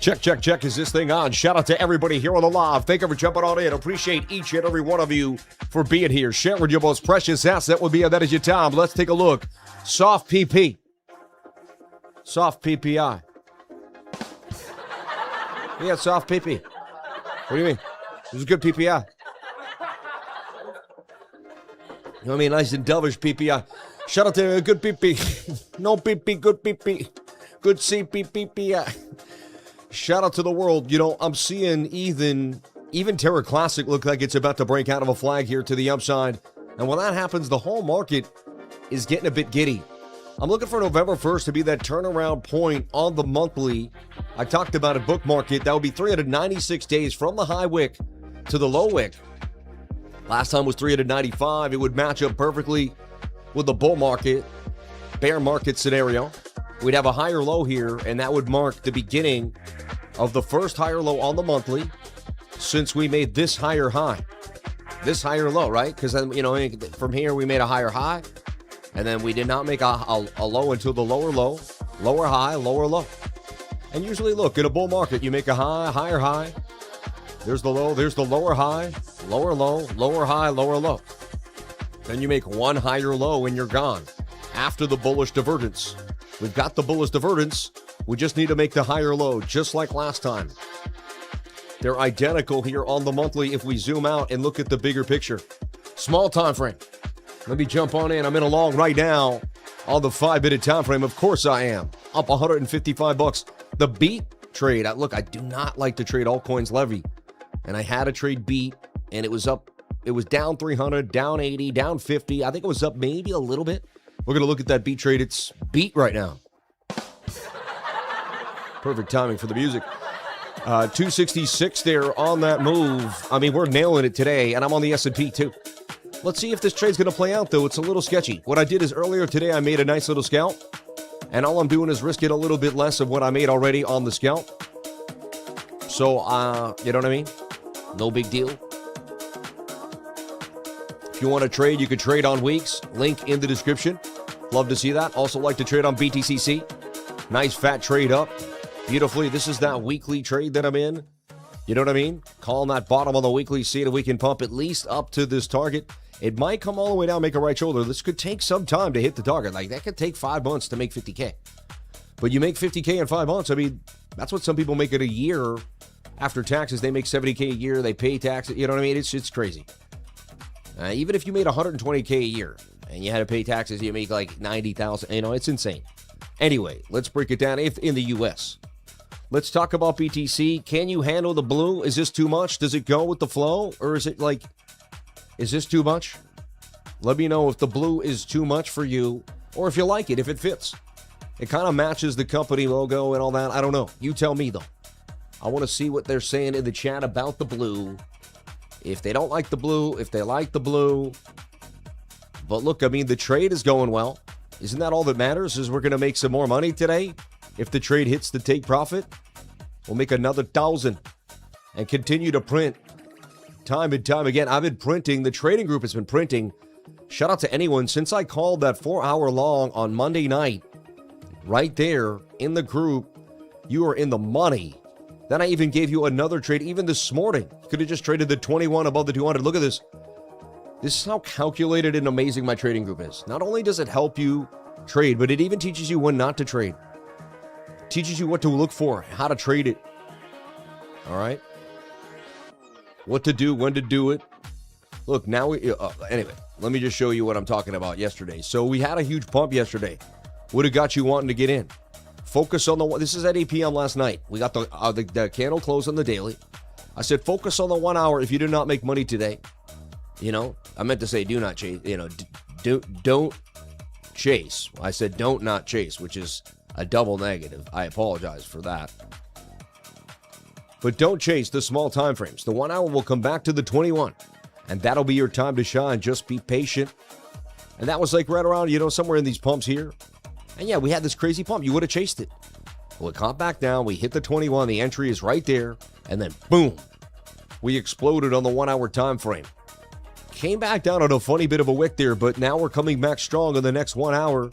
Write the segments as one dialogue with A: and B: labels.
A: Check. Is this thing on? Shout out to everybody here on the live. Thank you for jumping on in. Appreciate each and every one of you for being here. Sharing your most precious asset would be, that is your time. Let's take a look. Soft PP. Soft PPI. Yeah, soft PP. What do you mean? This is good PPI. You know what I mean? Nice and dovish PPI. Shout out to good PP. No PP, good PP. Good CPPPI. Shout out to the world. You know, I'm seeing even Terra Classic look like it's about to break out of a flag here to the upside. And when that happens, the whole market is getting a bit giddy. I'm looking for November 1st to be that turnaround point on the monthly. I talked about it, book market. That would be 396 days from the high wick to the low wick. Last time was 395. It would match up perfectly with the bull market, bear market scenario. We'd have a higher low here, and that would mark the beginning of the first higher low on the monthly since we made this higher high. This higher low, right? Because then, you know, from here we made a higher high, and then we did not make a low until the lower low, lower high, lower low. And usually, look, in a bull market, you make a high, higher high. There's the low, there's the lower high, lower low, lower high, lower low. Then you make one higher low and you're gone after the bullish divergence. We've got the bullish divergence. We just need to make the higher low, just like last time. They're identical here on the monthly if we zoom out and look at the bigger picture. Small time frame. Let me jump on in. I'm in a long right now on the 5-minute time frame. Of course I am. Up 155 bucks. The beat trade. Look, I do not like to trade altcoins levy. And I had a trade beat, and it was up. It was down 300, down 80, down 50. I think it was up maybe a little bit. We're going to look at that beat trade. It's beat right now. Perfect timing for the music. 266 there on that move. I mean, we're nailing it today, and I'm on the S&P too. Let's see if this trade's going to play out, though. It's a little sketchy. What I did is earlier today, I made a nice little scalp, and all I'm doing is risking a little bit less of what I made already on the scalp. So, you know what I mean? No big deal. If you want to trade, you can trade on WEEX. Link in the description. Love to see that. Also like to trade on BTCC. Nice fat trade up. Beautifully. This is that weekly trade that I'm in. You know what I mean? Calling that bottom on the weekly. See if we can pump at least up to this target. It might come all the way down, make a right shoulder. This could take some time to hit the target. Like, that could take 5 months to make 50K. But you make 50K in 5 months. I mean, that's what some people make it a year. After taxes, they make 70K a year. They pay taxes. You know what I mean? It's crazy. Even if you made 120K a year and you had to pay taxes, you make like 90,000. You know, it's insane. Anyway, let's break it down in the U.S. Let's talk about BTC. Can you handle the blue? Is this too much? Does it go with the flow? Or is it like, is this too much? Let me know if the blue is too much for you or if you like it, if it fits. It kind of matches the company logo and all that. I don't know. You tell me, though. I want to see what they're saying in the chat about the blue. If they don't like the blue, if they like the blue. But look, I mean, the trade is going well. Isn't that all that matters? Is we're going to make some more money today? If the trade hits the take profit, we'll make another 1,000 and continue to print time and time again. I've been printing. The trading group has been printing. Shout out to anyone. Since I called that 4-hour long on Monday night, right there in the group, you are in the money. Then I even gave you another trade even this morning. Could have just traded the 21 above the 200. Look at this. This is how calculated and amazing my trading group is. Not only does it help you trade, but it even teaches you when not to trade. It teaches you what to look for, how to trade it. All right? What to do, when to do it. Look, now anyway, let me just show you what I'm talking about yesterday. So we had a huge pump yesterday. Would have got you wanting to get in. Focus on the, this is at 8 p.m. last night. We got the candle close on the daily. I said, focus on the 1 hour if you did not make money today. You know, I meant to say do not chase, you know, don't chase. I said don't not chase, which is a double negative. I apologize for that. But don't chase the small time frames. The 1 hour will come back to the 21, and that'll be your time to shine. Just be patient. And that was like right around, you know, somewhere in these pumps here. And yeah, we had this crazy pump. You would have chased it. Well, it caught back down. We hit the 21. The entry is right there. And then, boom, we exploded on the 1 hour time frame. Came back down on a funny bit of a wick there, but now we're coming back strong in the next 1 hour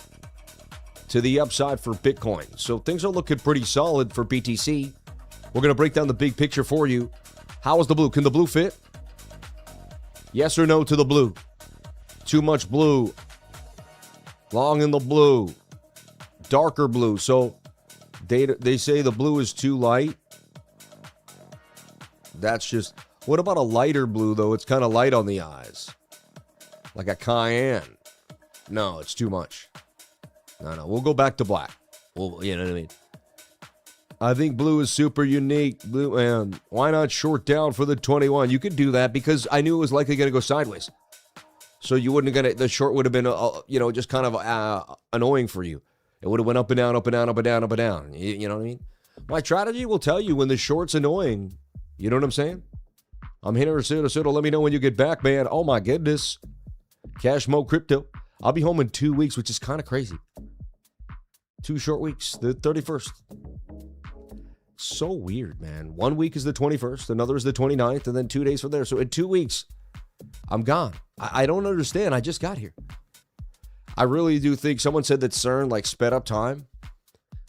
A: to the upside for Bitcoin. So things are looking pretty solid for BTC. We're going to break down the big picture for you. How is the blue? Can the blue fit? Yes or no to the blue? Too much blue. Long in the blue. Darker blue. So they say the blue is too light. That's just... What about a lighter blue, though? It's kind of light on the eyes. Like a cayenne. No, it's too much. No. We'll go back to black. Well, you know what I mean? I think blue is super unique. Blue, man. Why not short down for the 21? You could do that because I knew it was likely going to go sideways. So you wouldn't have got it. The short would have been, just kind of annoying for you. It would have went up and down, up and down, up and down, up and down. You know what I mean? My strategy will tell you when the short's annoying. You know what I'm saying? I'm here, so let me know when you get back, man. Oh, my goodness. Cash Mo Crypto. I'll be home in 2 weeks, which is kind of crazy. 2 short weeks, the 31st. So weird, man. 1 week is the 21st, another is the 29th, and then 2 days from there. So in 2 weeks, I'm gone. I don't understand. I just got here. I really do think someone said that CERN sped up time.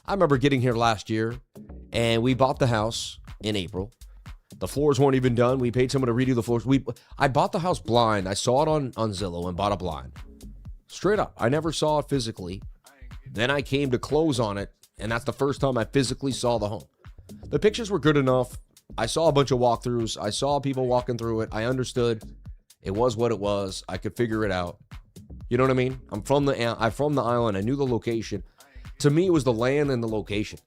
A: I remember getting here last year, and we bought the house in April. The floors weren't even done. We paid someone to redo the floors. I bought the house blind. I saw it on Zillow and bought a blind. Straight up. I never saw it physically. Then I came to close on it, and that's the first time I physically saw the home. The pictures were good enough. I saw a bunch of walkthroughs. I saw people walking through it. I understood it was what it was. I could figure it out. You know what I mean? I'm from the island. I knew the location. To me, it was the land and the location.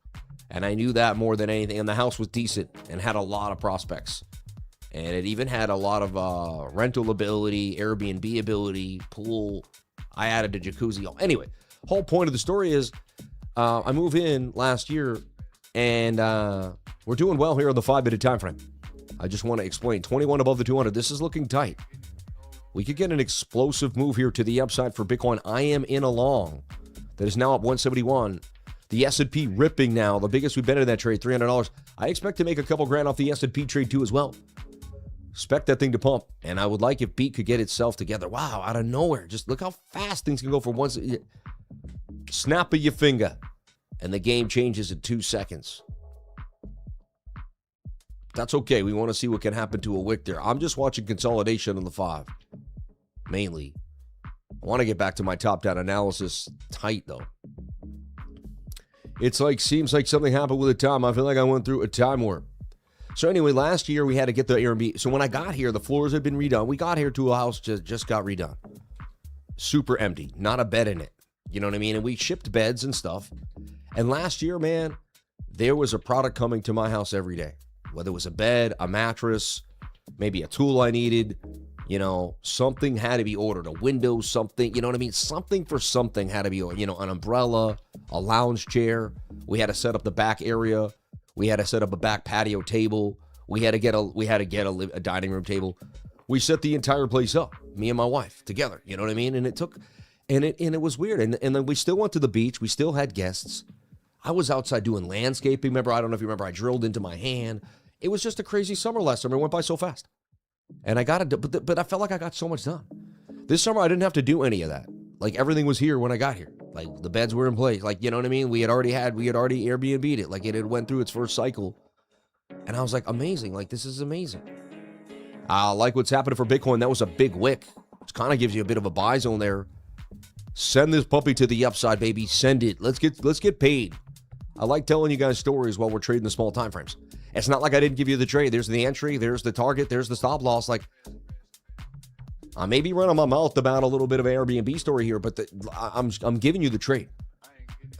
A: And I knew that more than anything. And the house was decent and had a lot of prospects. And it even had a lot of rental ability, Airbnb ability, pool. I added a jacuzzi. Anyway, whole point of the story is I moved in last year, and we're doing well here on the 5-minute time frame. I just want to explain. 21 above the 200. This is looking tight. We could get an explosive move here to the upside for Bitcoin. I am in a long that is now up 171. The S&P ripping now, the biggest we've been in that trade, $300. I expect to make a couple grand off the S&P trade too as well. Expect that thing to pump, and I would like if Beat could get itself together. Wow, out of nowhere. Just look how fast things can go for once. Snap of your finger, and the game changes in 2 seconds. That's okay. We want to see what can happen to a wick there. I'm just watching consolidation on the 5, mainly. I want to get back to my top-down analysis tight, though. It's seems like something happened with the time. I feel like I went through a time warp. So anyway, last year we had to get the Airbnb. So when I got here, the floors had been redone. We got here to a house just got redone. Super empty. Not a bed in it. You know what I mean? And we shipped beds and stuff. And last year, man, there was a product coming to my house every day. Whether it was a bed, a mattress, maybe a tool I needed. Something had to be ordered. A window, something. You know what I mean? Something for something had to be ordered. An umbrella, a lounge chair. We had to set up the back area. We had to set up a back patio table. We had to get a dining room table. We set the entire place up, me and my wife together. You know what I mean? And it was weird. And then we still went to the beach. We still had guests. I was outside doing landscaping. Remember, I don't know if you remember, I drilled into my hand. It was just a crazy summer last summer. It went by so fast. And I got it, but I felt like I got so much done. This summer, I didn't have to do any of that. Everything was here when I got here. The beds were in place. You know what I mean? We had already Airbnb'd it. It had went through its first cycle. And I was like, amazing. This is amazing. What's happening for Bitcoin. That was a big wick. Which kind of gives you a bit of a buy zone there. Send this puppy to the upside, baby. Send it. Let's get paid. I like telling you guys stories while we're trading the small time frames. It's not like I didn't give you the trade. There's the entry. There's the target. There's the stop loss. I may be running my mouth about a little bit of an Airbnb story here, but I'm giving you the trade.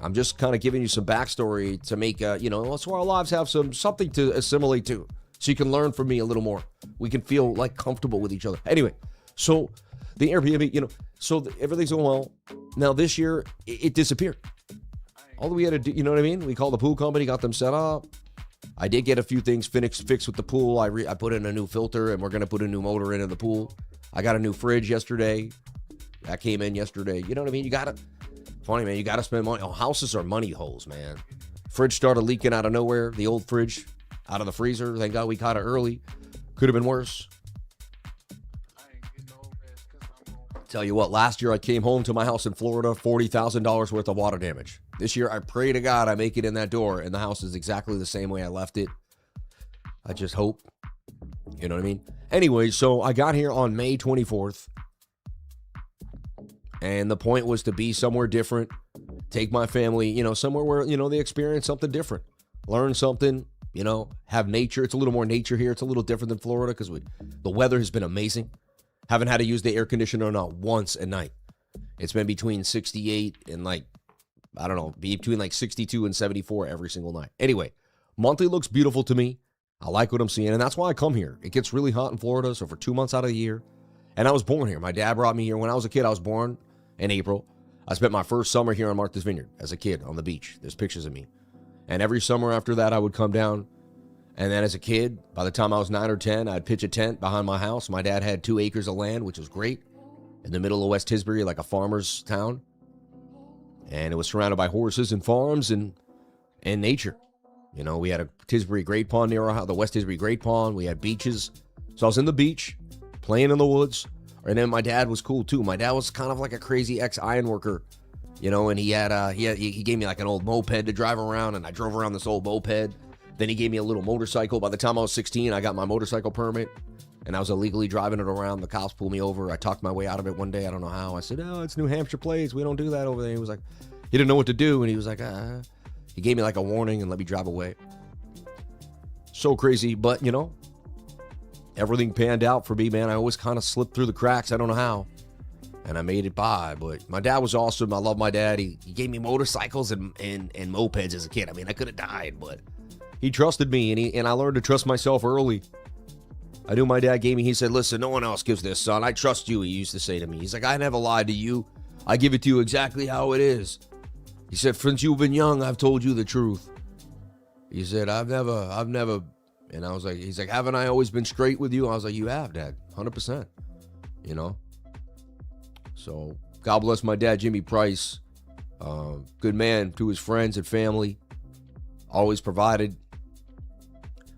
A: I'm just kind of giving you some backstory to make, so our lives have something to assimilate to. So you can learn from me a little more. We can feel comfortable with each other. Anyway, so the Airbnb, everything's going well. Now this year, it disappeared. All we had to do, you know what I mean? We called the pool company, got them set up. I did get a few things fixed with the pool. I put in a new filter, and we're going to put a new motor into the pool. I got a new fridge yesterday. That came in yesterday. You know what I mean? You got to, funny, man, you got to spend money. Oh, houses are money holes, man. Fridge started leaking out of nowhere. The old fridge out of the freezer. Thank God we caught it early. Could have been worse. Tell you what, last year I came home to my house in Florida, $40,000 worth of water damage. This year, I pray to God I make it in that door, and the house is exactly the same way I left it. I just hope. You know what I mean? Anyway, so I got here on May 24th. And the point was to be somewhere different. Take my family, you know, somewhere where, you know, they experience something different. Learn something, you know, have nature. It's a little more nature here. It's a little different than Florida because the weather has been amazing. Haven't had to use the air conditioner not once at night. It's been between 68 and like, I don't know, between like 62 and 74 every single night. Anyway, monthly looks beautiful to me. I like what I'm seeing, and that's why I come here. It gets really hot in Florida, so for 2 months out of the year. And I was born here. My dad brought me here. When I was a kid, I was born in April. I spent my first summer here on Martha's Vineyard as a kid on the beach. There's pictures of me. And every summer after that, I would come down. And then as a kid, by the time I was 9 or 10, I'd pitch a tent behind my house. My dad had 2 acres of land, which was great, in the middle of West Tisbury, like a farmer's town. And it was surrounded by horses and farms and nature. You know, we had a Tisbury Great Pond near our house, the West Tisbury Great Pond. We had beaches. So I was in the beach, playing in the woods. And then my dad was cool too. My dad was kind of like a crazy ex-iron worker, you know, and he gave me like an old moped to drive around, and I drove around this old moped. Then he gave me a little motorcycle. By the time I was 16, I got my motorcycle permit, and I was illegally driving it around. The cops pulled me over. I talked my way out of it one day. I don't know how. I said, "Oh, it's New Hampshire plates. We don't do that over there." He was like, he didn't know what to do, and he was like, He gave me like a warning and let me drive away. So crazy, but you know, everything panned out for me, man. I always kind of slipped through the cracks. I don't know how. And I made it by. But my dad was awesome. I love my dad. He gave me motorcycles and mopeds as a kid. I mean, I could have died, but he trusted me, and I learned to trust myself early. I knew my dad gave me, he said, "Listen, no one else gives this, son. I trust you," he used to say to me. He's like, "I never lied to you. I give it to you exactly how it is." He said, "Since you've been young, I've told you the truth." He said, I've never, and I was like, he's like, "Haven't I always been straight with you?" I was like, "You have, Dad, 100%, you know?" So, God bless my dad, Jimmy Price. Good man to his friends and family. Always provided.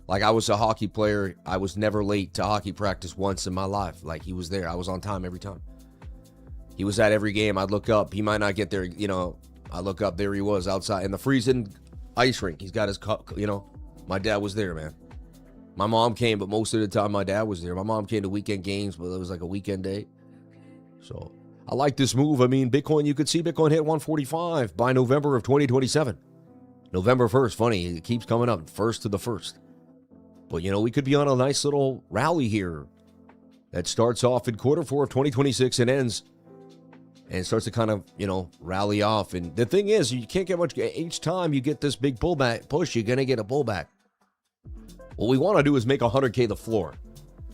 A: Like, I was a hockey player. I was never late to hockey practice once in my life. Like, he was there. I was on time every time. He was at every game. I'd look up. He might not get there, you know. I look up, there he was outside in the freezing ice rink. He's got his cup, you know. My dad was there, man. My mom came, but most of the time my dad was there. My mom came to weekend games, but it was like a weekend day. So I like this move. I mean, Bitcoin, you could see Bitcoin hit 145 by November of 2027. November 1st, funny, it keeps coming up, 1st to the 1st. But, you know, we could be on a nice little rally here that starts off in quarter 4 of 2026 and ends and starts to kind of, you know, rally off. And the thing is, you can't get much. Each time you get this big pullback push, you're going to get a pullback. What we want to do is make 100K the floor.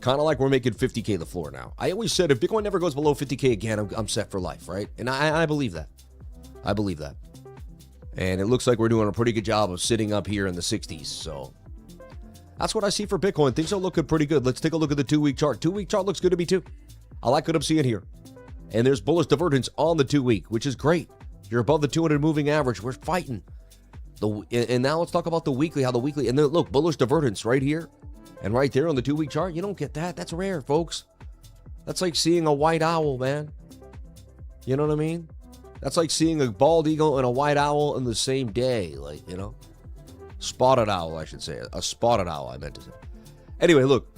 A: Kind of like we're making 50K the floor now. I always said if Bitcoin never goes below 50K again, I'm set for life, right? And I believe that. I believe that. And it looks like we're doing a pretty good job of sitting up here in the 60s. So that's what I see for Bitcoin. Things are looking pretty good. Let's take a look at the 2-week chart. 2-week chart looks good to me too. I like what I'm seeing here. And there's bullish divergence on the 2-week, which is great. You're above the 200 moving average. We're fighting. And now let's talk about the weekly, how the weekly, and then look, bullish divergence right here and right there on the 2-week chart. You don't get that. That's rare, folks. That's like seeing a white owl, man. You know what I mean? That's like seeing a bald eagle and a white owl in the same day. Like, you know, spotted owl, I should say. A spotted owl, I meant to say. Anyway, look,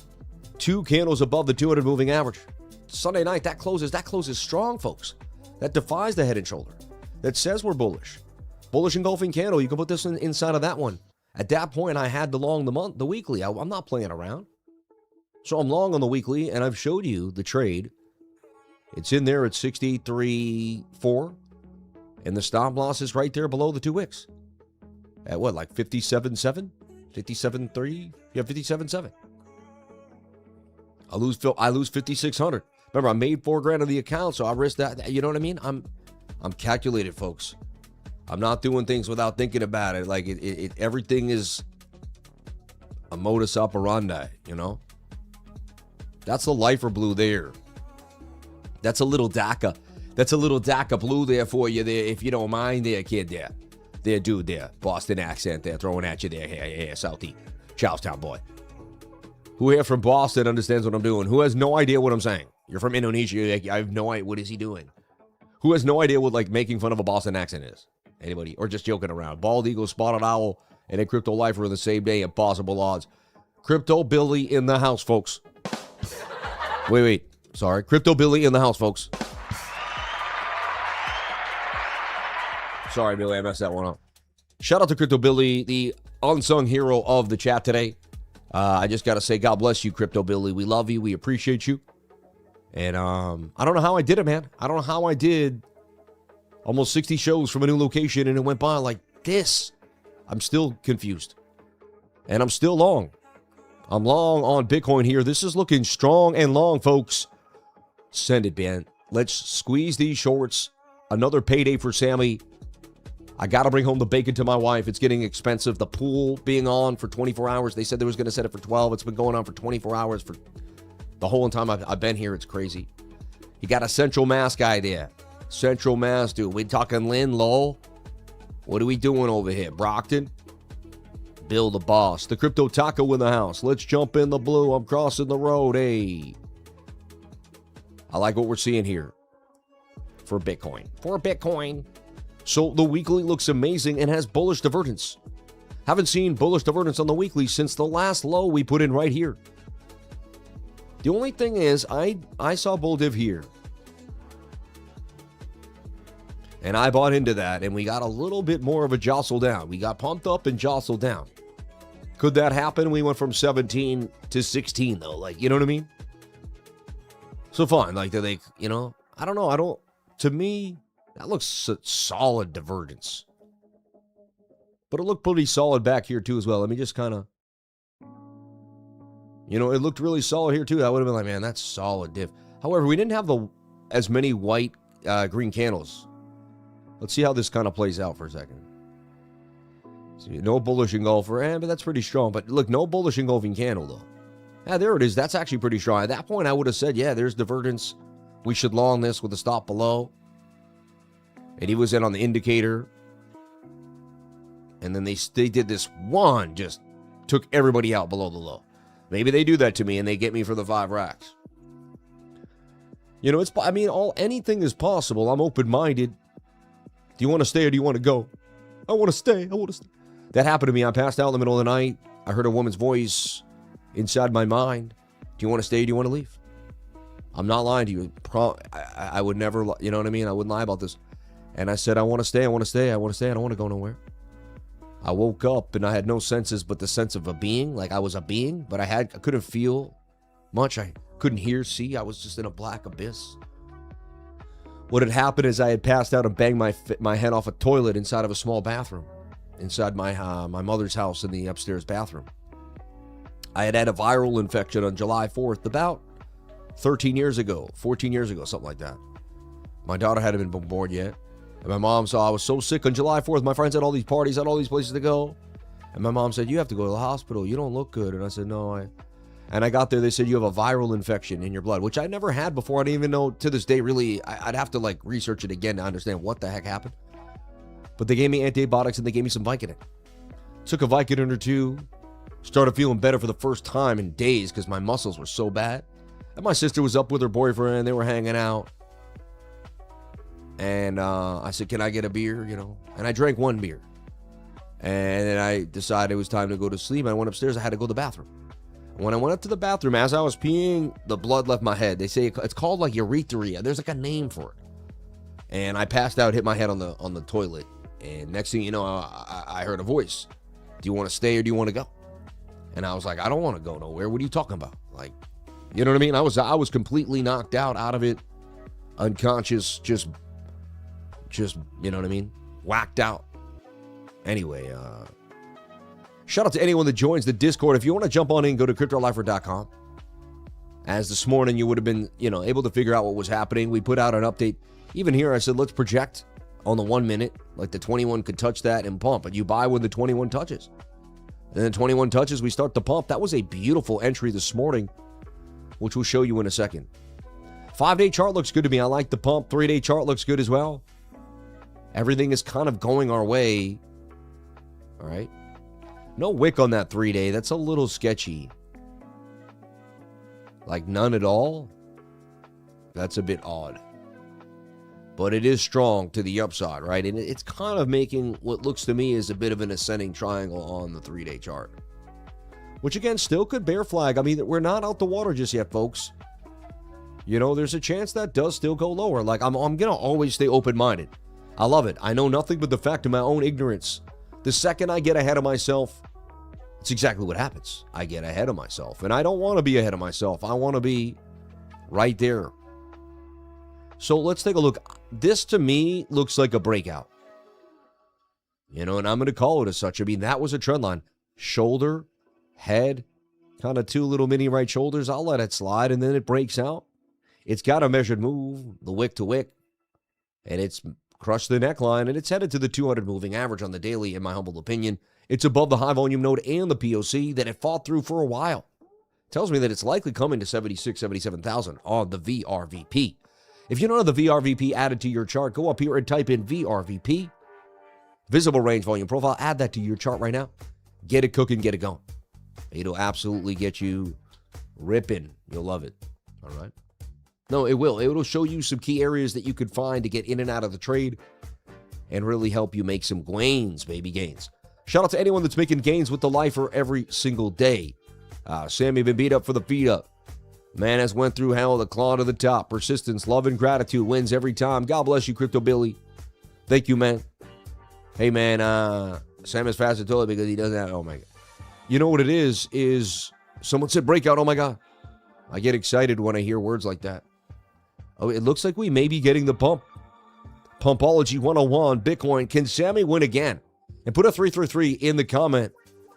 A: 2 candles above the 200 moving average. Sunday night, that closes strong, folks. That defies the head and shoulder. That says we're bullish. Bullish engulfing candle. You can put this inside of that one. At that point, I had to long the weekly. I'm not playing around. So I'm long on the weekly, and I've showed you the trade. It's in there at 63.4, and the stop loss is right there below the 2 wicks. At what, like 57.7? 57.3? Yeah, 57.7. I lose 5,600. Remember, I made $4,000 on the account, so I risked that. You know what I mean? I'm calculated, folks. I'm not doing things without thinking about it. Like everything is a modus operandi, you know? That's the lifer blue there. That's a little DACA. That's a little DACA blue there for you there, if you don't mind there, kid there. There, dude there. Boston accent there, throwing at you there. Hey, Southie. Charlestown boy. Who here from Boston understands what I'm doing? Who has no idea what I'm saying? You're from Indonesia. I have no idea. What is he doing? Who has no idea what, like, making fun of a Boston accent is? Anybody? Or just joking around? Bald eagle, spotted owl, and a crypto lifer in the same day. Impossible odds. Crypto Billy in the house, folks. Wait. Sorry. Crypto Billy in the house, folks. Sorry, Billy, I messed that one up. Shout out to Crypto Billy, the unsung hero of the chat today. I just got to say, God bless you, Crypto Billy. We love you. We appreciate you. And I don't know how I did it, man. I don't know how I did almost 60 shows from a new location, and it went by like this. I'm still confused. And I'm still long. I'm long on Bitcoin here. This is looking strong and long, folks. Send it, man. Let's squeeze these shorts. Another payday for Sammy. I got to bring home the bacon to my wife. It's getting expensive. The pool being on for 24 hours. They said they was going to set it for 12. It's been going on for 24 hours for the whole time I've been here. It's crazy. You got a Central Mass guy there. Central Mass, dude. We talking Lynn, Lowell? What are we doing over here? Brockton? Bill the boss. The Crypto Taco in the house. Let's jump in the blue. I'm crossing the road. Hey. I like what we're seeing here. For Bitcoin. So the weekly looks amazing and has bullish divergence. Haven't seen bullish divergence on the weekly since the last low we put in right here. The only thing is, I saw bull div here. And I bought into that, and we got a little bit more of a jostle down. We got pumped up and jostled down. Could that happen? We went from 17 to 16, though. Like, you know what I mean? So fine. Like, I don't know. To me, that looks solid divergence. But it looked pretty solid back here, too, as well. Let me just kind of... it looked really solid here, too. I would have been like, man, that's solid div. However, we didn't have as many white green candles. Let's see how this kind of plays out for a second. See, no bullish engulfer, but that's pretty strong. But look, no bullish engulfing candle, though. Yeah, there it is. That's actually pretty strong. At that point, I would have said, yeah, there's divergence. We should long this with a stop below. And he was in on the indicator. And then they did this one, just took everybody out below the low. Maybe they do that to me and they get me for the 5 racks. Anything is possible. I'm open-minded. Do you want to stay or do you want to go? I want to stay. That happened to me. I passed out in the middle of the night. I heard a woman's voice inside my mind. Do you want to stay or do you want to leave? I'm not lying to you. I would never, you know what I mean? I wouldn't lie about this. And I said, I want to stay. I don't want to go nowhere. I woke up and I had no senses but the sense of a being. Like I was a being, but I couldn't feel much. I couldn't hear, see. I was just in a black abyss. What had happened is I had passed out and banged my head off a toilet inside of a small bathroom. Inside my mother's house in the upstairs bathroom. I had a viral infection on July 4th, about 14 years ago, something like that. My daughter hadn't been born yet. And my mom saw I was so sick on July 4th. My friends had all these parties, had all these places to go. And my mom said, you have to go to the hospital. You don't look good. And I said, no. And I got there. They said, you have a viral infection in your blood, which I never had before. I didn't even know to this day, really. I'd have to research it again to understand what the heck happened. But they gave me antibiotics and they gave me some Vicodin. Took a Vicodin or two. Started feeling better for the first time in days because my muscles were so bad. And my sister was up with her boyfriend. They were hanging out. And I said, can I get a beer? And I drank one beer. And then I decided it was time to go to sleep. I went upstairs. I had to go to the bathroom. When I went up to the bathroom, as I was peeing, the blood left my head. They say it's called urethria. There's a name for it. And I passed out, hit my head on the toilet. And next thing you know, I heard a voice. Do you want to stay or do you want to go? And I was like, I don't want to go nowhere. What are you talking about? You know what I mean? I was completely knocked out of it. Unconscious, just you know what I mean? Whacked out. Anyway, shout out to anyone that joins the Discord. If you want to jump on in, go to cryptolifer.com. As this morning, you would have been, able to figure out what was happening. We put out an update. Even here, I said, let's project on the 1 minute. Like the 21 could touch that and pump. But you buy when the 21 touches. And then 21 touches, we start the pump. That was a beautiful entry this morning, which we'll show you in a second. 5-day chart looks good to me. I like the pump. 3-day chart looks good as well. Everything is kind of going our way. All right. No wick on that 3-day. That's a little sketchy. None at all. That's a bit odd. But it is strong to the upside, right? And it's kind of making what looks to me is a bit of an ascending triangle on the 3-day chart. which again still could bear flag. I mean, we're not out the water just yet, folks. You know, there's a chance that does still go lower. Like, I'm going to always stay open-minded. I love it. I know nothing but the fact of my own ignorance. The second I get ahead of myself, it's exactly what happens. I get ahead of myself, and I don't want to be ahead of myself. I want to be right there. So let's take a look. This, to me, looks like a breakout. You know, and I'm going to call it as such. I mean, that was a trend line. Shoulder, head, kind of two little mini right shoulders. I'll let it slide, and then it breaks out. It's got a measured move, the wick to wick, and it's crushed the neckline, and it's headed to the 200 moving average on the daily, in my humble opinion. It's above the high volume node and the POC that it fought through for a while. Tells me that it's likely coming to 76, 77,000 on the VRVP. If you don't have the VRVP added to your chart, go up here and type in VRVP. Visible range volume profile, add that to your chart right now. Get it cooking, get it going. It'll absolutely get you ripping. You'll love it. All right. No, it will. It'll show you some key areas that you could find to get in and out of the trade and really help you make some gains, baby, gains. Shout out to anyone that's making gains with the lifer every single day. Sammy been beat up for the feed up. Man has went through hell, the claw to the top. Persistence, love, and gratitude wins every time. God bless you, Crypto Billy. Thank you, man. Hey, man, Sam is fast and toilet because he doesn't have, oh, my God. You know what it is someone said breakout, oh, my God. I get excited when I hear words like that. Oh, it looks like we may be getting the pump. Pumpology 101, Bitcoin. Can Sammy win again? And put a 333 in the comment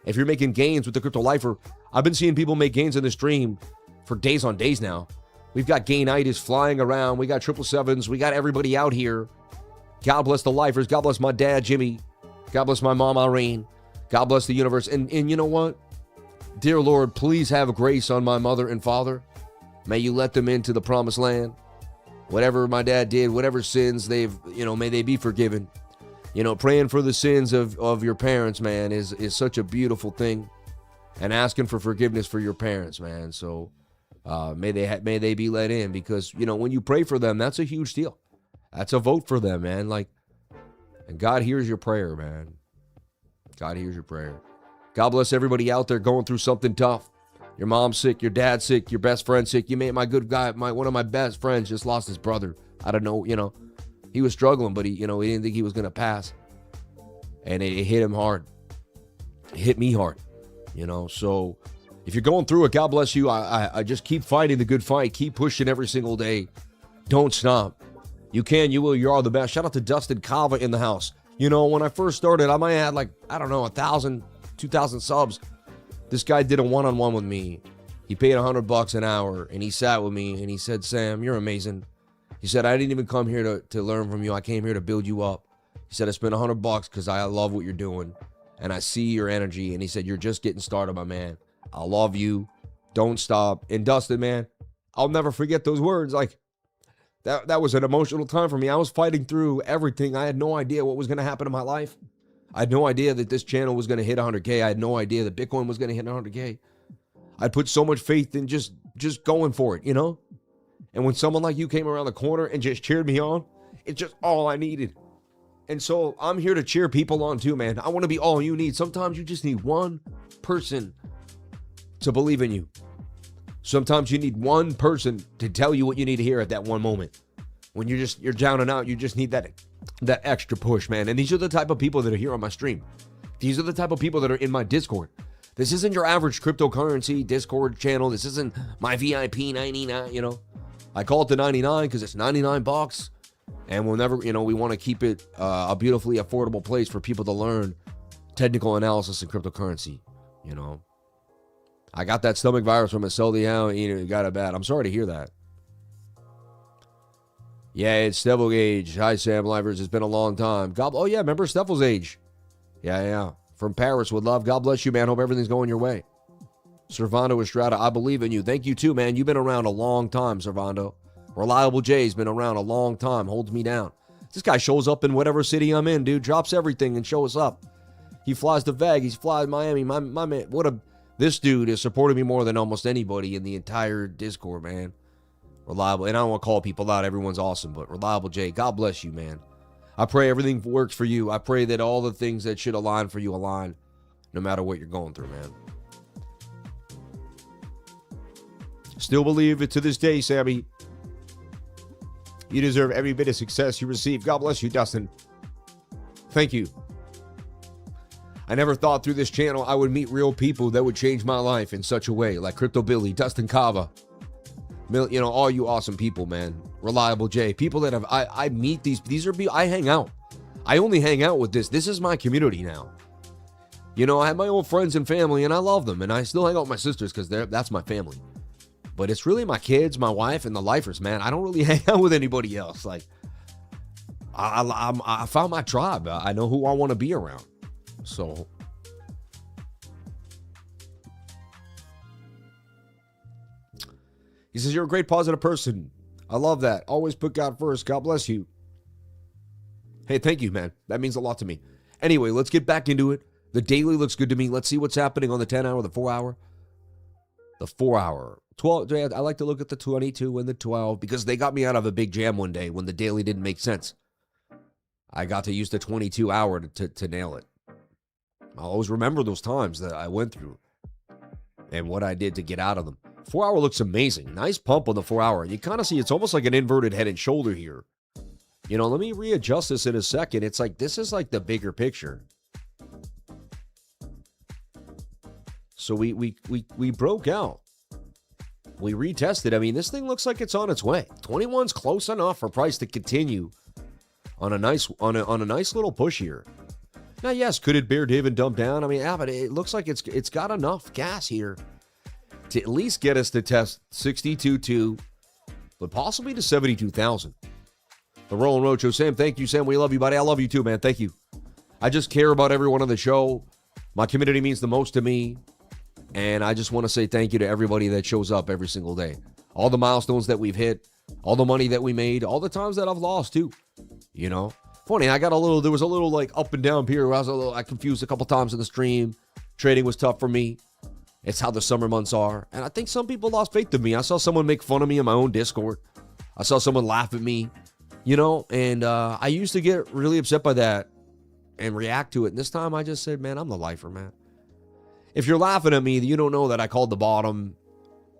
A: if you're making gains with the Crypto Lifer. I've been seeing people make gains in the stream for days on days now. We've got gainitis flying around. We got 777s. We got everybody out here. God bless the lifers. God bless my dad, Jimmy. God bless my mom, Irene. God bless the universe. And you know what? Dear Lord, please have grace on my mother and father. May you let them into the promised land. Whatever my dad did, whatever sins may they be forgiven. You know, praying for the sins of your parents, man, is such a beautiful thing. And asking for forgiveness for your parents, man. So may they be let in, because, you know, when you pray for them, that's a huge deal. That's a vote for them, man. Like, and God hears your prayer, man. God hears your prayer. God bless everybody out there going through something tough. Your mom's sick, your dad's sick, your best friend's sick. You made my good guy, one of my best friends just lost his brother. I don't know, you know, he was struggling, but he didn't think he was going to pass. And it hit him hard. It hit me hard, you know. So if you're going through it, God bless you. I just keep fighting the good fight. Keep pushing every single day. Don't stop. You can, you will, you are the best. Shout out to Dustin Kava in the house. You know, when I first started, I might have had 1,000, 2,000 subs. This guy did a one-on-one with me. He paid $100 an hour, and he sat with me, and he said, Sam, you're amazing. He said, I didn't even come here to learn from you. I came here to build you up. He said, I spent $100 because I love what you're doing, and I see your energy. And he said, you're just getting started, my man. I love you. Don't stop. And Dustin, man, I'll never forget those words. Like, that was an emotional time for me. I was fighting through everything. I had no idea what was going to happen in my life. I had no idea that this channel was going to hit 100K. I had no idea that Bitcoin was going to hit 100K. I put so much faith in just going for it, you know? And when someone like you came around the corner and just cheered me on, it's just all I needed. And so I'm here to cheer people on too, man. I want to be all you need. Sometimes you just need one person to believe in you. Sometimes you need one person to tell you what you need to hear at that one moment. When you're down and out, you just need that extra push, man. And these are the type of people that are here on my stream. These are the type of people that are in my Discord. This isn't your average cryptocurrency Discord channel. This isn't my VIP 99, you know. I call it the 99 because it's $99. And we'll never, you know, we want to keep it a beautifully affordable place for people to learn technical analysis in cryptocurrency, you know. I got that stomach virus from a Sully out, you know, got it bad. I'm sorry to hear that. Yeah, it's Steffel Age. Hi, Sam Livers. It's been a long time. Oh, yeah, remember Steffel's Age? Yeah. From Paris with love. God bless you, man. Hope everything's going your way. Servando Estrada, I believe in you. Thank you, too, man. You've been around a long time, Servando. Reliable J's been around a long time. Holds me down. This guy shows up in whatever city I'm in, dude. Drops everything and shows us up. He flies to Vegas. He flies to Miami. My man, this dude has supported me more than almost anybody in the entire Discord, man. Reliable, and I don't want to call people out. Everyone's awesome, but Reliable J, God bless you, man. I pray everything works for you. I pray that all the things that should align for you align, no matter what you're going through, man. Still believe it to this day, Sammy. You deserve every bit of success you receive. God bless you, Dustin. Thank you. I never thought through this channel I would meet real people that would change my life in such a way, like Crypto Billy, Dustin Kava, you know, all you awesome people, man. Reliable J, people that have, I meet these are people, I hang out. I only hang out with this. This is my community now. You know, I have my own friends and family, and I love them, and I still hang out with my sisters because that's my family. But it's really my kids, my wife, and the lifers, man. I don't really hang out with anybody else. Like, I found my tribe. I know who I want to be around. So, he says, you're a great positive person. I love that. Always put God first. God bless you. Hey, thank you, man. That means a lot to me. Anyway, let's get back into it. The daily looks good to me. Let's see what's happening on the 10 hour, the 4 hour. The 4 hour. 12. I like to look at the 22 and the 12 because they got me out of a big jam one day when the daily didn't make sense. I got to use the 22 hour to nail it. I'll always remember those times that I went through and what I did to get out of them. 4 hour looks amazing. Nice pump on the 4 hour. You kind of see it's almost like an inverted head and shoulder here. You know, let me readjust this in a second. It's like, this is like the bigger picture. So we broke out. We retested. I mean, this thing looks like it's on its way. 21's close enough for price to continue on a nice little push here. Now, yes, could it bear div and dump down? I mean, yeah, but it looks like it's got enough gas here to at least get us to test 62.2, but possibly to 72,000. The Roland Roadshow. Sam, thank you, Sam. We love you, buddy. I love you too, man. Thank you. I just care about everyone on the show. My community means the most to me. And I just want to say thank you to everybody that shows up every single day. All the milestones that we've hit, all the money that we made, all the times that I've lost too. You know, funny, there was a little like up and down period where I confused a couple times in the stream. Trading was tough for me. It's how the summer months are. And I think some people lost faith in me. I saw someone make fun of me in my own Discord. I saw someone laugh at me, you know, and I used to get really upset by that and react to it. And this time I just said, man, I'm the lifer, man. If you're laughing at me, you don't know that I called the bottom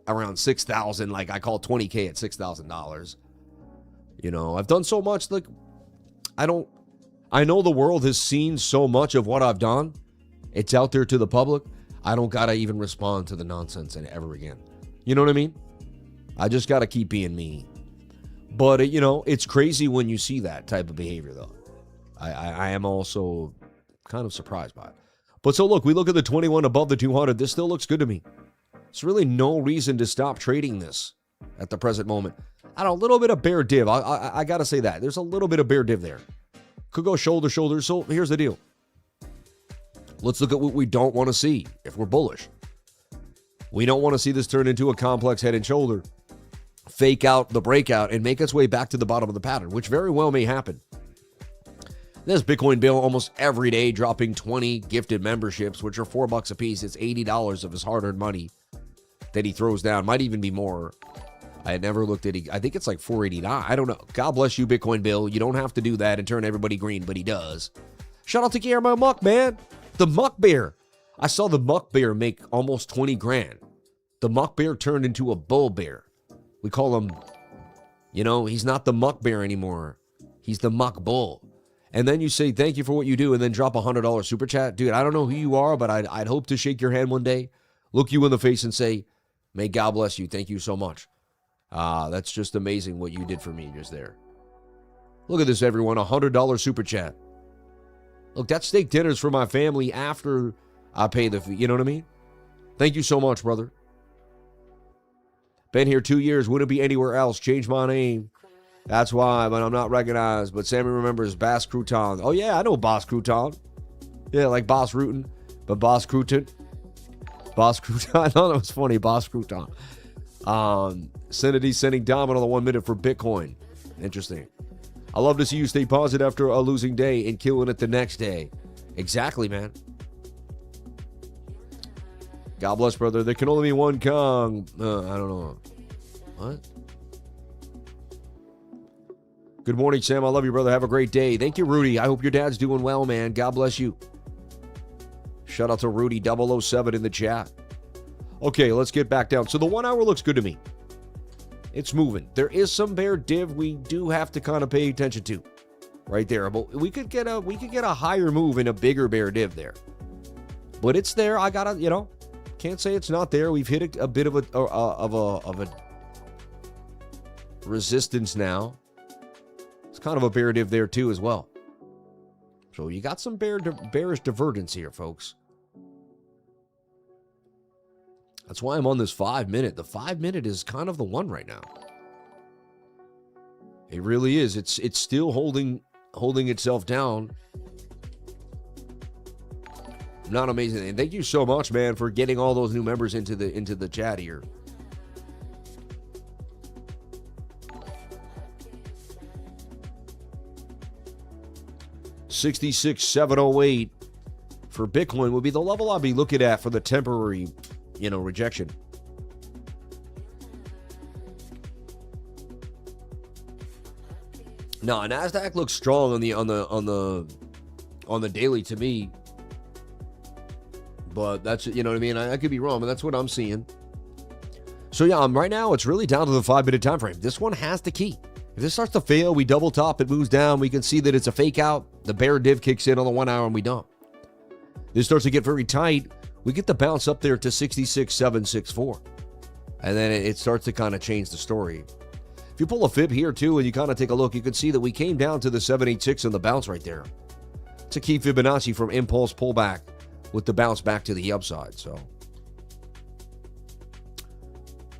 A: around 6,000. Like I called 20K at $6,000. You know, I've done so much. Like I know the world has seen so much of what I've done. It's out there to the public. I don't got to even respond to the nonsense ever again. You know what I mean? I just got to keep being me. But, you know, it's crazy when you see that type of behavior, though. I am also kind of surprised by it. But so look, we look at the 21 above the 200. This still looks good to me. There's really no reason to stop trading this at the present moment. I don't know, a little bit of bear div. I got to say that. There's a little bit of bear div there. Could go shoulder, shoulder. So here's the deal. Let's look at what we don't want to see if we're bullish. We don't want to see this turn into a complex head and shoulder, fake out the breakout, and make its way back to the bottom of the pattern, which very well may happen. There's Bitcoin Bill almost every day dropping 20 gifted memberships, which are $4 a piece. It's $80 of his hard-earned money that he throws down. Might even be more. I had never looked at it. I think it's like $4.89. I don't know. God bless you, Bitcoin Bill. You don't have to do that and turn everybody green, but he does. Shout out to Guillermo Muck, man. The Muck Bear. I saw the Muck Bear make almost 20 grand. The Muck Bear turned into a Bull Bear. We call him, you know, he's not the Muck Bear anymore. He's the Muck Bull. And then you say, thank you for what you do, and then drop a $100 super chat. Dude, I don't know who you are, but I'd hope to shake your hand one day, look you in the face and say, may God bless you. Thank you so much. That's just amazing what you did for me just there. Look at this, everyone. $100 super chat. Look, that's steak dinners for my family after I pay the fee. You know what I mean? Thank you so much, brother. Been here 2 years. Wouldn't be anywhere else. Changed my name. That's why, but I'm not recognized. But Sammy remembers Bass Crouton. Oh, yeah, I know Boss Crouton. Yeah, like Boss Rootin', but Boss Crouton. Boss Crouton. I thought it was funny, Boss Crouton. Senedy sending Domino the 1 minute for Bitcoin. Interesting. I love to see you stay positive after a losing day and killing it the next day. Exactly, man. God bless, brother. There can only be one Kong. I don't know. What? Good morning, Sam. I love you, brother. Have a great day. Thank you, Rudy. I hope your dad's doing well, man. God bless you. Shout out to Rudy 007 in the chat. Okay, let's get back down. So the 1 hour looks good to me. It's moving. There is some bear div we do have to kind of pay attention to right there. But we could get a higher move and a bigger bear div there. But it's there. I gotta, can't say it's not there. We've hit a bit of a resistance now. It's kind of a bear div there too as well. So you got some bearish divergence here, folks. That's why I'm on this 5 minute. The 5 minute is kind of the one right now. It really is. It's still holding itself down. Not amazing. And thank you so much, man, for getting all those new members into the chat here. $66,708 for Bitcoin would be the level I'll be looking at for the temporary, rejection. No, Nasdaq looks strong on the daily to me. But that's, you know what I mean? I could be wrong, but that's what I'm seeing. So yeah, right now it's really down to the 5 minute time frame. This one has the key. If this starts to fail, we double top, it moves down, we can see that it's a fake out. The bear div kicks in on the 1 hour and we dump. This starts to get very tight. We get the bounce up there to 66,764. And then it starts to kind of change the story. If you pull a fib here too and you kind of take a look, you can see that we came down to the 786 on the bounce right there. It's a key Fibonacci from impulse pullback with the bounce back to the upside. So,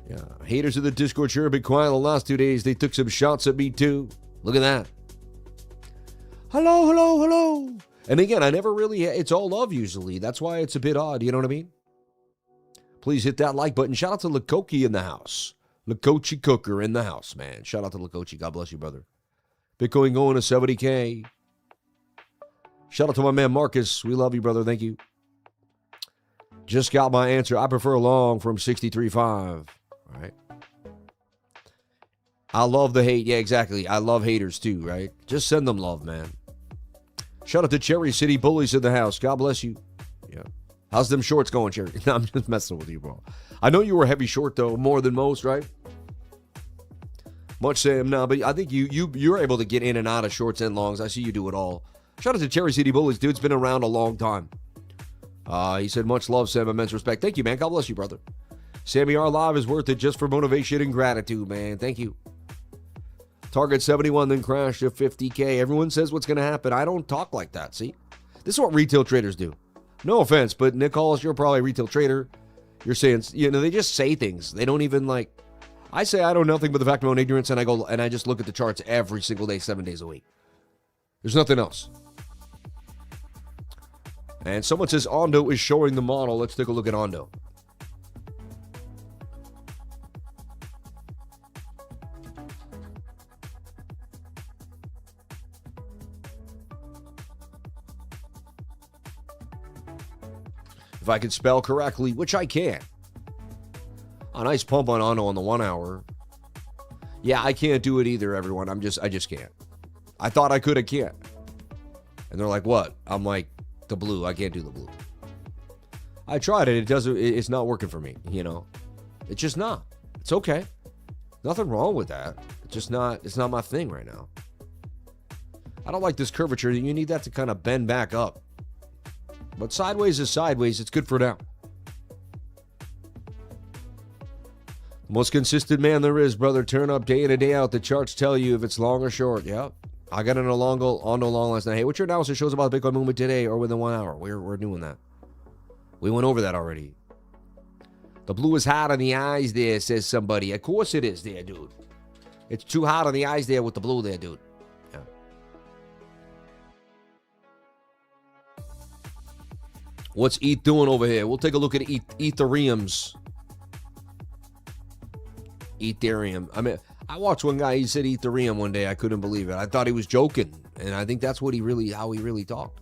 A: yeah. Haters of the Discord sure have been quiet the last 2 days. They took some shots at me too. Look at that. Hello, hello, hello. And again, I never really, it's all love usually. That's why it's a bit odd, you know what I mean? Please hit that like button. Shout out to Lakoki in the house. Lakochi Cooker in the house, man. Shout out to Lakochi. God bless you, brother. Bitcoin going to 70K. Shout out to my man Marcus. We love you, brother. Thank you. Just got my answer. I prefer long from 63.5. All right. I love the hate. Yeah, exactly. I love haters too, right? Just send them love, man. Shout out to Cherry City Bullies in the house. God bless you. Yeah. How's them shorts going, Cherry? No, I'm just messing with you, bro. I know you were heavy short, though, more than most, right? Much Sam, no, but I think you're able to get in and out of shorts and longs. I see you do it all. Shout out to Cherry City Bullies. Dude's been around a long time. He said, much love, Sam. Immense respect. Thank you, man. God bless you, brother. Sammy R Live is worth it just for motivation and gratitude, man. Thank you. Target 71, then crash to 50K. Everyone says what's going to happen. I don't talk like that, see? This is what retail traders do. No offense, but Nick Halls, you're probably a retail trader. You're saying, they just say things. They don't even I say I know nothing but the fact of my own ignorance, and I just look at the charts every single day, 7 days a week. There's nothing else. And someone says ONDO is showing the model. Let's take a look at ONDO. If I can spell correctly, which I can. A nice pump on ONDO on the 1 hour. Yeah, I can't do it either, everyone. I just can't. I thought I could, I can't. And they're like, what? I'm like, the blue. I can't do the blue. I tried it. It's not working for me, It's just not. It's okay. Nothing wrong with that. It's not my thing right now. I don't like this curvature. You need that to kind of bend back up. But sideways is sideways. It's good for now. Most consistent man there is, brother. Turn up day in and day out. The charts tell you if it's long or short. Yep. I got an ONDO long last night. Hey, what's your analysis shows about the Bitcoin movement today or within 1 hour? We're doing that. We went over that already. The blue is hot on the eyes there, says somebody. Of course it is there, dude. It's too hot on the eyes there with the blue there, dude. Yeah. What's ETH doing over here? We'll take a look at Ethereum's. Ethereum. I mean, I watched one guy, he said Ethereum one day. I couldn't believe it. I thought he was joking. And I think that's how he really talked.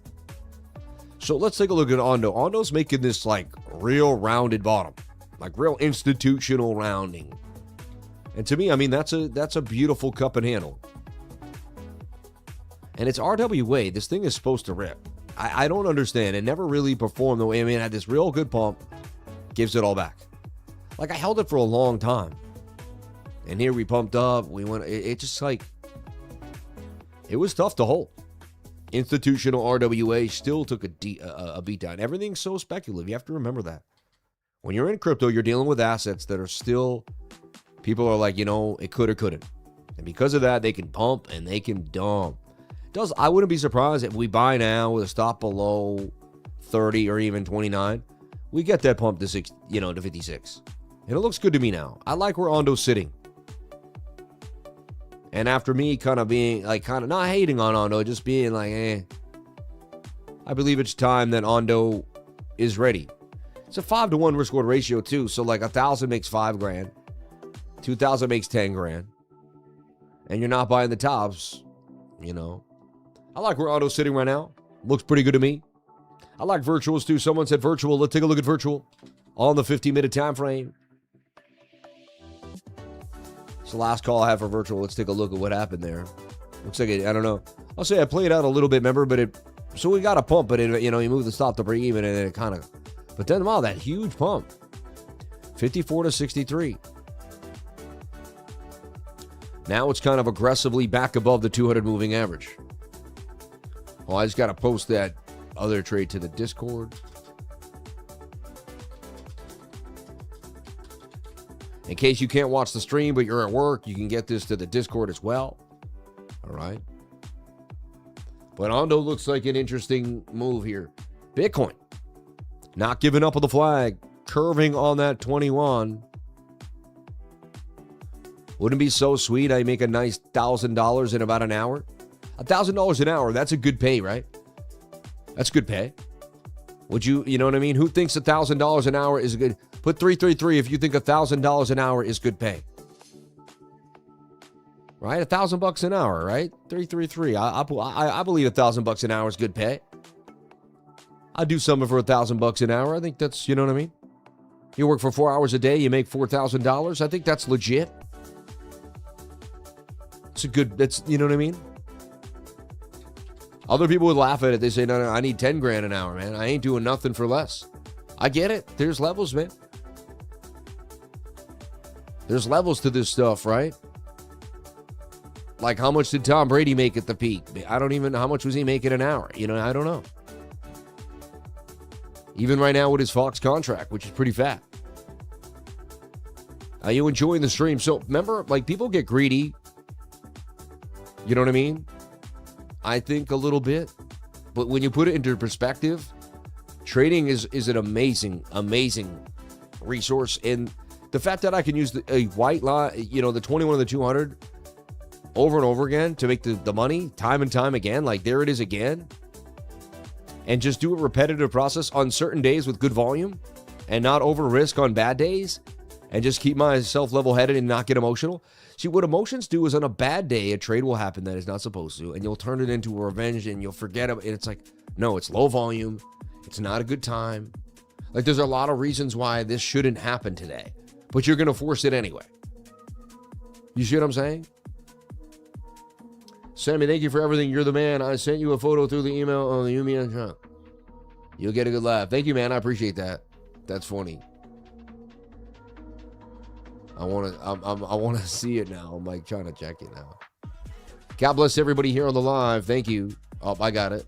A: So let's take a look at ONDO. ONDO's making this real rounded bottom. Real institutional rounding. And to me, I mean, that's a beautiful cup and handle. And it's RWA. This thing is supposed to rip. I don't understand. It never really performed the way, it had this real good pump. Gives it all back. Like, I held it for a long time. And here we pumped up. We went, it just like, it was tough to hold. Institutional RWA still took a beat down. Everything's so speculative. You have to remember that. When you're in crypto, you're dealing with assets that are still, people are like, it could or couldn't. And because of that, they can pump and they can dump. I wouldn't be surprised if we buy now with a stop below 30 or even 29. We get that pump to 56. And it looks good to me now. I like where ONDO's sitting. And after me kind of being like, kind of not hating on ONDO, just being like, I believe it's time that ONDO is ready. It's a 5-to-1 risk reward ratio too. So like 1,000 makes $5,000. 2,000 makes $10,000. And you're not buying the tops, I like where ONDO's sitting right now. Looks pretty good to me. I like virtuals too. Someone said virtual. Let's take a look at virtual on the 15-minute time frame. It's the last call I have for virtual. Let's take a look at what happened there. Looks like I don't know. I'll say I played out a little bit, remember, but so we got a pump, but you moved the stop to break even, and then it kind of, but then wow, that huge pump, 54 to 63. Now it's kind of aggressively back above the 200 moving average. Oh, I just got to post that other trade to the Discord. In case you can't watch the stream, but you're at work, you can get this to the Discord as well. All right. But ONDO looks like an interesting move here. Bitcoin, not giving up on the flag, curving on that 21. Wouldn't it be so sweet? I make a nice $1,000 in about an hour. $1,000 an hour, that's a good pay, right? That's good pay. Would you know what I mean? Who thinks $1,000 an hour is a good? Put 333 if you think $1,000 an hour is good pay. Right? $1,000 an hour, right? 333. I believe $1,000 an hour is good pay. I'd do something for $1,000 an hour. I think that's, you know what I mean? You work for 4 hours a day, you make $4,000. I think that's legit. It's a good, that's, you know what I mean? Other people would laugh at it. They say, no, I need $10,000 an hour, man. I ain't doing nothing for less. I get it. There's levels, man. There's levels to this stuff, right? Like, how much did Tom Brady make at the peak? I don't even know. How much was he making an hour? I don't know. Even right now with his Fox contract, which is pretty fat. Are you enjoying the stream? So, remember, like, people get greedy. You know what I mean? I think a little bit. But when you put it into perspective, trading is an amazing, amazing resource. And the fact that I can use a white line, the 21 of the 200 over and over again to make the money time and time again, like there it is again, and just do a repetitive process on certain days with good volume and not over risk on bad days and just keep myself level-headed and not get emotional. See, what emotions do is on a bad day, a trade will happen that is not supposed to, and you'll turn it into a revenge and you'll forget it. And it's like, no, it's low volume. It's not a good time. Like, there's a lot of reasons why this shouldn't happen today, but you're going to force it anyway. You see what I'm saying? Sammy, thank you for everything. You're the man. I sent you a photo through the email on the Yumi account. You'll get a good laugh. Thank you, man. I appreciate that. That's funny. I want to see it now. I'm like trying to check it now. God bless everybody here on the live. Thank you. Oh, I got it.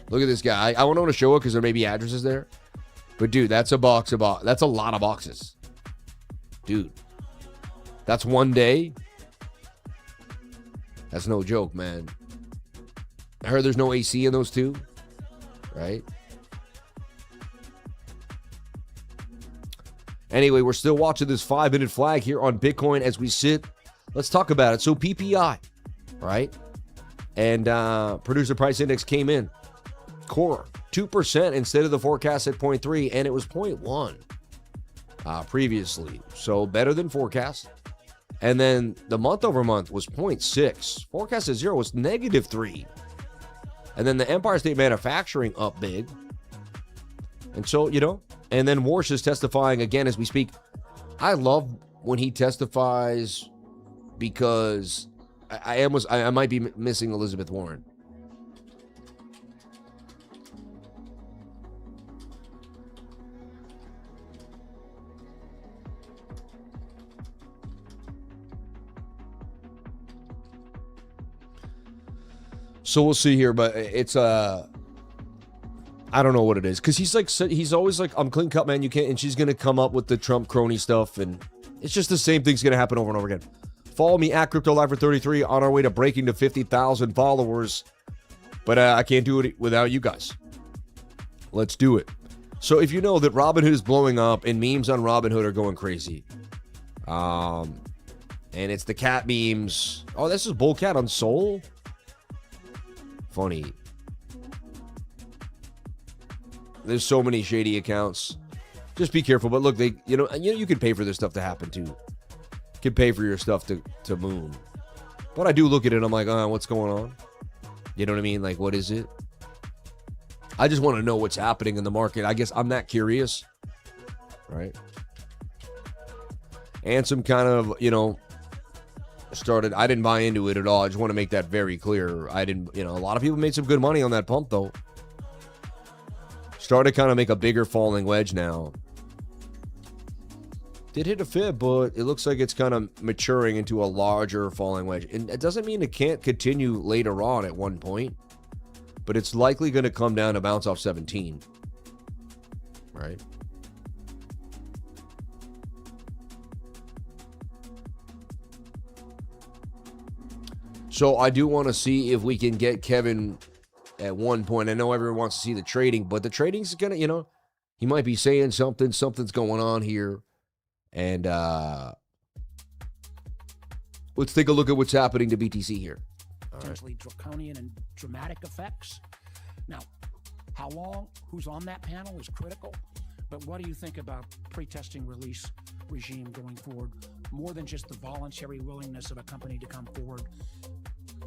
A: Look at this guy. I don't want to show it because there may be addresses there. But dude, that's a box. That's a lot of boxes. Dude, that's one day. That's no joke, man. I heard there's no AC in those two, right? Anyway, we're still watching this 5-minute flag here on Bitcoin as we sit. Let's talk about it. So PPI, right? And producer price index came in. Core, 2% instead of the forecast at 0.3, and it was 0.1 previously. So better than forecast. And then the month over month was 0.6. Forecast at 0 was -3. And then the Empire State Manufacturing up big. And so, and then WALSH is testifying again as we speak. I love when he testifies because I might be missing Elizabeth Warren. So we'll see here, but it's I don't know what it is, because he's always like, I'm clean cut, man, you can't, and she's gonna come up with the Trump crony stuff, and it's just the same thing's gonna happen over and over again. Follow me at CryptoLifer33 on our way to breaking to 50,000 followers, but I can't do it without you guys. Let's do it. So if you know that Robinhood is blowing up and memes on Robinhood are going crazy, and it's the cat memes. Oh, this is Bullcat on Sol. Funny. There's so many shady accounts. Just be careful. But look, you can pay for this stuff to happen too. You can pay for your stuff to moon. But I do look at it. I'm like, what's going on? You know what I mean? Like, what is it? I just want to know what's happening in the market. I guess I'm that curious, right? ANSEM kind of, started. I didn't buy into it at all. I just want to make that very clear. I didn't, a lot of people made some good money on that pump though. Started to kind of make a bigger falling wedge now. Did hit a fib, but it looks like it's kind of maturing into a larger falling wedge. And it doesn't mean it can't continue later on at one point, but it's likely going to come down to bounce off 17. Right? So I do want to see if we can get Kevin at one point. I know everyone wants to see the trading, but the trading's going to, he might be saying something's going on here. And let's take a look at what's happening to BTC here.
B: Potentially draconian and dramatic effects. Now, how long, who's on that panel is critical, but what do you think about pre-testing release regime going forward, more than just the voluntary willingness of a company to come forward?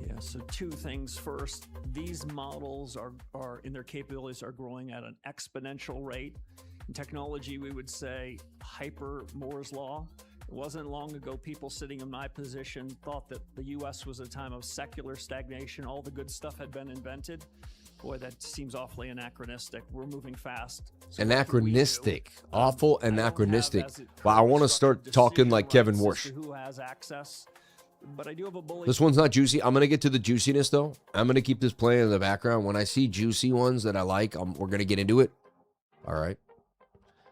C: Yeah, so two things. First, these models are in their capabilities are growing at an exponential rate. In technology, we would say hyper Moore's law. It wasn't long ago people sitting in my position thought that the US was a time of secular stagnation. All the good stuff had been invented. Boy, that seems awfully anachronistic. We're moving fast. So
A: anachronistic. Awful anachronistic. Wow, I want to start talking like Kevin Warsh.
C: Who has access? But I do have a bully.
A: This one's not juicy. I'm going to get to the juiciness, though. I'm going to keep this playing in the background. When I see juicy ones that I like, we're going to get into it. All right.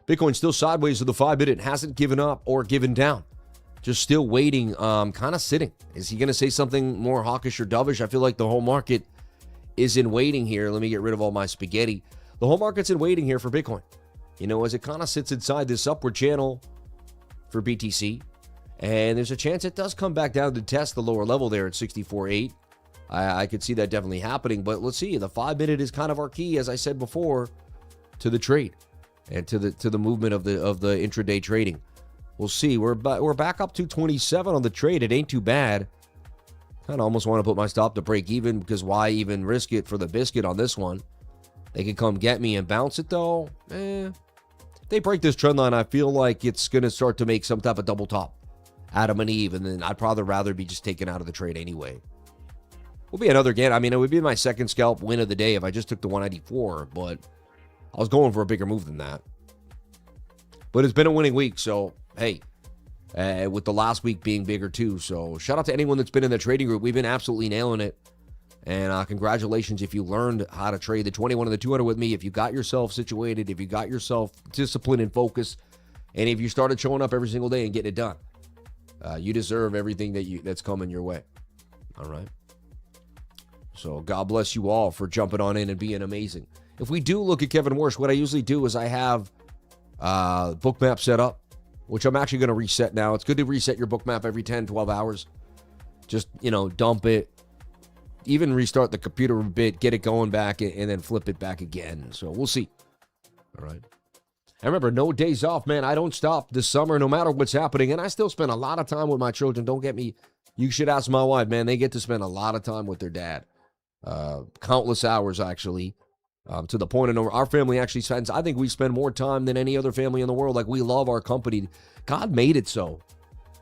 A: Bitcoin still sideways to the 5-minute. Hasn't given up or given down. Just still waiting, kind of sitting. Is he going to say something more hawkish or dovish? I feel like the whole market is in waiting here. Let me get rid of all my spaghetti. The whole market's in waiting here for Bitcoin. As it kind of sits inside this upward channel for BTC. And there's a chance it does come back down to test the lower level there at 64.8. I could see that definitely happening. But let's see. The 5-minute is kind of our key, as I said before, to the trade and to the movement of the intraday trading. We'll see. We're back up to 27 on the trade. It ain't too bad. Kind of almost want to put my stop to break even, because why even risk it for the biscuit on this one? They could come get me and bounce it though. If they break this trend line, I feel like it's going to start to make some type of double top. Adam and Eve, and then I'd probably rather be just taken out of the trade anyway. Will be another get. I mean, it would be my second scalp win of the day if I just took the 194, but I was going for a bigger move than that. But it's been a winning week, so hey, with the last week being bigger too. So shout out to anyone that's been in the trading group. We've been absolutely nailing it. And congratulations if you learned how to trade the 21 and the 200 with me, if you got yourself situated, if you got yourself disciplined and focused, and if you started showing up every single day and getting it done. You deserve everything that's coming your way. All right. So God bless you all for jumping on in and being amazing. If we do look at Kevin Warsh, what I usually do is I have bookmap set up, which I'm actually going to reset now. It's good to reset your bookmap every 10, 12 hours. Just, dump it. Even restart the computer a bit, get it going back, and then flip it back again. So we'll see. All right. I remember, no days off, man. I don't stop this summer no matter what's happening. And I still spend a lot of time with my children. Don't get me. You should ask my wife, man. They get to spend a lot of time with their dad. Countless hours, actually. To the point of our family actually spends, I think we spend more time than any other family in the world. Like, we love our company. God made it so.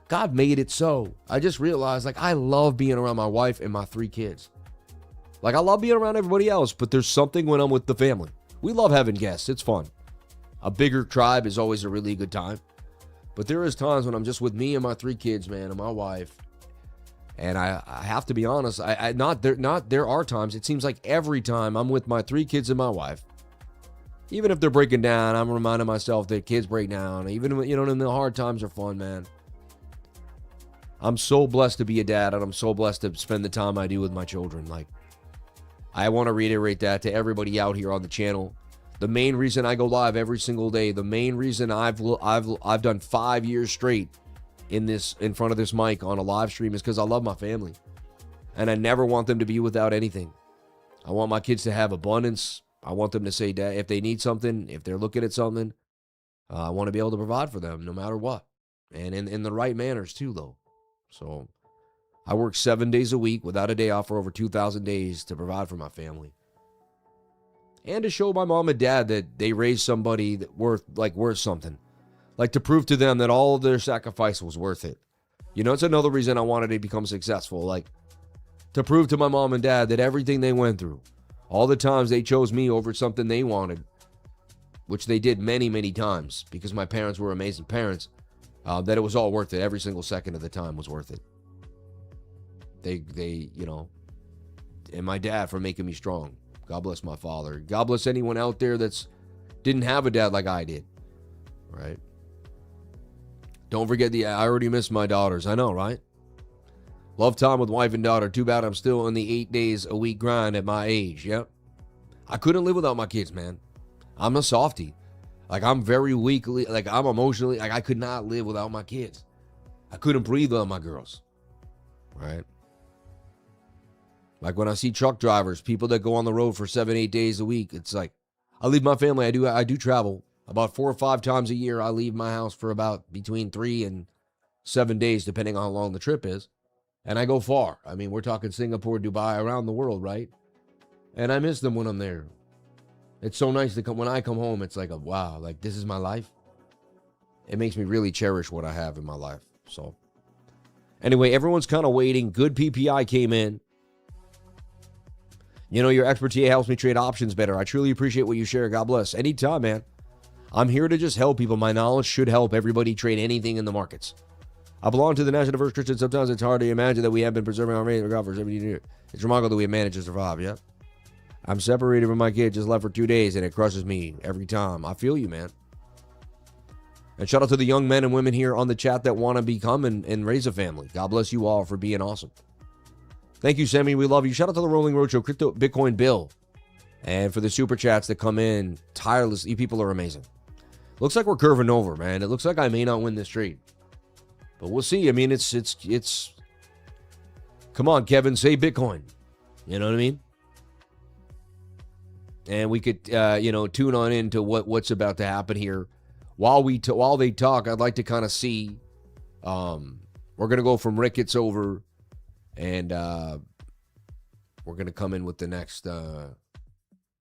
A: God made it so. I just realized, I love being around my wife and my 3 kids. I love being around everybody else, but there's something when I'm with the family. We love having guests. It's fun. A bigger tribe is always a really good time. But there is times when I'm just with me and my 3 kids, man, and my wife. And I have to be honest, there are times, it seems like every time I'm with my 3 kids and my wife, even if they're breaking down, I'm reminding myself that kids break down. Even, in the hard times are fun, man. I'm so blessed to be a dad, and I'm so blessed to spend the time I do with my children. Like, I want to reiterate that to everybody out here on the channel. The main reason I go live every single day, the main reason I've done 5 years straight in front of this mic on a live stream is because I love my family. And I never want them to be without anything. I want my kids to have abundance. I want them to say, Dad, if they need something, if they're looking at something, I want to be able to provide for them no matter what. And in the right manners too, though. So I work 7 days a week without a day off for over 2,000 days to provide for my family. And to show my mom and dad that they raised somebody that worth something. Like, to prove to them that all of their sacrifice was worth it. It's another reason I wanted to become successful. Like, to prove to my mom and dad that everything they went through, all the times they chose me over something they wanted, which they did many, many times because my parents were amazing parents, that it was all worth it. Every single second of the time was worth it. They and my dad for making me strong. God bless my father. God bless anyone out there that's didn't have a dad like I did, right? Don't forget I already miss my daughters. I know, right? Love time with wife and daughter. Too bad I'm still in the 8 days a week grind at my age. Yep. I couldn't live without my kids, man. I'm a softie. Like, I'm very weakly, like, I'm emotionally, like, I could not live without my kids. I couldn't breathe without my girls. Right? Like, when I see truck drivers, people that go on the road for 7-8 days a week, it's like, I leave my family. I do travel about 4 or 5 times a year. I leave my house for about between 3 and 7 days, depending on how long the trip is. And I go far. I mean, we're talking Singapore, Dubai, around the world, right? And I miss them when I'm there. It's so nice to come. When I come home, it's like, wow, like, this is my life. It makes me really cherish what I have in my life. So anyway, everyone's kind of waiting. Good PPI came in. Your expertise helps me trade options better. I truly appreciate what you share. God bless. Anytime, man. I'm here to just help people. My knowledge should help everybody trade anything in the markets. I belong to the National Diverse Christian. Sometimes it's hard to imagine that we have been preserving our faith for 17 years. It's remarkable that we have managed to survive, yeah? I'm separated from my kid, just left for 2 days, and it crushes me every time. I feel you, man. And shout out to the young men and women here on the chat that want to become and raise a family. God bless you all for being awesome. Thank you, Sammy. We love you. Shout out to the Rolling Roadshow, Crypto Bitcoin Bill. And for the super chats that come in tirelessly. You people are amazing. Looks like we're curving over, man. It looks like I may not win this trade. But we'll see. I mean, it's come on, Kevin, say Bitcoin. You know what I mean? And we could, tune on into what's about to happen here. While they talk, I'd like to kind of see. We're gonna go from Ricketts over, and we're gonna come in with the next. And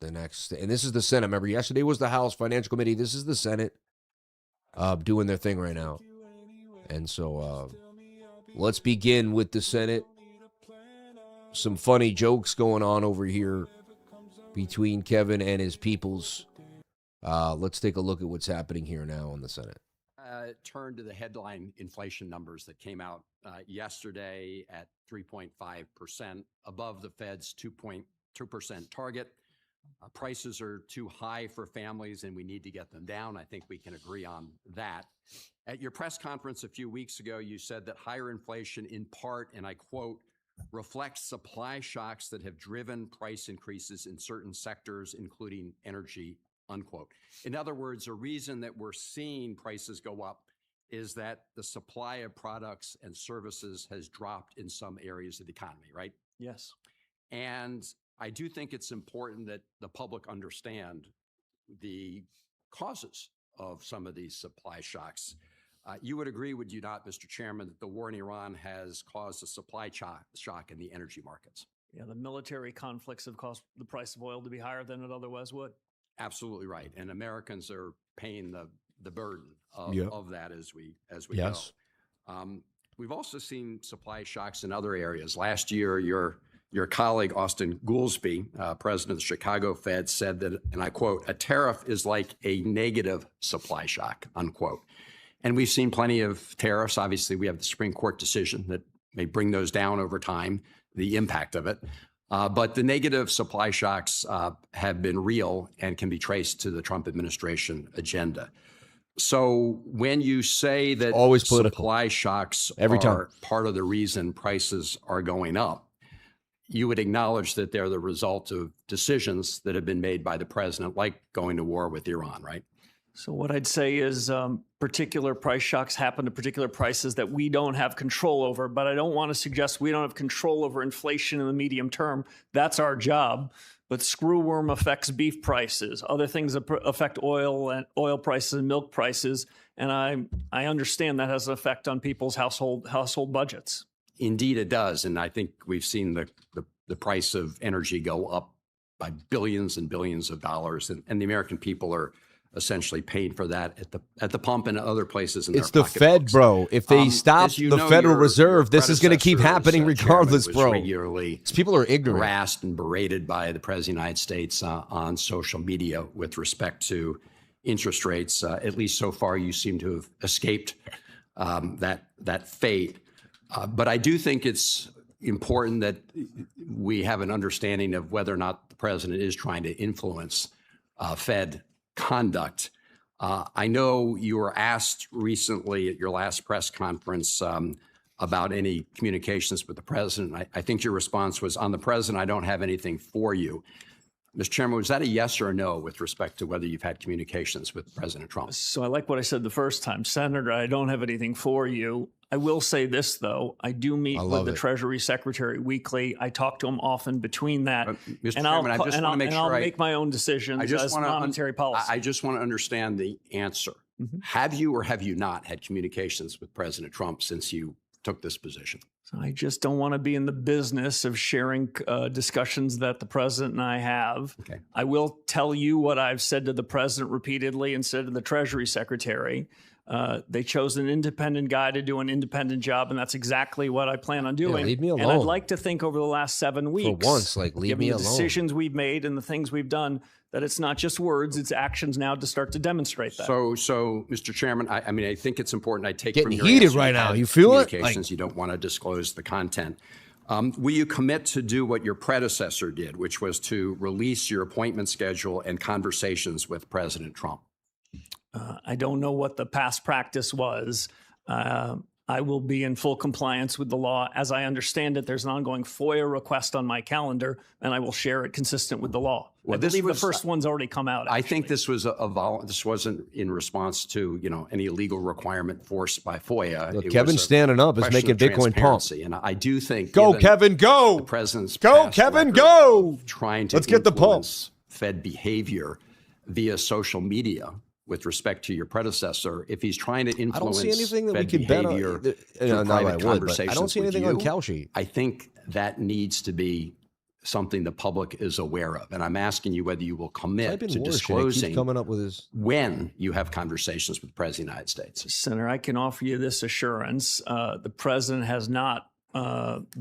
A: this is the Senate. Remember, yesterday was the House Financial Committee. This is the Senate doing their thing right now. And so let's begin with the Senate. Some funny jokes going on over here between Kevin and his peoples. Let's take a look at what's happening here now in the Senate.
D: Turn to the headline inflation numbers that came out yesterday at 3.5%, above the Fed's 2.2% target. Prices are too high for families, and we need to get them down. I think we can agree on that. At your press conference a few weeks ago, you said that higher inflation in part, and I quote, reflects supply shocks that have driven price increases in certain sectors, including energy, unquote. In other words, a reason that we're seeing prices go up is that the supply of products and services has dropped in some areas of the economy, right?
C: Yes.
D: And I do think it's important that the public understand the causes of some of these supply shocks. You would agree, would you not, Mr. Chairman, that the war in Iran has caused a supply shock in the energy markets?
C: Yeah, the military conflicts have caused the price of oil to be higher than it otherwise would.
D: Absolutely right. And Americans are paying the burden of that as we
A: Yes.
D: go. We've also seen supply shocks in other areas. Last year, your colleague, Austin Goolsbee, president of the Chicago Fed, said that, and I quote, a tariff is like a negative supply shock, unquote. And we've seen plenty of tariffs. Obviously, we have the Supreme Court decision that may bring those down over time, the impact of it. But the negative supply shocks have been real and can be traced to the Trump administration agenda. So when you say that
A: Always political.
D: supply shocks
A: Every
D: are
A: time.
D: part of the reason prices are going up, you would acknowledge that they're the result of decisions that have been made by the president, like going to war with Iran, right?
C: So what I'd say is particular price shocks happen to particular prices that we don't have control over, but I don't want to suggest we don't have control over inflation in the medium term. That's our job. But screwworm affects beef prices. Other things affect oil prices and milk prices. And I understand that has an effect on people's household budgets.
D: Indeed, it does. And I think we've seen the price of energy go up by billions and billions of dollars. And the American people are essentially paying for that at the pump and other places in
A: It's
D: their
A: the Fed,
D: pocketbooks.
A: bro. If they stop
D: As you
A: the
D: know,
A: Federal
D: your
A: Reserve, this is going to keep
D: predecessor
A: happening
D: as, chairman,
A: regardless,
D: was
A: bro.
D: regularly
A: These people are ignorant.
D: harassed and berated by the President of the United States on social media with respect to interest rates. At least so far, you seem to have escaped that fate. But I do think it's important that we have an understanding of whether or not the president is trying to influence Fed conduct. I know you were asked recently at your last press conference about any communications with the president. I think your response was, on the president, I don't have anything for you. Mr. Chairman, was that a yes or a no with respect to whether you've had communications with President Trump?
C: So I like what I said the first time. Senator, I don't have anything for you. I will say this, though. I do meet with the Treasury Secretary weekly. I talk to him often between that.
D: Mr.
C: And
D: Chairman, I just want to make sure
C: I'll make my own decisions as monetary policy.
D: I just want to understand the answer. Have you or have you not had communications with President Trump since you took this position?
C: So I just don't want to be in the business of sharing discussions that the president and I have.
D: Okay.
C: I will tell you what I've said to the president repeatedly and said to the Treasury Secretary. They chose an independent guy to do an independent job, and that's exactly what I plan on doing.
A: Yeah, leave me alone.
C: And I'd like to think over the last 7 weeks,
A: For once, like, leave
C: given
A: me
C: the
A: alone.
C: decisions we've made and the things we've done, that it's not just words, it's actions now to start to demonstrate that.
D: So, Mr. Chairman, I mean, I think it's important. I take
A: Getting
D: from your
A: heated
D: answer
A: right
D: you've
A: now.
D: had
A: You feel it?
D: communications, you don't want to disclose the content. Will you commit to do what your predecessor did, which was to release your appointment schedule and conversations with President Trump?
C: I don't know what the past practice was. I will be in full compliance with the law. As I understand it, there's an ongoing FOIA request on my calendar, and I will share it consistent with the law.
D: Well,
C: I believe the first one's already come out.
D: I think this was this wasn't in response to, any legal requirement forced by FOIA.
A: Look,
D: It
A: Kevin
D: was a
A: standing up is
D: question
A: making
D: of
A: Bitcoin pump.
D: transparency. And I do think,
A: Go,
D: given
A: Kevin, go.
D: the president's
A: Go,
D: past
A: Kevin,
D: record
A: go.
D: of trying to
A: Let's get the pump.
D: influence Fed behavior via social media with respect to your predecessor, if he's trying to influence
A: I don't see anything that we
D: Fed
A: could bet on.
D: behavior
A: No,
D: through
A: no, I
D: private
A: would, but I
D: conversations
A: don't see
D: with
A: anything on
D: you,
A: Kalshi.
D: I think that needs to be something the public is aware of. And I'm asking you whether you will commit
A: Type in
D: to
A: Warsh, and it
D: disclosing
A: keeps coming up with his.
D: when you have conversations with the President of the United States.
C: Senator, I can offer you this assurance. The president has not,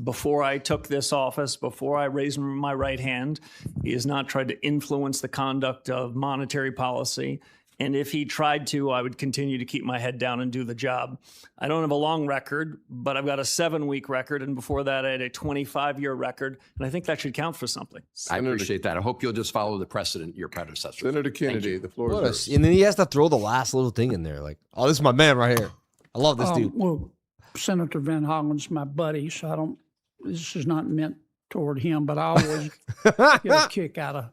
C: before I took this office, before I raised my right hand, he has not tried to influence the conduct of monetary policy. And if he tried to, I would continue to keep my head down and do the job. I don't have a long record, but I've got a 7-week record. And before that, I had a 25-year record. And I think that should count for something.
D: I appreciate that. I hope you'll just follow the precedent your predecessor.
E: Senator Kennedy, the floor is yours.
A: And then he has to throw the last little thing in there. Like, oh, this is my man right here. I love this dude.
B: Well, Senator Van Hollen's my buddy, so this is not meant toward him, but I always get a kick out of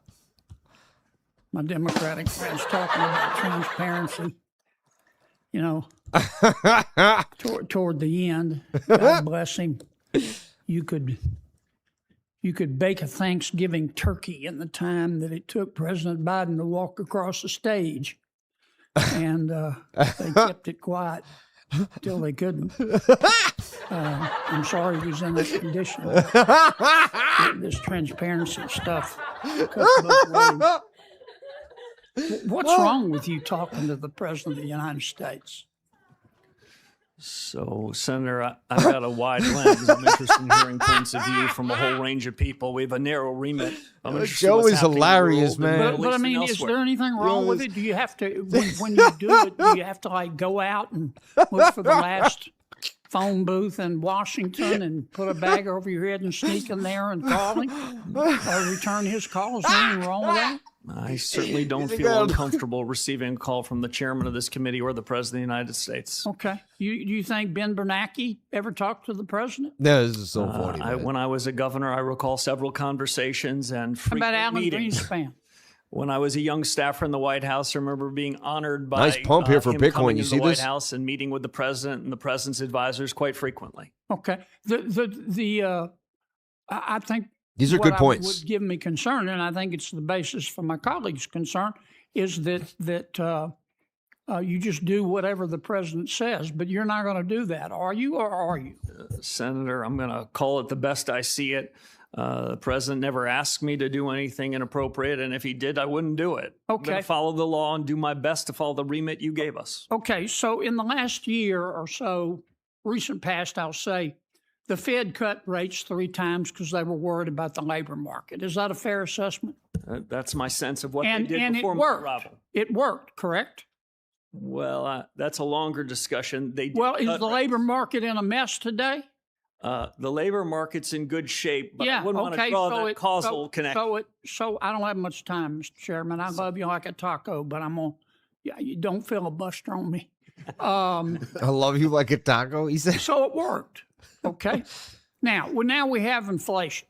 B: my Democratic friends talking about transparency, toward the end. God bless him. You could bake a Thanksgiving turkey in the time that it took President Biden to walk across the stage, and they kept it quiet till they couldn't. I'm sorry he was in that condition. This transparency stuff cuts both ways. What's wrong with you talking to the President of the United States?
C: So, Senator, I've got a wide lens. I'm interested in hearing points of view from a whole range of people. We have a narrow remit. I'm interested in
A: Joe
C: what's
A: is
C: happening in the
A: hilarious,
C: world, in the
A: man.
C: Middle
B: But I
C: East and
B: mean, is
C: elsewhere.
B: there anything wrong with it? Do you have to, when you do it, do you have to like go out and look for the last phone booth in Washington and put a bag over your head and sneak in there and call him or return his calls? Anything wrong with that?
C: I certainly don't feel uncomfortable receiving a call from the chairman of this committee or the president of the United States.
B: Okay. You think Ben Bernanke ever talked to the president?
A: No, this is so funny.
C: When I was a governor, I recall several conversations and
B: How
C: frequent
B: about Alan
C: meetings.
B: Greenspan?
C: When I was a young staffer in the White House, I remember being honored by
A: Nice pump here for
C: him
A: Bitcoin.
C: coming
A: You
C: into
A: see
C: the White
A: this?
C: House and meeting with the president and the president's advisors quite frequently.
B: Okay. I think
A: These are
B: what
A: good
B: I
A: points.
B: would give me concern, and I think it's the basis for my colleagues' concern, is that you just do whatever the president says, but you're not going to do that, are you, or are you?
C: Senator, I'm going to call it the best I see it. The president never asked me to do anything inappropriate, and if he did, I wouldn't do it. I'm going
B: Okay.
C: to follow the law and do my best to follow the remit you gave us.
B: Okay, so in the last year or so, recent past, I'll say, the Fed cut rates 3 times because they were worried about the labor market. Is that a fair assessment?
C: That's my sense of what
B: And
C: they did before
B: it
C: my
B: worked.
C: arrival.
B: It worked, correct?
C: Well, that's a longer discussion. They did
B: Well, is
C: cut
B: the
C: rates.
B: labor market in a mess today?
C: The labor market's in good shape, but
B: Yeah,
C: I wouldn't want
B: okay.
C: to draw
B: so
C: that causal connection.
B: So I don't have much time, Mr. Chairman. I love you like a taco, but you don't filibuster on me.
A: I love you like a taco, he said.
B: So it worked. Okay. Now we have inflation.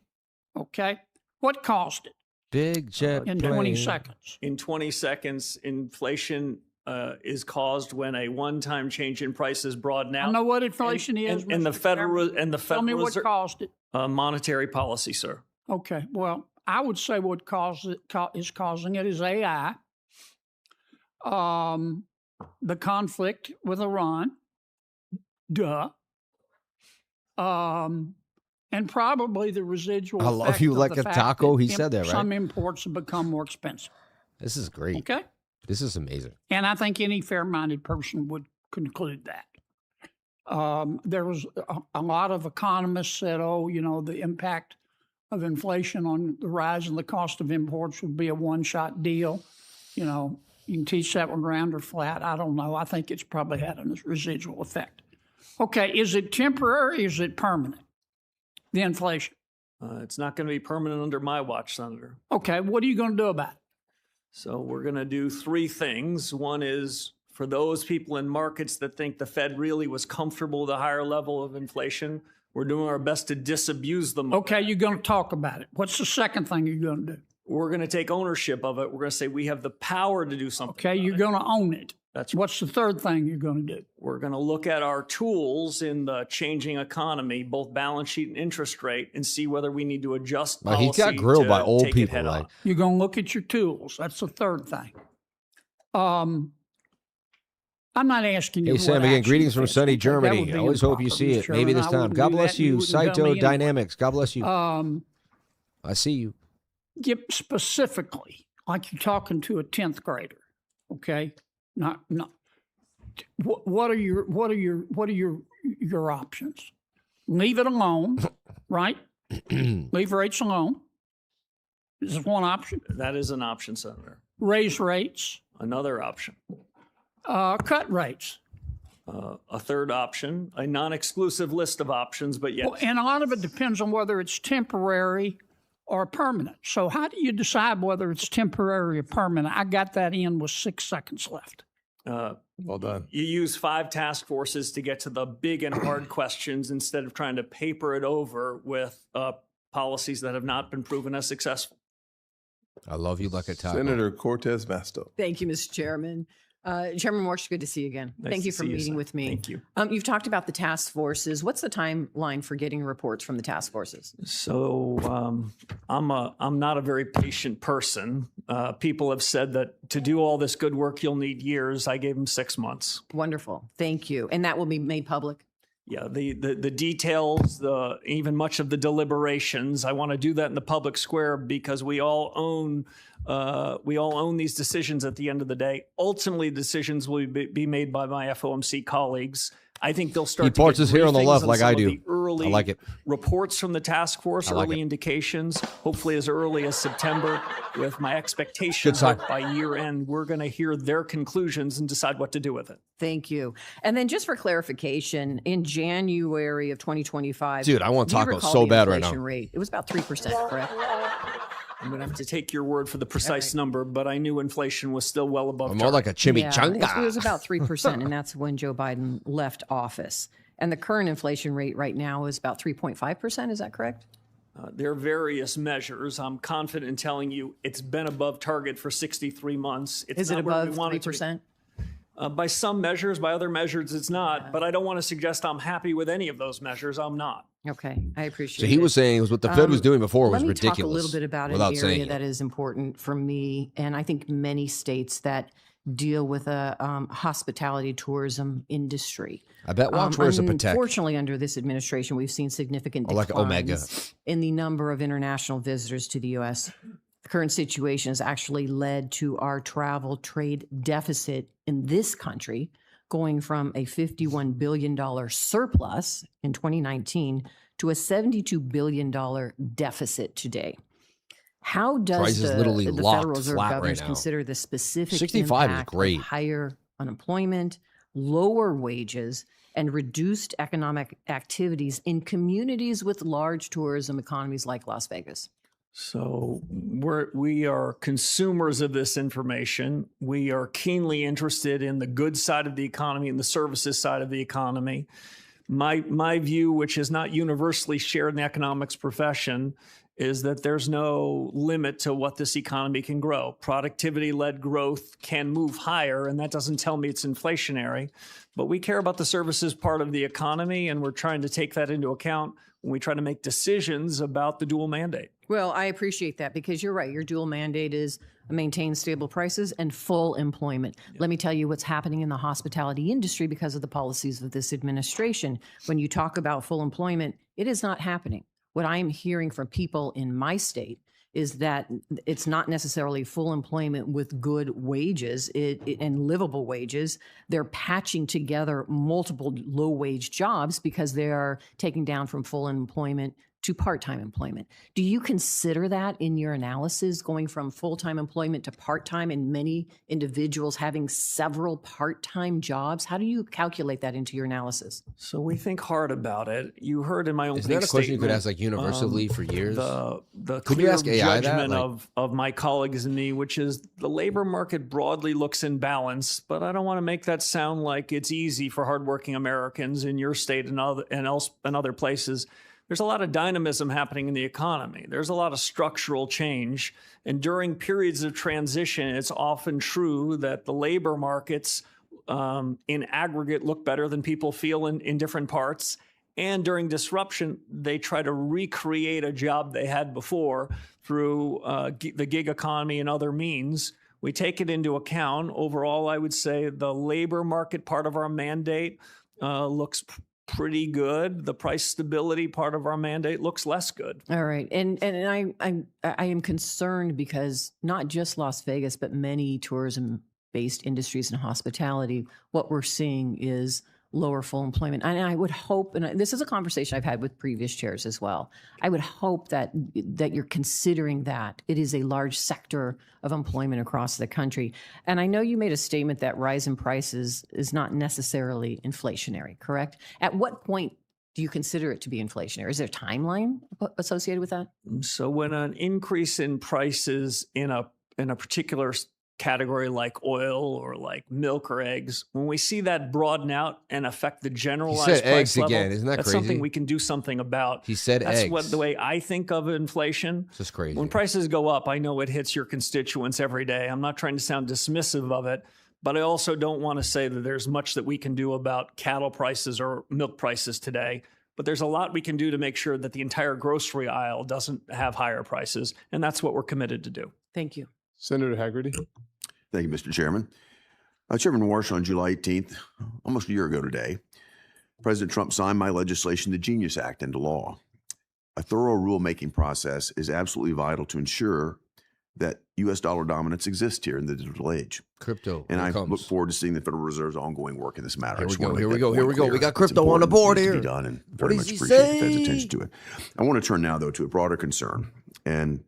B: Okay. What caused it
A: Big jet
B: in
A: plane.
B: 20 seconds?
C: In 20 seconds, inflation is caused when a one-time change in price is broadened out.
B: I know what inflation is.
C: And the
B: Mr.
C: Federal
B: Chairman.
C: and the
B: Tell me
C: Federal
B: what
C: Reserve
B: caused it.
C: monetary policy, sir.
B: Okay. Well, I would say what is causing it is AI, the conflict with Iran, and probably the residual.
A: I love
B: effect
A: you
B: of
A: like
B: the
A: a
B: fact
A: taco.
B: that
A: He said that, right?
B: Some imports have become more expensive.
A: This is great.
B: Okay.
A: This is amazing.
B: And I think any fair-minded person would conclude that. There was a lot of economists said, the impact of inflation on the rise in the cost of imports would be a one-shot deal. You can teach that one round or flat. I don't know. I think it's probably had a residual effect. Okay, is it temporary or is it permanent, the inflation?
C: It's not going to be permanent under my watch, Senator.
B: Okay, what are you going to do about it?
C: So we're going to do 3 things. One is for those people in markets that think the Fed really was comfortable with a higher level of inflation, we're doing our best to disabuse them.
B: Okay, you're going to talk about it. What's the second thing you're going to do?
C: We're going to take ownership of it. We're going to say we have the power to do something.
B: Okay, you're going to own it.
C: That's
B: What's the third thing you're going to do?
C: We're going to look at our tools in the changing economy, both balance sheet and interest rate, and see whether we need to adjust
A: Well,
C: policy.
A: he got grilled
C: to
A: by old
C: take it
A: people,
C: head
A: like-
C: on.
B: You're going to look at your tools. That's the third thing. I'm not asking you.
A: Hey, Sam,
B: what
A: again,
B: action
A: greetings
B: you
A: from
B: take.
A: sunny
B: That
A: Germany.
B: would
A: I
B: be
A: always hope you
B: improper,
A: see
B: Mr.
A: it. Maybe
B: Chairman.
A: this
B: I
A: time.
B: wouldn't
A: God
B: do
A: bless
B: that.
A: you.
B: wouldn't tell me anyway.
A: Cytodynamics. God bless you. I see you.
B: Get specifically, like you're talking to a 10th grader. Okay, not. What are your options? Leave it alone, right? Leave rates alone. This is one option.
C: That is an option, Senator.
B: Raise rates.
C: Another option.
B: Cut rates.
C: A third option, a non-exclusive list of options, but yes.
B: Well, and a lot of it depends on whether it's temporary or permanent. So how do you decide whether it's temporary or permanent? I got that in with 6 seconds left.
E: Well done.
C: You use 5 task forces to get to the big and hard questions instead of trying to paper it over with policies that have not been proven as successful.
A: I love you like a taco.
E: Senator Cortez Masto.
F: Thank you, Mr. Chairman. Chairman Marsh, good to see you again.
C: Nice
F: Thank you
C: to
F: for
C: see you,
F: meeting
C: sir.
F: with me.
C: Thank you.
F: You've talked about the task forces. What's the timeline for getting reports from the task forces?
C: So I'm not a very patient person. People have said that to do all this good work, you'll need years. I gave them 6 months.
F: Wonderful. Thank you. And that will be made public?
C: Yeah, the details, even much of the deliberations. I want to do that in the public square because we all own these decisions at the end of the day. Ultimately, decisions will be made by my FOMC colleagues. I think they'll start.
A: He parts
C: to get
A: his hair on the
C: briefings
A: left like
C: some
A: I
C: of
A: do.
C: The early
A: I like it.
C: reports from the task force,
A: I like
C: early
A: it.
C: indications, hopefully as early as September, with my expectation
A: Good sign.
C: that by year end, we're going to hear their conclusions and decide what to do with it.
F: Thank you. And then just for clarification, in January of 2025,
A: Dude, I want
F: do you
A: tacos
F: recall
A: so
F: the
A: bad right
F: inflation
A: now.
F: rate? It was about 3%, correct?
C: I'm going to have to take your word for the precise number, but I knew inflation was still well above
A: More like a chimichanga.
F: Yeah, it was about 3%, and that's when Joe Biden left office. And the current inflation rate right now is about 3.5%. Is that correct?
C: There are various measures. I'm confident in telling you it's been above target for 63 months. It's
F: Is it
C: not where we
F: above
C: want it to be.
F: 3%?
C: By some measures, by other measures, it's not. But I don't want to suggest I'm happy with any of those measures. I'm not.
F: Okay, I appreciate
A: So
F: it.
A: he was saying what the Fed was doing before was
F: Let me
A: ridiculous.
F: talk a little bit about an
A: without saying
F: area
A: it.
F: that is important for me, and I think many states that deal with a hospitality tourism industry.
A: I bet Watch wears a Patek.
F: Unfortunately, under this administration, we've seen significant
A: Or like
F: declines
A: Omega.
F: in the number of international visitors to the U.S. The current situation has actually led to our travel trade deficit in this country going from a $51 billion surplus in 2019 to a $72 billion deficit today. How does
A: Prices literally
F: the
A: locked
F: Federal Reserve
A: flat right
F: governors
A: now.
F: consider the specific
A: 65 is
F: impact
A: great.
F: of higher unemployment, lower wages, and reduced economic activities in communities with large tourism economies like Las Vegas?
C: So we are consumers of this information. We are keenly interested in the goods side of the economy and the services side of the economy. My view, which is not universally shared in the economics profession, is that there's no limit to what this economy can grow. Productivity-led growth can move higher, and that doesn't tell me it's inflationary. But we care about the services part of the economy, and we're trying to take that into account when we try to make decisions about the dual mandate.
F: Well, I appreciate that because you're right. Your dual mandate is maintain stable prices and full employment. Let me tell you what's happening in the hospitality industry because of the policies of this administration. When you talk about full employment, it is not happening. What I'm hearing from people in my state is that it's not necessarily full employment with good wages and livable wages. They're patching together multiple low-wage jobs because they are taking down from full employment to part-time employment. Do you consider that in your analysis, going from full-time employment to part-time and many individuals having several part-time jobs? How do you calculate that into your analysis?
C: So we think hard about it. You heard in my opening
A: Isn't that a question you could
C: statement,
A: ask like universally for years?
C: the
A: Could you
C: clear
A: ask AI that?
C: judgment
A: Like-
C: of my colleagues and me, which is the labor market broadly looks in balance, but I don't want to make that sound like it's easy for hardworking Americans in your state and other places. There's a lot of dynamism happening in the economy. There's a lot of structural change. And during periods of transition, it's often true that the labor markets in aggregate look better than people feel in different parts. And during disruption, they try to recreate a job they had before through the gig economy and other means. We take it into account. Overall, I would say the labor market part of our mandate looks pretty good. The price stability part of our mandate looks less good.
F: All right. And I am concerned because not just Las Vegas, but many tourism-based industries and hospitality, what we're seeing is lower full employment. And I would hope, and this is a conversation I've had with previous chairs as well, I would hope that you're considering that. It is a large sector of employment across the country. And I know you made a statement that rise in prices is not necessarily inflationary, correct? At what point do you consider it to be inflationary? Is there a timeline associated with that?
C: So when an increase in prices in a particular category like oil or like milk or eggs, when we see that broaden out and affect the generalized
A: He said
C: price
A: eggs
C: level,
A: again. Isn't that
C: that's
A: crazy?
C: something we can do something about.
A: He said
C: That's
A: eggs.
C: the way I think of inflation.
A: This is crazy.
C: When prices go up, I know it hits your constituents every day. I'm not trying to sound dismissive of it, but I also don't want to say that there's much that we can do about cattle prices or milk prices today. But there's a lot we can do to make sure that the entire grocery aisle doesn't have higher prices. And that's what we're committed to do.
F: Thank you.
E: Senator Haggerty.
G: Thank you, Mr. Chairman. Chairman Walsh, on July 18th, almost a year ago today, President Trump signed my legislation, the Genius Act, into law. A thorough rulemaking process is absolutely vital to ensure that U.S. dollar dominance exists here in the digital age.
A: Crypto.
G: And
A: here
G: I
A: it comes.
G: look forward to seeing the Federal Reserve's ongoing work in this matter.
A: Here
G: I
A: we
G: just
A: go,
G: wanna
A: here
G: make
A: we
G: that
A: go, here
G: point
A: we go. We
G: clear.
A: got
G: It's
A: crypto on the
G: important.
A: board
G: It needs to
A: here.
G: be done, and
A: What
G: very
A: does
G: much
A: he
G: appreciate the Fed's
A: say?
G: attention to it. I want to turn now, though, to a broader concern, and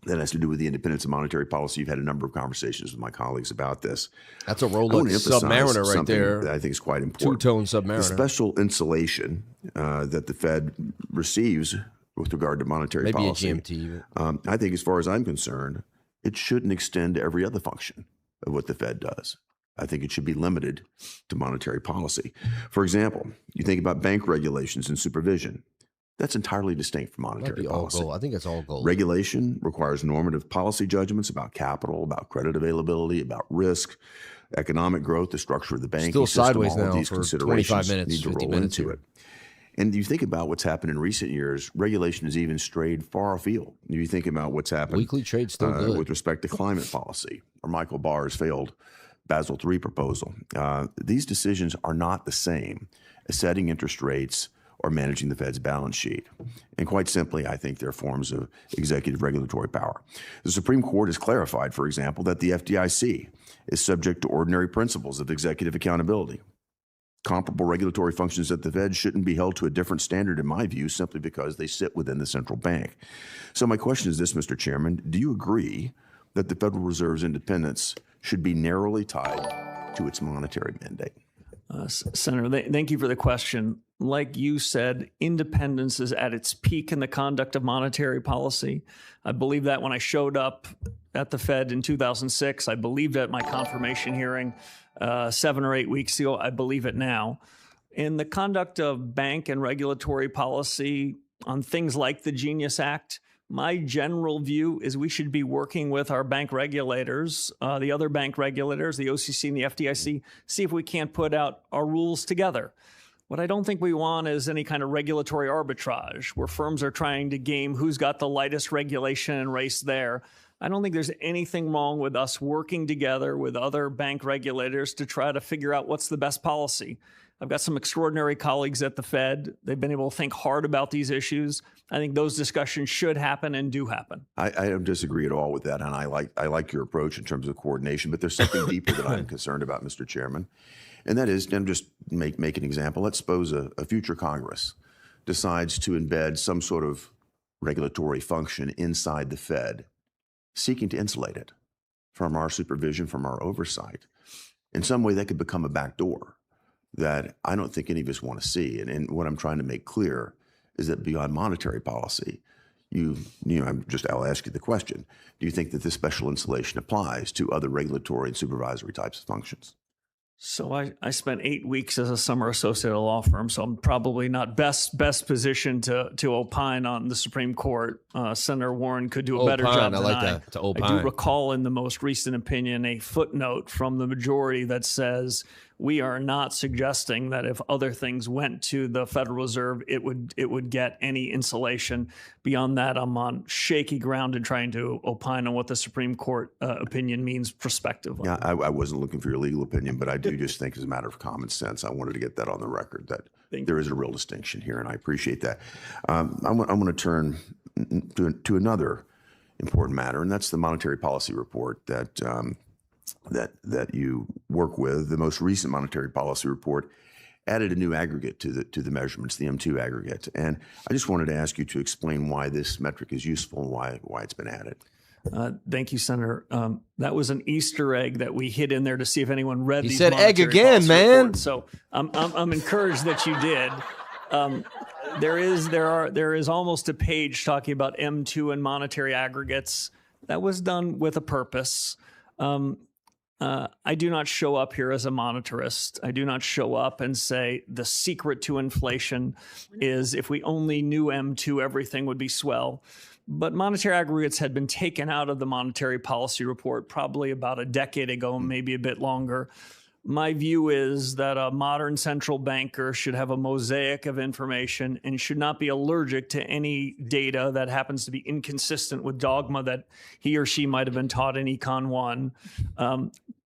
G: that has to do with the independence of monetary policy. You've had a number of conversations with my colleagues about this.
A: That's a
G: I want
A: Rolex
G: to emphasize
A: Submariner right
G: something
A: there.
G: that I think is quite important.
A: Two-tone Submariner.
G: The special insulation that the Fed receives with regard to monetary
A: Maybe
G: policy,
A: a GMT.
G: I think, as far as I'm concerned, it shouldn't extend to every other function of what the Fed does. I think it should be limited to monetary policy. For example, you think about bank regulations and supervision. That's entirely distinct from
A: Might
G: monetary
A: be all
G: policy.
A: gold. I think it's all gold.
G: Regulation requires normative policy judgments about capital, about credit availability, about risk, economic growth, the structure of the banking
A: Still
G: system.
A: sideways
G: all of
A: now
G: these
A: for
G: considerations
A: 25 minutes,
G: need to
A: 50
G: roll
A: minutes
G: into
A: here.
G: it. And you think about what's happened in recent years, regulation has even strayed far afield. You think about what's happened
A: Weekly trade's still good.
G: with respect to climate policy, or Michael Barr's failed Basel III proposal. These decisions are not the same as setting interest rates or managing the Fed's balance sheet. And quite simply, I think they're forms of executive regulatory power. The Supreme Court has clarified, for example, that the FDIC is subject to ordinary principles of executive accountability. Comparable regulatory functions at the Fed shouldn't be held to a different standard, in my view, simply because they sit within the central bank. So my question is this, Mr. Chairman, do you agree that the Federal Reserve's independence should be narrowly tied to its monetary mandate?
C: Senator, thank you for the question. Like you said, independence is at its peak in the conduct of monetary policy. I believe that when I showed up at the Fed in 2006. I believed at my confirmation hearing 7 or 8 weeks ago. I believe it now. In the conduct of bank and regulatory policy on things like the Genius Act, my general view is we should be working with our bank regulators, the other bank regulators, the OCC and the FDIC, see if we can't put out our rules together. What I don't think we want is any kind of regulatory arbitrage where firms are trying to game who's got the lightest regulation and race there. I don't think there's anything wrong with us working together with other bank regulators to try to figure out what's the best policy. I've got some extraordinary colleagues at the Fed. They've been able to think hard about these issues. I think those discussions should happen and do happen.
G: I don't disagree at all with that, and I like your approach in terms of coordination. But there's something deeper that I'm concerned about, Mr. Chairman, and that is, and just make an example. Let's suppose a future Congress decides to embed some sort of regulatory function inside the Fed, seeking to insulate it from our supervision, from our oversight. In some way, that could become a backdoor that I don't think any of us want to see. And what I'm trying to make clear is that beyond monetary policy, I'll ask you the question. Do you think that this special insulation applies to other regulatory and supervisory types of functions?
C: So I spent 8 weeks as a summer associate at a law firm, so I'm probably not best positioned to opine on the Supreme Court. Senator Warren could do a better job than
A: I like that, to
C: I
A: opine.
C: do recall in the most recent opinion a footnote from the majority that says we are not suggesting that if other things went to the Federal Reserve, it would get any insulation. Beyond that, I'm on shaky ground in trying to opine on what the Supreme Court opinion means prospectively.
G: Yeah, I wasn't looking for your legal opinion, but I do just think as a matter of common sense, I wanted to get that on the record that there is a real distinction here, and I appreciate that. I'm going to turn to another important matter, and that's the monetary policy report that you work with. The most recent monetary policy report added a new aggregate to the measurements, the M2 aggregate. And I just wanted to ask you to explain why this metric is useful and why it's been added.
C: Thank you, Senator. That was an Easter egg that we hid in there to see if anyone read.
A: He
C: these
A: said egg
C: monetary
A: again,
C: policy
A: man.
C: reports. So I'm encouraged that you did. There is almost a page talking about M2 and monetary aggregates. That was done with a purpose. I do not show up here as a monetarist. I do not show up and say the secret to inflation is if we only knew M2, everything would be swell. But monetary aggregates had been taken out of the monetary policy report probably about a decade ago, maybe a bit longer. My view is that a modern central banker should have a mosaic of information and should not be allergic to any data that happens to be inconsistent with dogma that he or she might have been taught in Econ 1.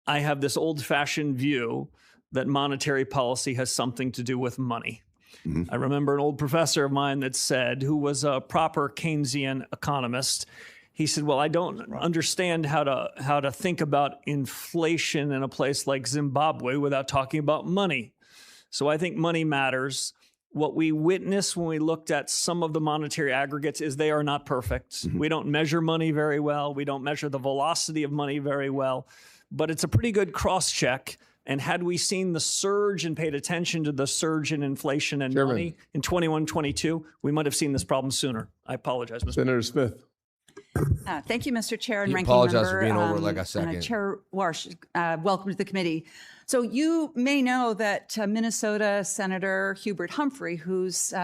C: I have this old-fashioned view that monetary policy has something to do with money. Mm-hmm. I remember an old professor of mine that said, who was a proper Keynesian economist, He said, well, I don't understand how to think about inflation in a place like Zimbabwe without talking about money. So I think money matters. What we witnessed when we looked at some of the monetary aggregates is they are not perfect. We don't measure money very well. We don't measure the velocity of money very well, but it's a pretty good cross-check. And had we seen the surge and paid attention to the surge in inflation and money in 21-22, we might have seen this problem sooner. I apologize, Mr.
E: Senator Smith.
H: Thank you, Mr. Chair and
A: You
H: Ranking
A: apologize
H: Member.
A: for being over like a second.
H: Chair Walsh, welcome to the committee. So you may know that Minnesota Senator Hubert Humphrey, who's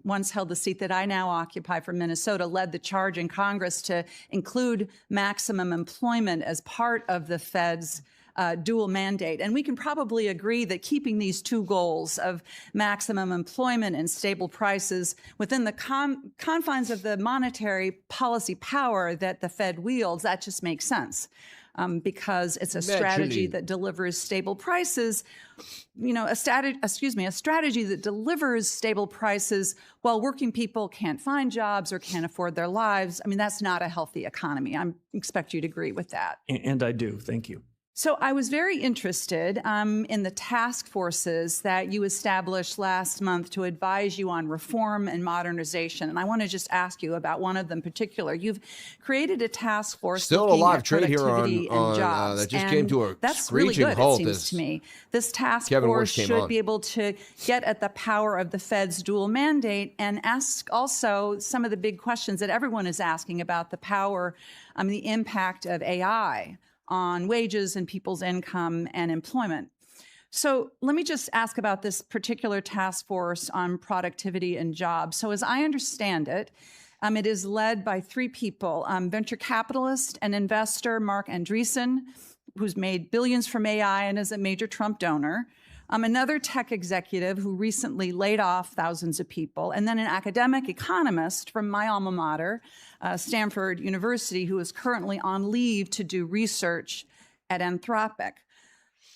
H: once held the seat that I now occupy for Minnesota, led the charge in Congress to include maximum employment as part of the Fed's dual mandate. And we can probably agree that keeping these two goals of maximum employment and stable prices within the confines of the monetary policy power that the Fed wields, that just makes sense. Because it's a strategy that delivers stable prices, a strategy that delivers stable prices while working people can't find jobs or can't afford their lives. I mean, that's not a healthy economy. I expect you to agree with that.
C: And I do. Thank you.
H: So I was very interested in the task forces that you established last month to advise you on reform and modernization. And I want to just ask you about one of them in particular. You've created a task force
A: Still a
H: looking
A: live
H: at
A: trade here
H: productivity
A: on
H: and jobs.
A: that just
H: And
A: came to a
H: that's really
A: screeching
H: good,
A: halt
H: it seems
A: as
H: to me. This task
A: Kevin
H: force
A: Warsh came
H: should
A: on.
H: be able to get at the power of the Fed's dual mandate and ask also some of the big questions that everyone is asking about the power, the impact of AI on wages and people's income and employment. So let me just ask about this particular task force on productivity and jobs. So as I understand it, it is led by three people, venture capitalist and investor Mark Andreessen, who's made billions from AI and is a major Trump donor, another tech executive who recently laid off thousands of people, and then an academic economist from my alma mater, Stanford University, who is currently on leave to do research at Anthropic.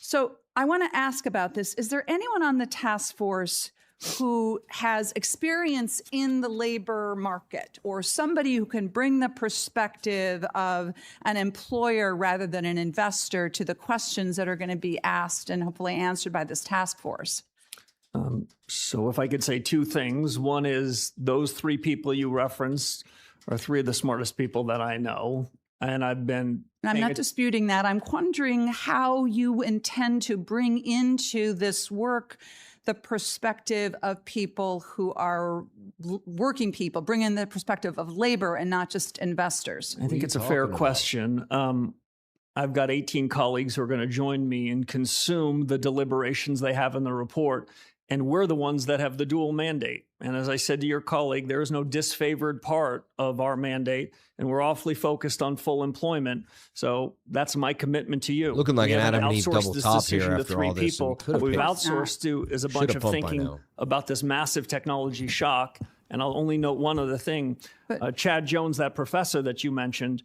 H: So I want to ask about this. Is there anyone on the task force who has experience in the labor market, or somebody who can bring the perspective of an employer rather than an investor to the questions that are going to be asked and hopefully answered by this task force?
C: So if I could say two things. One is those three people you referenced are three of the smartest people that I know. And I've been...
H: And I'm not disputing that. I'm wondering how you intend to bring into this work the perspective of people who are working people, bring in the perspective of labor and not just investors.
C: I think it's a fair question. I've got 18 colleagues who are going to join me and consume the deliberations they have in the report. And we're the ones that have the dual mandate. And as I said to your colleague, there is no disfavored part of our mandate, and we're awfully focused on full employment. So that's my commitment to you.
A: Looking like
C: We
A: an
C: haven't
A: Adam and Eve
C: outsourced
A: double
C: this
A: top
C: decision
A: here
C: to
A: after
C: three
A: all this, and
C: people.
A: we could've
C: What we've
A: picked-
C: outsourced to is a bunch
A: Should've
C: of
A: pumped by
C: thinking
A: now.
C: about this massive technology shock. And I'll only note one other thing. Chad Jones, that professor that you mentioned,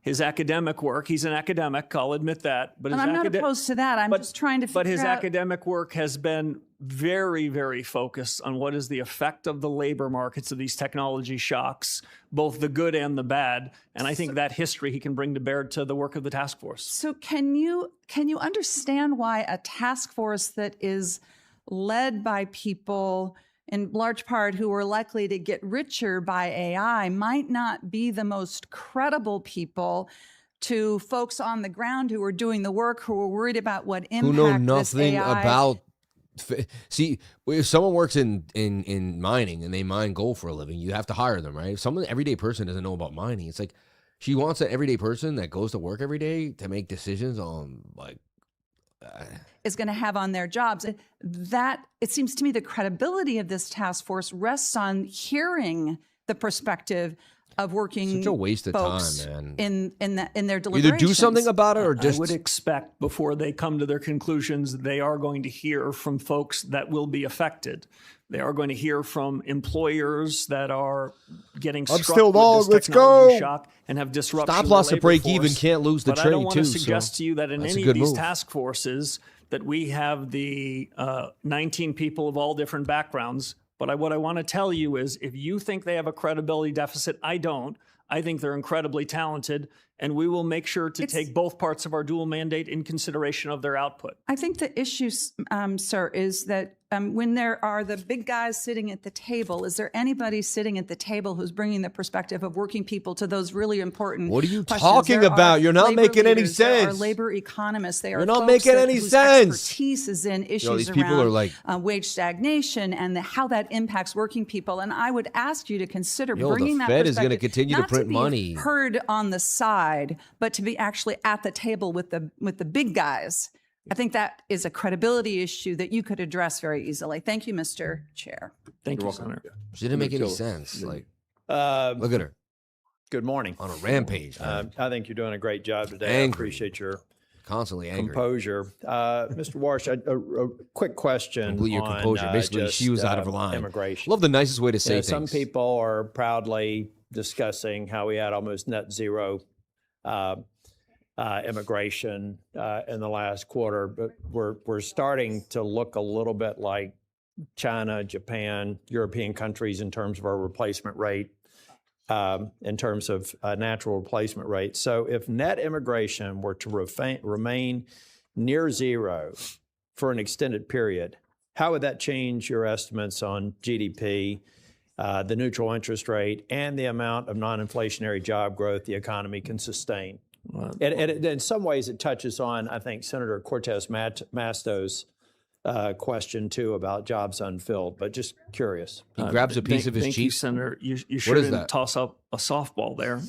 C: his academic work, he's an academic, I'll admit that. But
H: And I'm not opposed to that. I'm just trying to figure out...
C: But his academic work has been very, very focused on what is the effect of the labor markets of these technology shocks, both the good and the bad. And I think that history he can bring to bear to the work of the task force.
H: So can you understand why a task force that is led by people in large part who are likely to get richer by AI might not be the most credible people to folks on the ground who are doing the work, who are worried about what impact
A: who know
H: this
A: nothing
H: AI...
A: about. See, if someone works in mining and they mine gold for a living, you have to hire them, right? If someone, everyday person, doesn't know about mining, it's like she wants that everyday person that goes to work every day to make decisions on
H: is going to have on their jobs. That, it seems to me, the credibility of this task force rests on hearing the perspective of working
A: such a waste of
H: folks
A: time, man.
H: in their deliberations.
A: Either do something about it or just...
C: I would expect before they come to their conclusions, they are going to hear from folks that will be affected. They are going to hear from employers that are getting struck
E: still
C: with
E: dog,
C: this
E: let's
C: technology
E: go.
C: shock and have disruption.
A: Stop
C: in the
A: loss to
C: labor
A: break
C: force.
A: even can't lose the
C: But
A: trade,
C: I don't want
A: too,
C: to suggest
A: so
C: to you that in
A: that's a
C: any
A: good
C: of these
A: move.
C: task forces that we have the 19 people of all different backgrounds. But what I want to tell you is if you think they have a credibility deficit, I don't. I think they're incredibly talented, and we will make sure to take both parts of our dual mandate in consideration of their output.
H: I think the issue, sir, is that when there are the big guys sitting at the table, is there anybody sitting at the table who's bringing the perspective of working people to those really important
A: What are you
H: questions?
A: talking
H: There
A: about?
H: are
A: You're not
H: labor
A: making any
H: leaders, There are
A: sense.
H: labor economists. They are
A: You're not
H: folks
A: making
H: that-
A: any
H: whose
A: sense.
H: expertise is in issues
A: these people
H: around
A: are like-
H: wage stagnation and how that impacts working people. And I would ask you to consider
A: Yo, the
H: bringing that
A: Fed is gonna
H: perspective,
A: continue to
H: not
A: print
H: be
A: money.
H: heard on the side, but to be actually at the table with the big guys. I think that is a credibility issue that you could address very easily. Thank you, Mr. Chair.
C: Thank you, Senator.
A: She didn't make any sense. Like,
I: Uh,
A: look at her
I: Good morning.
A: on a rampage, man.
I: I think you're doing a great job today. I
A: Angry.
I: appreciate your
A: Constantly angry.
I: composure. Mr. Walsh, a quick question
A: Complete your
I: on,
A: composure. Basically,
I: just,
A: she was out of her line.
I: Immigration.
A: Love the nicest way to say
I: Some
A: things.
I: people are proudly discussing how we had almost net zero immigration in the last quarter, but we're starting to look a little bit like China, Japan, European countries in terms of our replacement rate, in terms of natural replacement rate. So if net immigration were to remain near zero for an extended period, how would that change your estimates on GDP, the neutral interest rate, and the amount of non-inflationary job growth the economy can sustain? And in some ways, it touches on, I think, Senator Cortez Masto's question, too, about jobs unfilled, but just curious.
A: He grabs a piece of his
C: Thank you,
A: cheek.
C: Senator. You
A: What is
C: shouldn't
A: that?
C: toss up a softball there.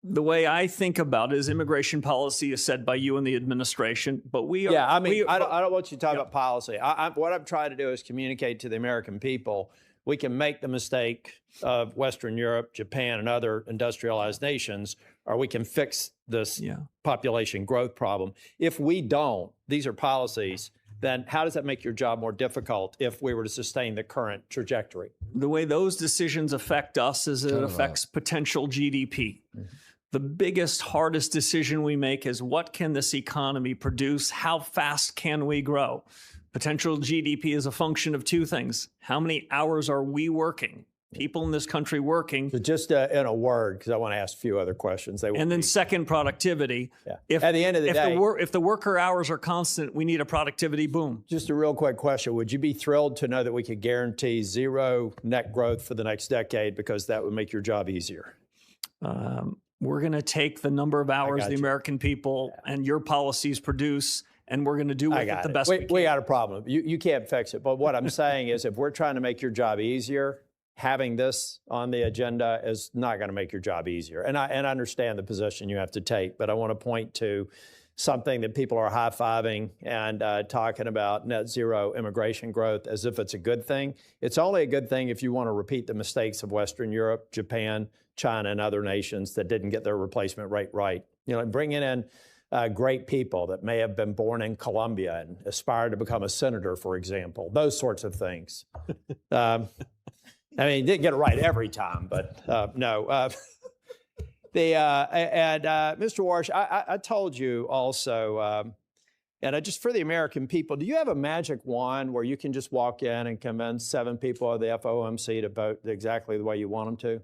C: The way I think about it is immigration policy is set by you and the administration, but we are.
I: Yeah, I mean,
C: we-
I: I don't want you to talk about policy. What I'm trying to do is communicate to the American people. We can make the mistake of Western Europe, Japan, and other industrialized nations, or we can fix this population growth problem. If we don't, these are policies, then how does that make your job more difficult if we were to sustain the current trajectory?
C: The way those decisions affect us is it affects potential GDP. The biggest, hardest decision we make is what can this economy produce? How fast can we grow? Potential GDP is a function of two things. How many hours are we working? People in this country working.
I: So just in a word, because I want to ask a few other questions.
C: And then second, productivity.
I: Yeah.
C: If,
I: At the end of the day,
C: if the worker hours are constant, we need a productivity boom.
I: just a real quick question. Would you be thrilled to know that we could guarantee zero net growth for the next decade because that would make your job easier?
C: We're going to take the number of hours
I: got
C: the
I: you.
C: American people and your policies produce, and we're going to do with it the best we can.
I: We got a problem. You can't fix it. But what I'm saying is if we're trying to make your job easier, having this on the agenda is not going to make your job easier. And I understand the position you have to take, but I want to point to something that people are high-fiving and talking about net zero immigration growth as if it's a good thing. It's only a good thing if you want to repeat the mistakes of Western Europe, Japan, China, and other nations that didn't get their replacement rate right. You know, bringing in great people that may have been born in Colombia and aspired to become a senator, for example, those sorts of things. I mean, didn't get it right every time, but no. Mr. Walsh, I told you also, and just for the American people, do you have a magic wand where you can just walk in and convince 7 people of the FOMC to vote exactly the way you want them to?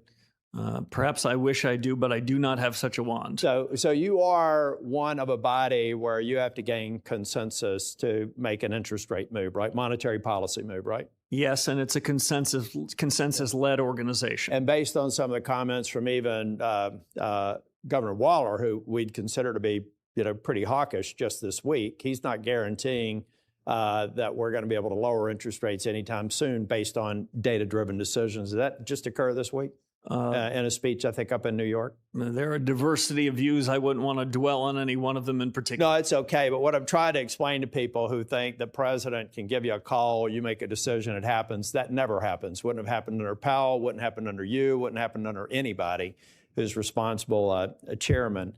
C: Perhaps I wish I do, but I do not have such a wand.
I: So you are one of a body where you have to gain consensus to make an interest rate move, right? Monetary policy move, right?
C: Yes, and it's a consensus-led organization.
I: And based on some of the comments from even Governor Waller, who we'd consider to be, pretty hawkish just this week, he's not guaranteeing that we're going to be able to lower interest rates anytime soon based on data-driven decisions. Did that just occur this week? In a speech, I think, up in New York?
C: There are a diversity of views. I wouldn't want to dwell on any one of them in particular.
I: No, it's okay. But what I'm trying to explain to people who think the president can give you a call, you make a decision, it happens, that never happens. Wouldn't have happened under Powell, wouldn't happen under you, wouldn't happen under anybody who's responsible chairman.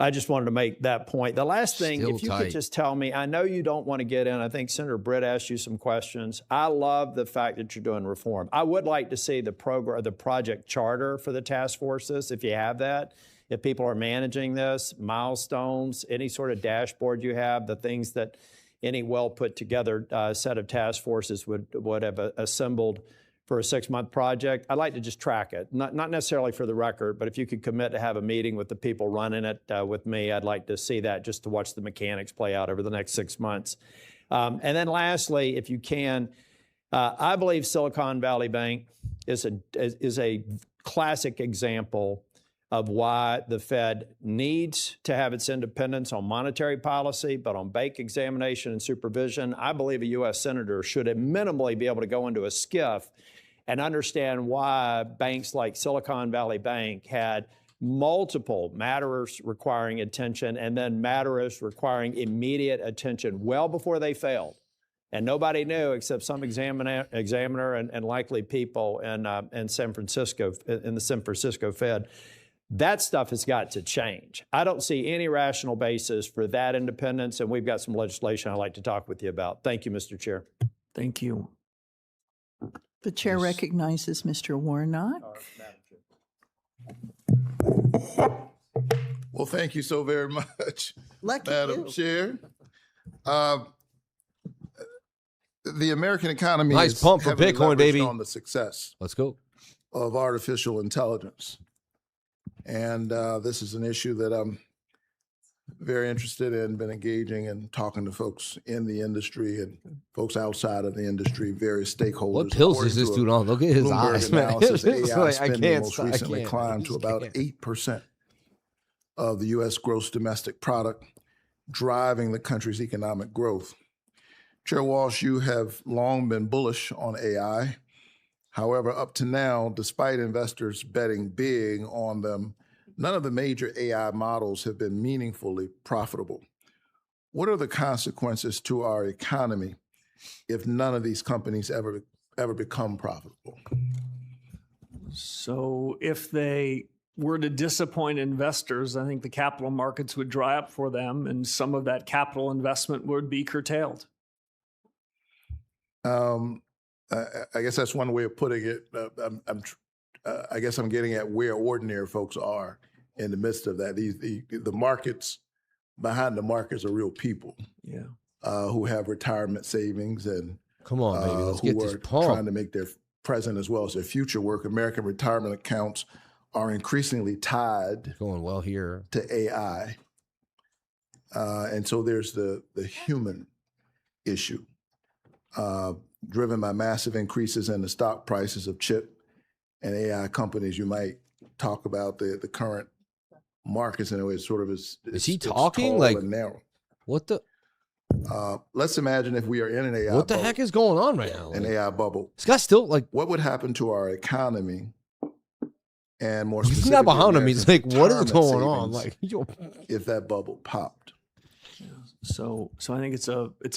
I: I just wanted to make that point. The last thing,
A: Still
I: if you
A: tight.
I: could just tell me, I know you don't want to get in. I think Senator Britt asked you some questions. I love the fact that you're doing reform. I would like to see the project charter for the task forces, if you have that. If people are managing this, milestones, any sort of dashboard you have, the things that any well put together set of task forces would have assembled for a 6-month project. I'd like to just track it, not necessarily for the record, but if you could commit to have a meeting with the people running it with me, I'd like to see that just to watch the mechanics play out over the next 6 months. And then lastly, if you can, I believe Silicon Valley Bank is a classic example of why the Fed needs to have its independence on monetary policy, but on bank examination and supervision, I believe a U.S. senator should minimally be able to go into a SCIF and understand why banks like Silicon Valley Bank had multiple matters requiring attention and then matters requiring immediate attention well before they failed. And nobody knew except some examiner and likely people in San Francisco, in the San Francisco Fed. That stuff has got to change. I don't see any rational basis for that independence, and we've got some legislation I'd like to talk with you about. Thank you, Mr. Chair.
C: Thank you.
J: The chair recognizes Mr. Warnock.
E: Well, thank you so very much,
J: Lucky
E: Madam
J: you.
E: Chair. The American economy
A: Nice
E: is
A: pump for
E: heavily
A: Bitcoin,
E: leveraged
A: baby.
E: on the success
A: Let's go.
E: of artificial intelligence. And this is an issue that I'm very interested in, been engaging and talking to folks in the industry and folks outside of the industry, various stakeholders.
A: What pills is
E: According
A: this
E: to a
A: dude on? Look at his
E: Bloomberg
A: eyes, man.
E: analysis,
A: It's
E: AI
A: like, I
E: spending
A: can't
E: most
A: stop- I
E: recently
A: can't.
E: climbed
A: I
E: to
A: just
E: about
A: can't.
E: 8% of the U.S. gross domestic product, driving the country's economic growth. Chair Walsh, you have long been bullish on AI. However, up to now, despite investors betting big on them, none of the major AI models have been meaningfully profitable. What are the consequences to our economy if none of these companies ever become profitable?
C: So if they were to disappoint investors, I think the capital markets would dry up for them and some of that capital investment would be curtailed.
E: I guess that's one way of putting it. I guess I'm getting at where ordinary folks are in the midst of that. The markets, behind the markets are real people who have retirement savings and
A: Come on, baby. Let's
E: who
A: get this
E: are
A: pump.
E: trying to make their present as well as their future work. American retirement accounts are increasingly tied
A: Going well here.
E: to AI. And so there's the human issue, driven by massive increases in the stock prices of chip and AI companies. You might talk about the current markets in a way it sort of is.
A: He
E: it's
A: talking?
E: tall
A: Like,
E: and narrow.
A: What the
E: Let's imagine if we are in an AI
A: what the
E: bubble,
A: heck is going on right now?
E: an
A: Like,
E: AI bubble.
A: this guy's still like
E: What would happen to our economy? And more
A: he's
E: specifically,
A: not behind him. He's like,
E: American
A: what is
E: retirement
A: going on?
E: savings
A: Like, yo.
E: if that bubble popped?
C: So I think it's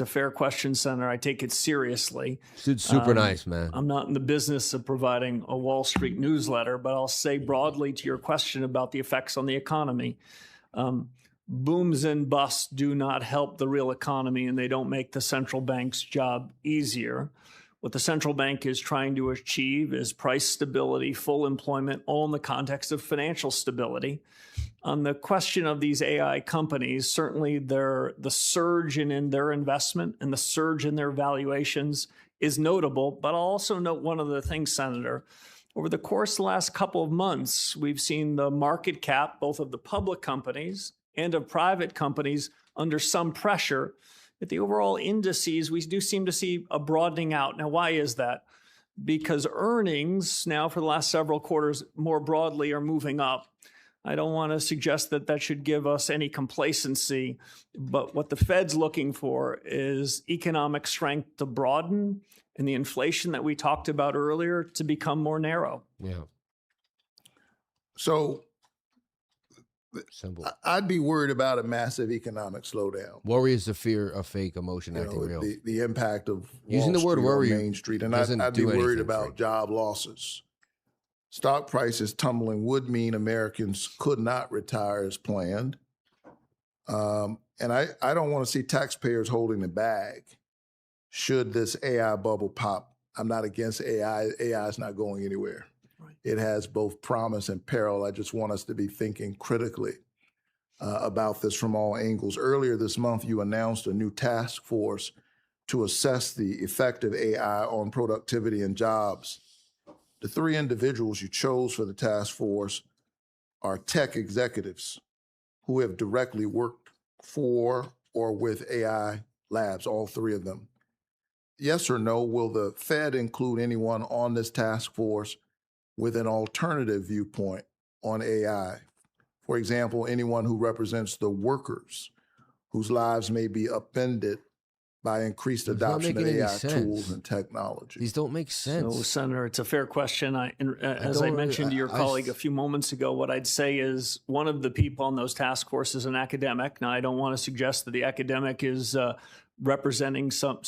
C: a fair question, Senator. I take it seriously.
A: Dude's super nice, man.
C: I'm not in the business of providing a Wall Street newsletter, but I'll say broadly to your question about the effects on the economy. Booms and busts do not help the real economy, and they don't make the central bank's job easier. What the central bank is trying to achieve is price stability, full employment, all in the context of financial stability. On the question of these AI companies, certainly the surge in their investment and the surge in their valuations is notable. But I'll also note one other thing, Senator. Over the course of the last couple of months, we've seen the market cap, both of the public companies and of private companies, under some pressure. At the overall indices, we do seem to see a broadening out. Now, why is that? Because earnings now for the last several quarters more broadly are moving up. I don't want to suggest that that should give us any complacency, but what the Fed's looking for is economic strength to broaden and the inflation that we talked about earlier to become more narrow.
A: Yeah.
E: So
A: Simple.
E: I'd be worried about a massive economic slowdown.
A: Worry is the fear of fake emotion
E: You
A: acting
E: know,
A: real.
E: the impact of
A: Using
E: Wall
A: the word
E: Street or
A: worry
E: Main Street, and
A: doesn't
E: I'd be
A: do
E: worried
A: anything,
E: about
A: Frank.
E: job losses. Stock prices tumbling would mean Americans could not retire as planned. And I don't want to see taxpayers holding the bag should this AI bubble pop. I'm not against AI. AI is not going anywhere. Right. It has both promise and peril. I just want us to be thinking critically about this from all angles. Earlier this month, you announced a new task force to assess the effect of AI on productivity and jobs. The 3 individuals you chose for the task force are tech executives who have directly worked for or with AI labs, all 3 of them. Yes or no, will the Fed include anyone on this task force with an alternative viewpoint on AI? For example, anyone who represents the workers whose lives may be upended by increased
A: It's not
E: adoption of
A: making any
E: AI
A: sense.
E: tools and technology.
A: These don't make sense.
C: So, Senator, it's a fair question. As I mentioned to your colleague a few moments ago, what I'd say is one of the people on those task forces is an academic. Now, I don't want to suggest that the academic is representing some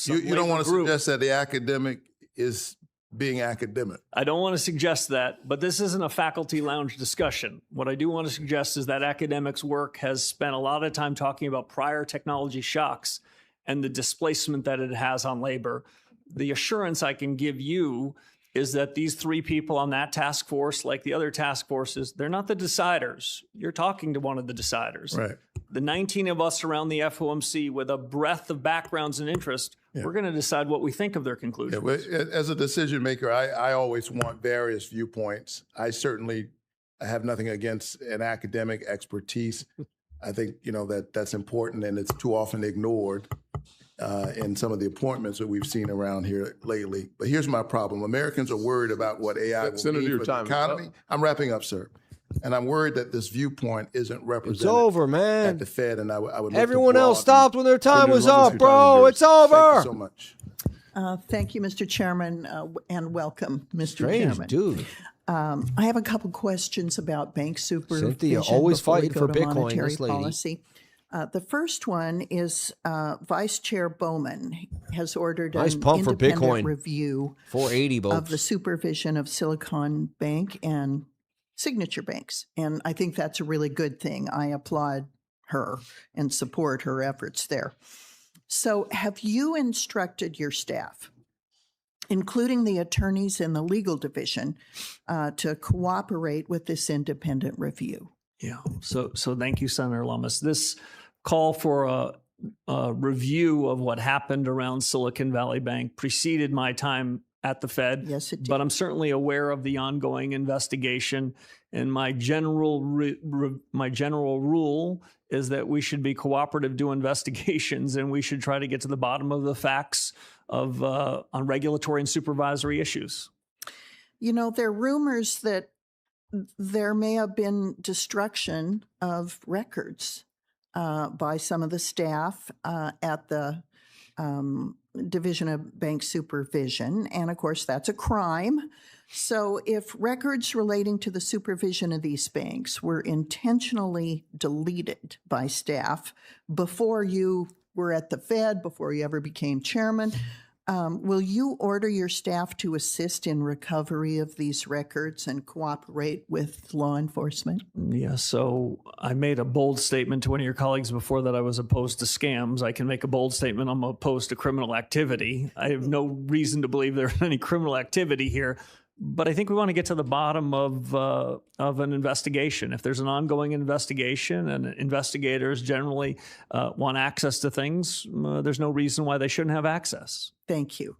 E: You don't want to
C: group.
E: suggest that the academic is being academic.
C: I don't want to suggest that, but this isn't a faculty lounge discussion. What I do want to suggest is that academics' work has spent a lot of time talking about prior technology shocks and the displacement that it has on labor. The assurance I can give you is that these 3 people on that task force, like the other task forces, they're not the deciders. You're talking to one of the deciders.
E: Right.
C: The 19 of us around the FOMC with a breadth of backgrounds and interest, we're going to decide what we think of their conclusions.
E: Yeah, but as a decision maker, I always want various viewpoints. I certainly have nothing against an academic expertise. I think, that's important, and it's too often ignored in some of the appointments that we've seen around here lately. But here's my problem. Americans are worried about what AI will
K: Senator,
E: mean
K: your
E: for the
K: time is
E: economy.
K: up.
E: I'm wrapping up, sir. And I'm worried that this viewpoint isn't represented
A: It's over, man.
E: at the Fed, and I would look to
A: Everyone else
E: broaden-
A: stopped when their time was
E: Senator,
A: up, bro. It's
E: Thank you
A: over.
E: so much.
J: Thank you, Mr. Chairman, and welcome, Mr.
A: Strange,
J: Chairman.
A: dude.
J: I have a couple questions about bank supervision.
A: Cynthia, always
J: before we
A: fighting
J: go
A: for
J: to
A: Bitcoin,
J: monetary
A: this lady.
J: policy. The first one is Vice Chair Bowman has ordered
A: Nice
J: an
A: pump for
J: independent
A: Bitcoin.
J: review
A: 480
J: of
A: bolts.
J: the supervision of Silicon Bank and signature banks. And I think that's a really good thing. I applaud her and support her efforts there. So have you instructed your staff, including the attorneys in the legal division, to cooperate with this independent review?
C: Yeah. So thank you, Senator Lummis. This call for a review of what happened around Silicon Valley Bank preceded my time at the Fed.
J: Yes, it did.
C: But I'm certainly aware of the ongoing investigation. And my general rule is that we should be cooperative to investigations, and we should try to get to the bottom of the facts of on regulatory and supervisory issues.
J: There are rumors that there may have been destruction of records by some of the staff at the Division of Bank Supervision. And of course, that's a crime. So if records relating to the supervision of these banks were intentionally deleted by staff before you were at the Fed, before you ever became chairman, will you order your staff to assist in recovery of these records and cooperate with law enforcement?
C: Yeah, so I made a bold statement to one of your colleagues before that I was opposed to scams. I can make a bold statement I'm opposed to criminal activity. I have no reason to believe there's any criminal activity here. But I think we want to get to the bottom of an investigation. If there's an ongoing investigation and investigators generally want access to things, there's no reason why they shouldn't have access.
J: Thank you.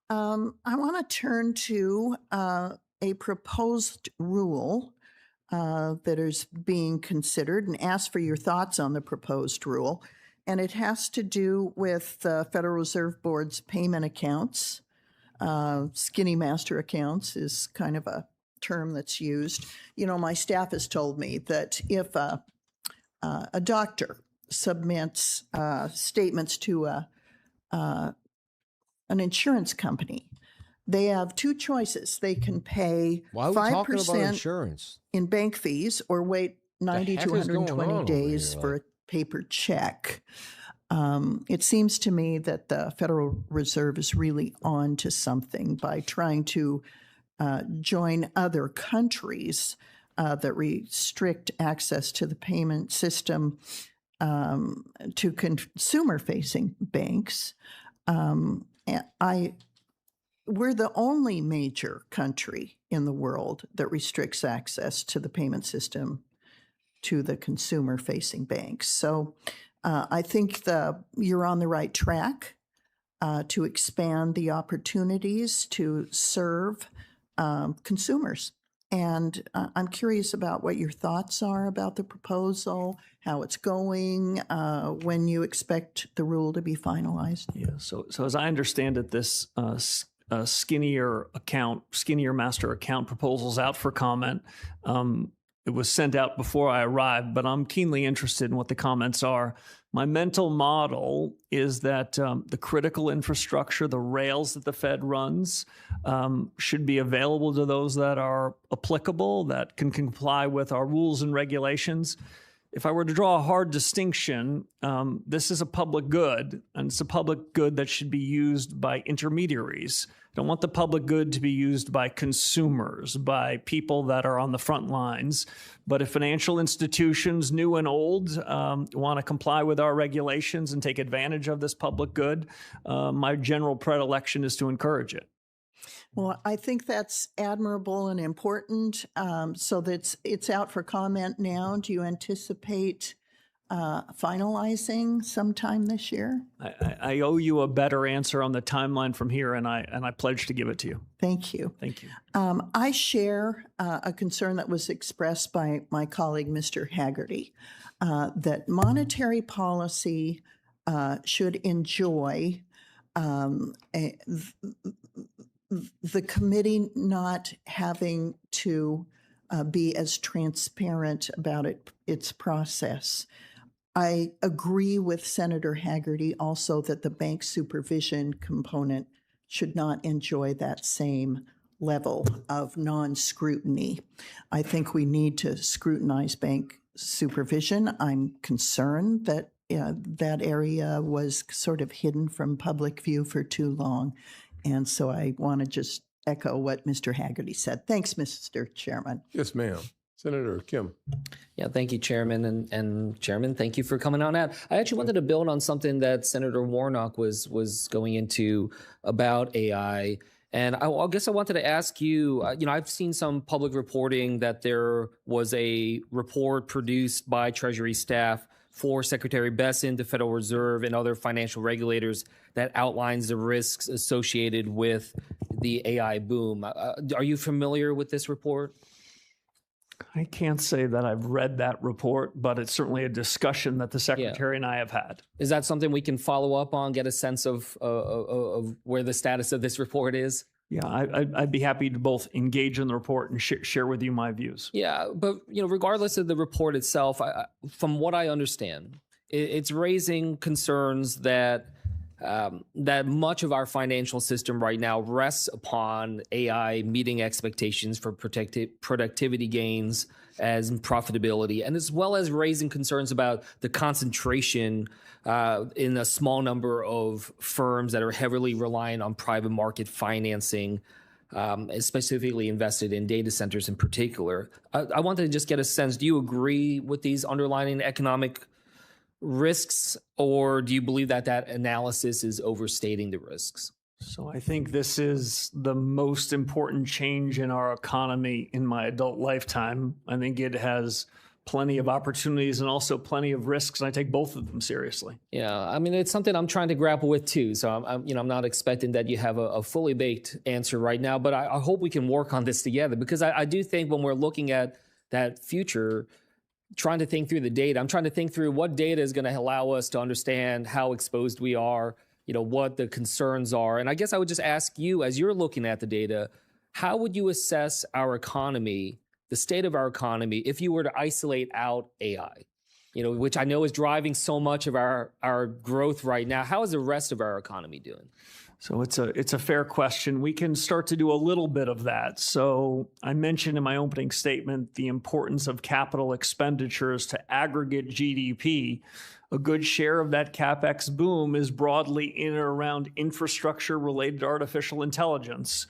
J: I want to turn to a proposed rule that is being considered and ask for your thoughts on the proposed rule. And it has to do with the Federal Reserve Board's payment accounts. Skinny master accounts is kind of a term that's used. My staff has told me that if a doctor submits statements to an insurance company, they have 2 choices. They can pay
A: Why are we talking about
J: 5%
A: insurance?
J: in bank fees or wait 90
A: heck
J: to
A: is going
J: 120
A: on over
J: days
A: here,
J: for a paper check. It seems to me that the Federal Reserve is really on to something by trying to join other countries that restrict access to the payment system to consumer-facing banks. We're the only major country in the world that restricts access to the payment system to the consumer-facing banks. So I think you're on the right track to expand the opportunities to serve consumers. And I'm curious about what your thoughts are about the proposal, how it's going, when you expect the rule to be finalized.
C: Yeah. So as I understand it, this skinnier master account proposal's out for comment. It was sent out before I arrived, but I'm keenly interested in what the comments are. My mental model is that the critical infrastructure, the rails that the Fed runs, should be available to those that are applicable, that can comply with our rules and regulations. If I were to draw a hard distinction, this is a public good, and it's a public good that should be used by intermediaries. I don't want the public good to be used by consumers, by people that are on the front lines. But if financial institutions, new and old, want to comply with our regulations and take advantage of this public good, my general predilection is to encourage it.
J: Well, I think that's admirable and important. So that's it's out for comment now. Do you anticipate finalizing sometime this year?
C: I owe you a better answer on the timeline from here, and I pledge to give it to you.
J: Thank you.
C: Thank you.
J: I share a concern that was expressed by my colleague, Mr. Haggerty, that monetary policy should enjoy the committee not having to be as transparent about its process. I agree with Senator Haggerty also that the bank supervision component should not enjoy that same level of non-scrutiny. I think we need to scrutinize bank supervision. I'm concerned that that area was sort of hidden from public view for too long. And so I want to just echo what Mr. Haggerty said. Thanks, Mr. Chairman.
K: Yes, ma'am. Senator Kim.
L: Yeah, thank you, Chairman. And Chairman, thank you for coming on out. I actually wanted to build on something that Senator Warnock was going into about AI. And I guess I wanted to ask you, I've seen some public reporting that there was a report produced by Treasury staff for Secretary Besson, the Federal Reserve, and other financial regulators that outlines the risks associated with the AI boom. Are you familiar with this report?
C: I can't say that I've read that report, but it's certainly a discussion that the Secretary and I have had.
L: Is that something we can follow up on, get a sense of where the status of this report is?
C: Yeah, I'd be happy to both engage in the report and share with you my views.
L: Yeah, but regardless of the report itself, from what I understand, it's raising concerns that that much of our financial system right now rests upon AI meeting expectations for productivity gains as profitability, and as well as raising concerns about the concentration in a small number of firms that are heavily reliant on private market financing, specifically invested in data centers in particular. I wanted to just get a sense, do you agree with these underlying economic risks, or do you believe that that analysis is overstating the risks?
C: So I think this is the most important change in our economy in my adult lifetime. I think it has plenty of opportunities and also plenty of risks, and I take both of them seriously.
L: Yeah, I mean, it's something I'm trying to grapple with too. So I'm not expecting that you have a fully baked answer right now, but I hope we can work on this together, because I do think when we're looking at that future, trying to think through the data, I'm trying to think through what data is going to allow us to understand how exposed we are, what the concerns are. And I guess I would just ask you, as you're looking at the data, how would you assess our economy, the state of our economy, if you were to isolate out AI, which I know is driving so much of our growth right now? How is the rest of our economy doing?
C: So it's a fair question. We can start to do a little bit of that. So I mentioned in my opening statement the importance of capital expenditures to aggregate GDP. A good share of that CapEx boom is broadly in or around infrastructure related to artificial intelligence.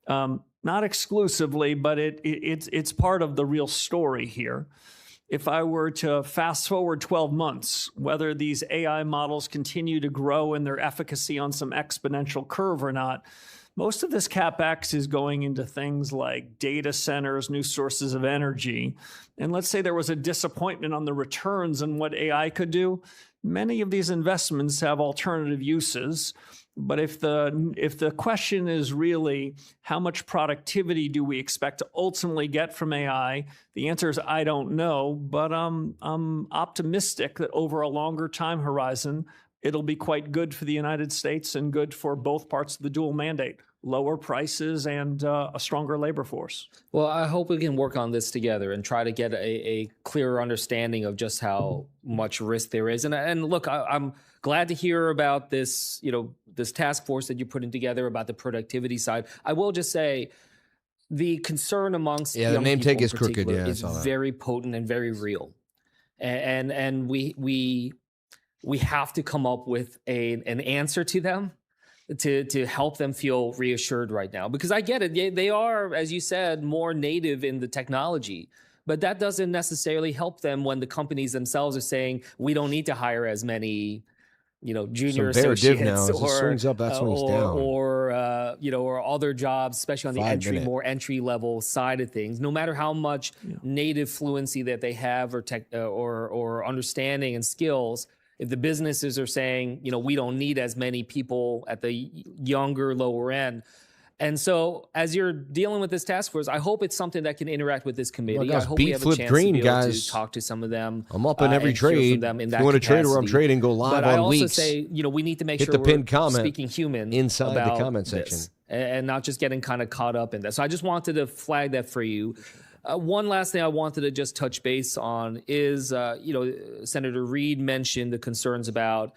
C: Not exclusively, but it's part of the real story here. If I were to fast forward 12 months, whether these AI models continue to grow in their efficacy on some exponential curve or not, Most of this CapEx is going into things like data centers, new sources of energy. And let's say there was a disappointment on the returns and what AI could do. Many of these investments have alternative uses. But if the question is really how much productivity do we expect to ultimately get from AI, the answer is I don't know. But I'm optimistic that over a longer time horizon, it'll be quite good for the United States and good for both parts of the dual mandate. Lower prices and a stronger labor force.
L: Well, I hope we can work on this together and try to get a clearer understanding of just how much risk there is. And look, I'm glad to hear about this, this task force that you're putting together about the productivity side. I will just say the concern amongst
A: the
L: young
A: name
L: people
A: tag
L: in
A: is crooked.
L: particular
A: Yeah,
L: is very potent and very real. And we have to come up with an answer to them. To help them feel reassured right now. Because I get it, they are, as you said, more native in the technology, but that doesn't necessarily help them when the companies themselves are saying, we don't need to hire as many, junior associates
A: now. As it swings up, that swings down.
L: Or other jobs, especially on the
A: 5 minute.
L: more entry level side of things. No matter how much native fluency that they have or understanding and skills, if the businesses are saying, we don't need as many people at the younger, lower end. And so as you're dealing with this task force, I hope it's something that can interact with this committee.
A: guys,
L: I hope
A: beat
L: we have a
A: flip
L: chance
A: green,
L: to be able
A: guys.
L: to talk to some of them.
A: I'm up in every
L: and hear from
A: trade.
L: them in
A: If
L: that
A: you want to trade where I'm
L: capacity.
A: trading, go live
L: but
A: on
L: I also
A: WEEX.
L: say, we need to make
A: Hit
L: sure
A: the pinned
L: we're
A: comment
L: speaking human
A: inside the
L: about
A: comment
L: this,
A: section.
L: and not just getting kind of caught up in that. So I just wanted to flag that for you. One last thing I wanted to just touch base on is, Senator Reid mentioned the concerns about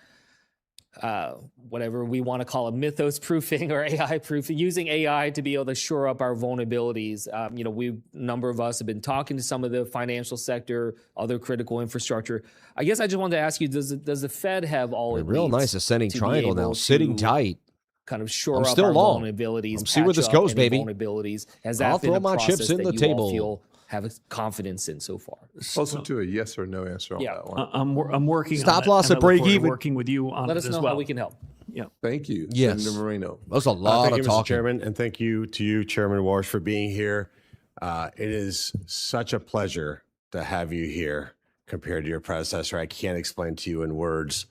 L: whatever we want to call it, mythos proofing or AI proofing, using AI to be able to shore up our vulnerabilities. A number of us have been talking to some of the financial sector, other critical infrastructure. I guess I just wanted to ask you, does the Fed have all it
A: Real
L: needs
A: nice ascending
L: to be
A: triangle now,
L: able
A: sitting
L: to
A: tight.
L: kind of shore
A: I'm
L: up
A: still
L: our
A: long.
L: vulnerabilities,
A: I'm see where
L: patch
A: this
L: up
A: goes,
L: any
A: baby.
L: vulnerabilities? Has that
A: I'll
L: been
A: throw
L: a
A: my
L: process
A: chips in
L: that
A: the
L: you
A: table.
L: all feel have a confidence in so far?
K: Closer to a yes or no answer on that one.
C: I'm working
A: Stop
C: on it,
A: loss
C: and
A: at
C: I look
A: break
C: forward to
A: even.
C: working with you on
L: Let
C: it
L: us
C: as
L: know
C: well.
L: how we can help.
C: Yeah.
K: Thank you,
A: Yes.
K: Senator Moreno.
A: That was a lot
M: Thank
A: of
M: you, Mr.
A: talking.
M: Chairman, and thank you to you, Chairman Walsh, for being here. It is such a pleasure to have you here compared to your predecessor. I can't explain to you in words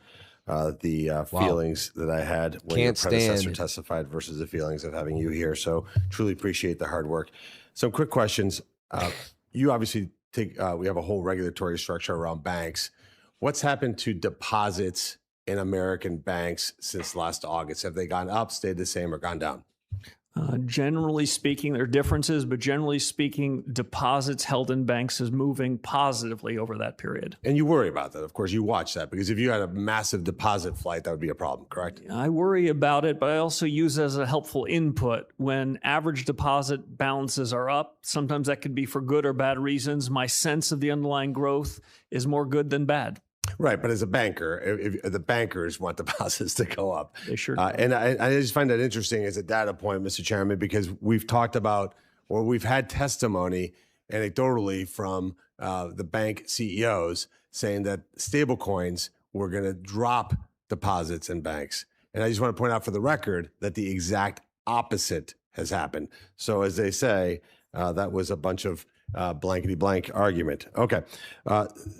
M: the feelings that I had when your predecessor testified versus the feelings of having you here. So truly appreciate the hard work. Some quick questions. You obviously we have a whole regulatory structure around banks. What's happened to deposits in American banks since last August? Have they gone up, stayed the same, or gone down?
C: Generally speaking, there are differences, but generally speaking, deposits held in banks is moving positively over that period.
M: And you worry about that. Of course, you watch that because if you had a massive deposit flight, that would be a problem, correct?
C: I worry about it, but I also use it as a helpful input. When average deposit balances are up, sometimes that could be for good or bad reasons. My sense of the underlying growth is more good than bad.
M: Right, but as a banker, if the bankers want deposits to go up.
C: They sure do.
M: And I just find that interesting as a data point, Mr. Chairman, because we've talked about, or we've had testimony anecdotally from the bank CEOs saying that stable coins were going to drop deposits in banks. And I just want to point out for the record that the exact opposite has happened. So as they say, that was a bunch of blankety blank argument. Okay.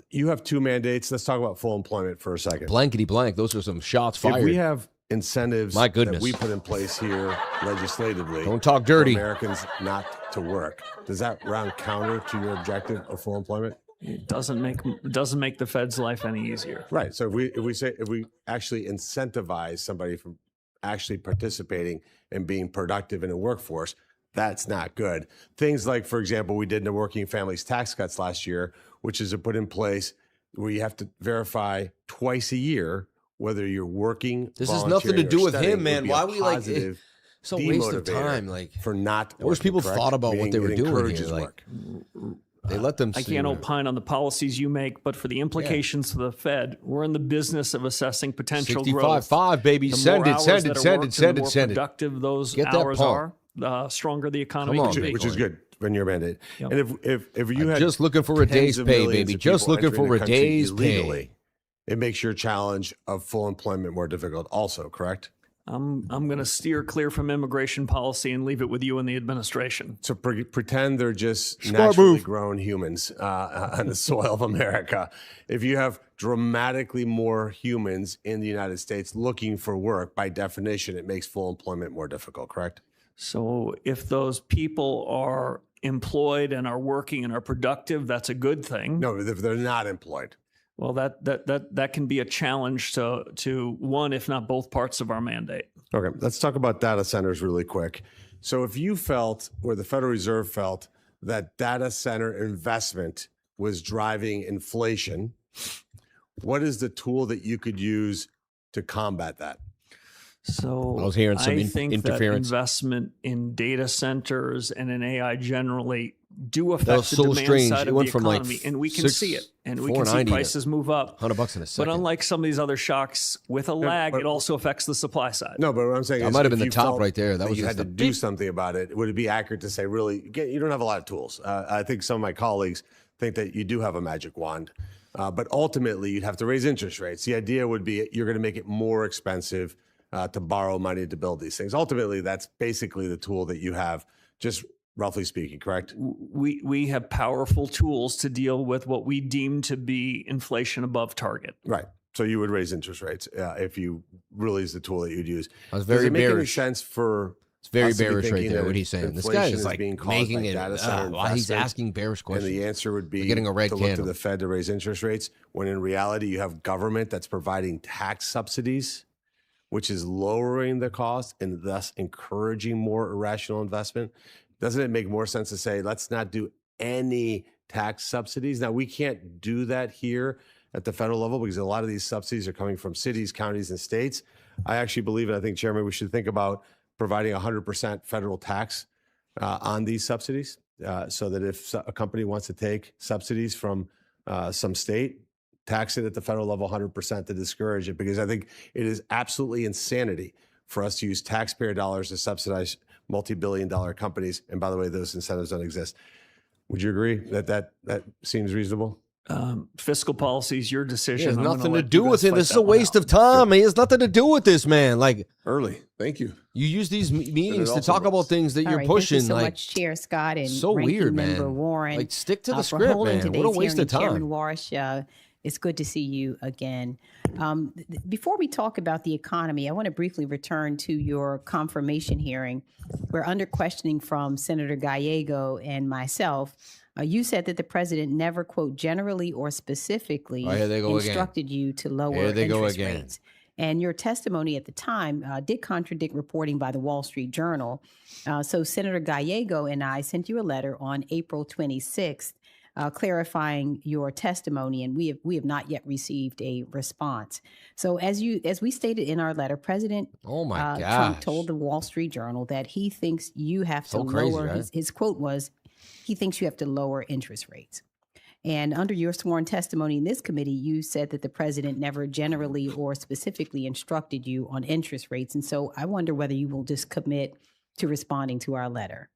M: You have two mandates. Let's talk about full employment for a second.
A: Blankety blank. Those are some shots fired.
M: If we have incentives
A: My goodness.
M: that we put in place here legislatively,
A: Don't talk dirty.
M: for Americans not to work, does that round counter to your objective of full employment?
C: It doesn't make the Fed's life any easier.
M: Right. So if we actually incentivize somebody from actually participating and being productive in a workforce, that's not good. Things like, for example, we did in the working families tax cuts last year, which is to put in place where you have to verify twice a year whether you're working.
A: This has nothing to
M: volunteering,
A: do
M: or
A: with
M: studying
A: him, man.
M: would be
A: Why
M: a
A: we like
M: positive
A: it's a waste of
M: demotivator
A: time. Like
M: for not.
A: I wish
M: working,
A: people
M: correct?
A: thought about what
M: Meaning
A: they were
M: it
A: doing here.
M: encourages
A: Like
M: work.
A: they let them.
C: I
A: see
C: can't
A: what-
C: opine on the policies you make, but for the implications to the Fed, we're in the business of assessing potential growth.
A: 65.5, baby.
C: The
A: Send
C: more
A: it,
C: hours
A: send
C: that
A: it,
C: are
A: send it,
C: worked
A: send
C: and the
A: it,
C: more
A: send it.
C: productive those
A: Get that
C: hours
A: pump.
C: are, the stronger the economy
A: Come on,
C: can be.
M: Which is good when you're mandate.
C: Yep.
M: And if you
A: I'm
M: had
A: just looking for a
M: tens
A: day's
M: of
A: pay,
M: millions
A: baby.
M: of
A: Just
M: people
A: looking
M: entering
A: for
M: the
A: a
M: country
A: day's
M: illegally,
A: pay.
M: it makes your challenge of full employment more difficult also, correct?
C: I'm going to steer clear from immigration policy and leave it with you and the administration.
M: So pretend they're just naturally grown humans on the soil of America. If you have dramatically more humans in the United States looking for work, by definition, it makes full employment more difficult, correct?
C: So if those people are employed and are working and are productive, that's a good thing.
M: No, if they're not employed.
C: Well, that can be a challenge to one, if not both parts of our mandate.
M: Okay, let's talk about data centers really quick. So if you felt, or the Federal Reserve felt, that data center investment was driving inflation, what is the tool that you could use to combat that?
C: So
A: I was hearing some
C: think
A: interference.
C: that investment in data centers and in AI generally do
A: That
C: affect
A: was
C: the
A: so
C: demand
A: strange.
C: side
A: It
C: of
A: went
C: the
A: from like
C: economy, and we can see it, and we can see
A: 490 to
C: prices move up.
A: $100 in a second.
C: But unlike some of these other shocks, with a lag, it also affects the supply side.
M: No, but what I'm saying
A: That
M: is,
A: might have
M: if
A: been the
M: you
A: top
M: felt
A: right there. That was
M: you
A: just
M: had to
A: a
M: do something about it. Would it be accurate to say, really, you don't have a lot of tools? I think some of my colleagues think that you do have a magic wand, but ultimately you'd have to raise interest rates. The idea would be you're going to make it more expensive to borrow money to build these things. Ultimately, that's basically the tool that you have, just roughly speaking, correct?
C: We have powerful tools to deal with what we deem to be inflation above target.
M: Right. So you would raise interest rates if you really is the tool that you'd use.
A: I was very
M: Does it make any
A: bearish.
M: sense for
A: It's very
M: us to be
A: bearish right
M: thinking
A: there,
M: that
A: what he's saying. This guy
M: inflation
A: is like
M: being caused
A: making
M: by
A: it,
M: data center
A: why he's
M: investment,
A: asking bearish questions.
M: And the answer would be
A: We're getting a red
M: to look to
A: candle.
M: the Fed to raise interest rates, when in reality you have government that's providing tax subsidies, which is lowering the cost and thus encouraging more irrational investment. Doesn't it make more sense to say, let's not do any tax subsidies? Now, we can't do that here at the federal level because a lot of these subsidies are coming from cities, counties, and states. I actually believe, and I think, Chairman, we should think about providing 100% federal tax on these subsidies, so that if a company wants to take subsidies from some state, tax it at the federal level 100% to discourage it, because I think it is absolutely insanity for us to use taxpayer dollars to subsidize multi-billion-dollar companies. And by the way, those incentives don't exist. Would you agree that that seems reasonable?
C: Fiscal policy is your decision.
A: It has
C: I'm gonna
A: nothing to
C: let
A: do
C: you
A: with
C: guys
A: it.
C: fight
A: This is
C: that
A: a
C: one
A: waste
C: out.
A: of time. It has nothing to do with this, man. Like,
K: Early. Thank you.
A: you use these meetings to
K: also
A: talk about things that
N: All
A: you're
N: right,
A: pushing.
N: Thank you so
A: like,
N: much, Chair Scott and
A: so
N: Ranking
A: weird,
N: Member
A: man.
N: Warren.
A: Like, stick to the
N: for
A: script,
N: holding
A: man. What a
N: today's
A: waste
N: hearing.
A: of time.
N: Chairman Walsh, it's good to see you again. Before we talk about the economy, I want to briefly return to your confirmation hearing. We're under questioning from Senator Gallego and myself. You said that the president never, quote, generally or specifically
A: Oh, here they go again.
N: instructed you to lower
A: Here they go
N: interest
A: again.
N: rates. And your testimony at the time did contradict reporting by the Wall Street Journal. So Senator Gallego and I sent you a letter on April 26th clarifying your testimony, and we have not yet received a response. So as we stated in our letter, President
A: Oh my
N: Trump
A: gosh.
N: told the Wall Street Journal that he thinks you have
A: So
N: to
A: crazy,
N: lower,
A: right?
N: his quote was, he thinks you have to lower interest rates. And under your sworn testimony in this committee, you said that the president never generally or specifically instructed you on interest rates. And so I wonder whether you will just commit to responding to our letter.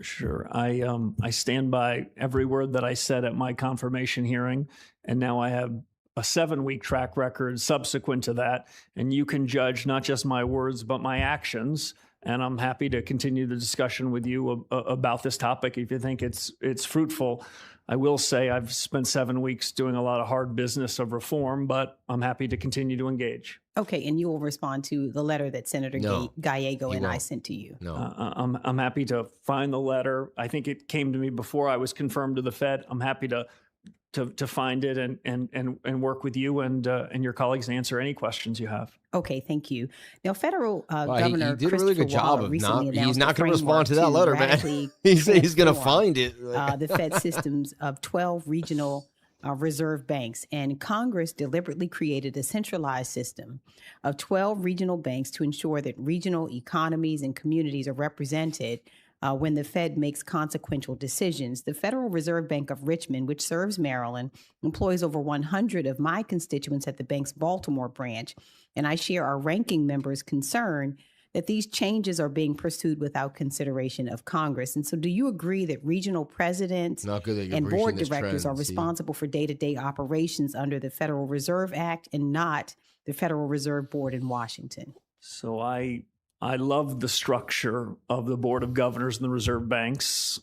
C: Sure. I stand by every word that I said at my confirmation hearing, and now I have a 7-week track record subsequent to that, and you can judge not just my words but my actions. And I'm happy to continue the discussion with you about this topic if you think it's fruitful. I will say I've spent 7 weeks doing a lot of hard business of reform, but I'm happy to continue to engage.
N: Okay, and you will respond to the letter that Senator
A: No,
N: Gallego
A: he
N: and I
A: won't.
N: sent to you.
A: No.
C: I'm happy to find the letter. I think it came to me before I was confirmed to the Fed. I'm happy to find it and work with you and your colleagues to answer any questions you have.
N: Okay, thank you. Now, federal
A: Wow, he
N: Governor
A: did a really good
N: Christopher
A: job
N: Waller
A: of
N: recently
A: not.
N: announced
A: He's not
N: a
A: going to respond to that
N: framework
A: letter, man.
N: radically
A: He's going to
N: transform,
A: find it.
N: the Fed systems of 12 regional reserve banks, and Congress deliberately created a centralized system of 12 regional banks to ensure that regional economies and communities are represented when the Fed makes consequential decisions. The Federal Reserve Bank of Richmond, which serves Maryland, employs over 100 of my constituents at the bank's Baltimore branch, and I share our ranking member's concern that these changes are being pursued without consideration of Congress. And so do you agree that regional presidents
A: Not good that you're
N: and
A: breaching
N: board
A: this
N: directors
A: trend,
N: are
A: see?
N: responsible for day-to-day operations under the Federal Reserve Act and not the Federal Reserve Board in Washington?
C: So I love the structure of the Board of Governors and the Reserve Banks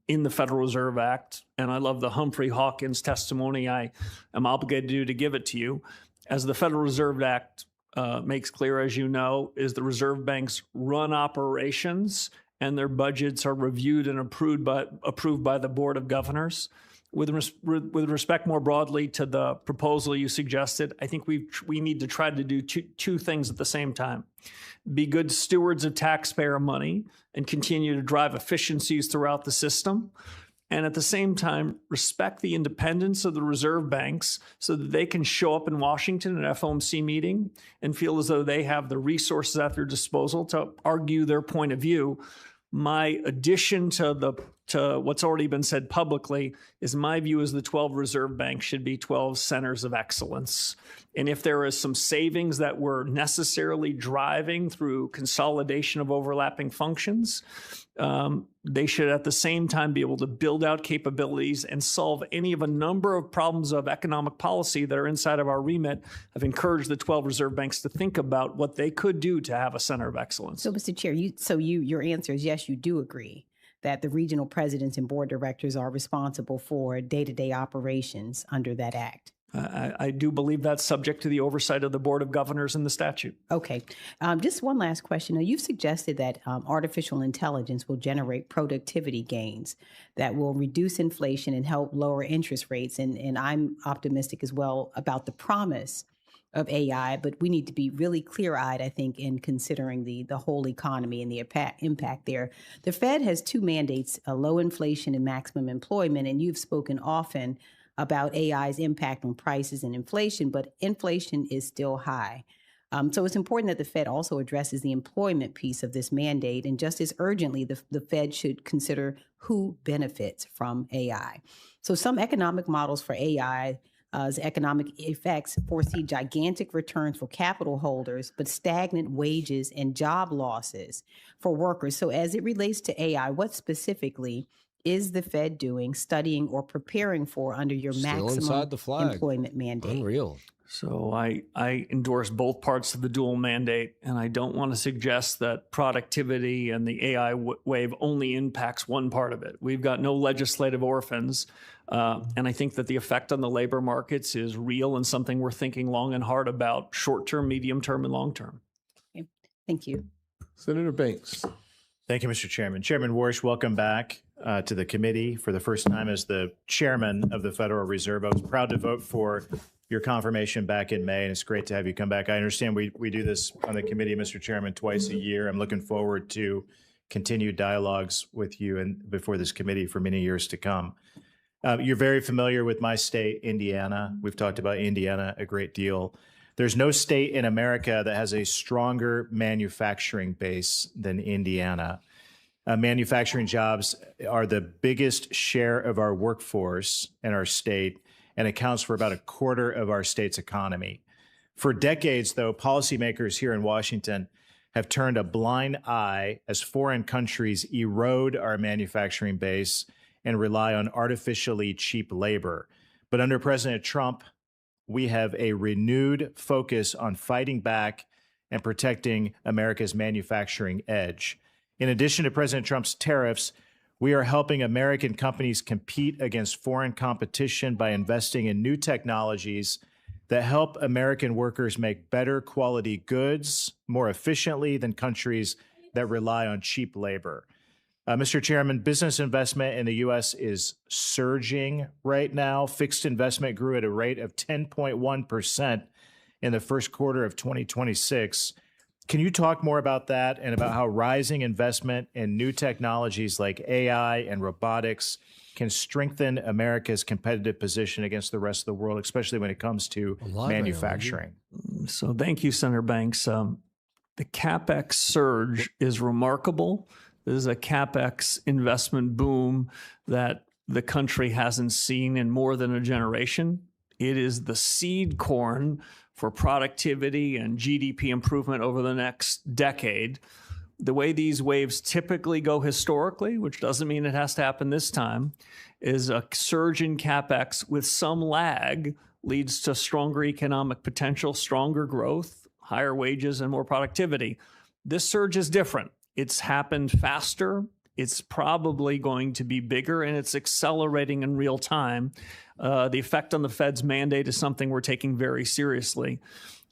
C: in the Federal Reserve Act, and I love the Humphrey Hawkins testimony. I am obligated to give it to you. As the Federal Reserve Act makes clear, as you know, is the reserve banks run operations and their budgets are reviewed and approved by the Board of Governors. With respect more broadly to the proposal you suggested, I think we need to try to do two things at the same time. Be good stewards of taxpayer money and continue to drive efficiencies throughout the system. And at the same time, respect the independence of the reserve banks so that they can show up in Washington at an FOMC meeting and feel as though they have the resources at their disposal to argue their point of view. My addition to what's already been said publicly is my view is the 12 reserve banks should be 12 centers of excellence. And if there is some savings that we're necessarily driving through consolidation of overlapping functions, they should at the same time be able to build out capabilities and solve any of a number of problems of economic policy that are inside of our remit. I've encouraged the 12 reserve banks to think about what they could do to have a center of excellence.
N: So, Mr. Chair, your answer is yes, you do agree that the regional presidents and board directors are responsible for day-to-day operations under that act.
C: I do believe that's subject to the oversight of the Board of Governors and the statute.
N: Okay. Just one last question. Now, you've suggested that artificial intelligence will generate productivity gains that will reduce inflation and help lower interest rates. And I'm optimistic as well about the promise of AI, but we need to be really clear-eyed, I think, in considering the whole economy and the impact there. The Fed has two mandates, low inflation and maximum employment, and you've spoken often about AI's impact on prices and inflation, but inflation is still high. So it's important that the Fed also addresses the employment piece of this mandate, and just as urgently, the Fed should consider who benefits from AI. So some economic models for AI's economic effects foresee gigantic returns for capital holders, but stagnant wages and job losses for workers. So as it relates to AI, what specifically is the Fed doing, studying, or preparing for under your maximum employment mandate?
A: Unreal.
C: So I endorse both parts of the dual mandate, and I don't want to suggest that productivity and the AI wave only impacts one part of it. We've got no legislative orphans, and I think that the effect on the labor markets is real and something we're thinking long and hard about, short-term, medium-term, and long-term.
N: Okay. Thank you.
K: Senator Banks.
O: Thank you, Mr. Chairman. Chairman Warsh, welcome back to the committee for the first time as the chairman of the Federal Reserve. I was proud to vote for your confirmation back in May, and it's great to have you come back. I understand we do this on the committee, Mr. Chairman, twice a year. I'm looking forward to continued dialogues with you and before this committee for many years to come. You're very familiar with my state, Indiana. We've talked about Indiana a great deal. There's no state in America that has a stronger manufacturing base than Indiana. Manufacturing jobs are the biggest share of our workforce in our state and accounts for about a quarter of our state's economy. For decades, though, policymakers here in Washington have turned a blind eye as foreign countries erode our manufacturing base and rely on artificially cheap labor. But under President Trump, we have a renewed focus on fighting back and protecting America's manufacturing edge. In addition to President Trump's tariffs, we are helping American companies compete against foreign competition by investing in new technologies that help American workers make better quality goods more efficiently than countries that rely on cheap labor. Mr. Chairman, business investment in the U.S. is surging right now. Fixed investment grew at a rate of 10.1% in the first quarter of 2026. Can you talk more about that and about how rising investment in new technologies like AI and robotics can strengthen America's competitive position against the rest of the world, especially when it comes to manufacturing?
C: So thank you, Senator Banks. The CapEx surge is remarkable. This is a CapEx investment boom that the country hasn't seen in more than a generation. It is the seed corn for productivity and GDP improvement over the next decade. The way these waves typically go historically, which doesn't mean it has to happen this time, is a surge in CapEx with some lag leads to stronger economic potential, stronger growth, higher wages and more productivity. This surge is different. It's happened faster. It's probably going to be bigger, and it's accelerating in real time. The effect on the Fed's mandate is something we're taking very seriously.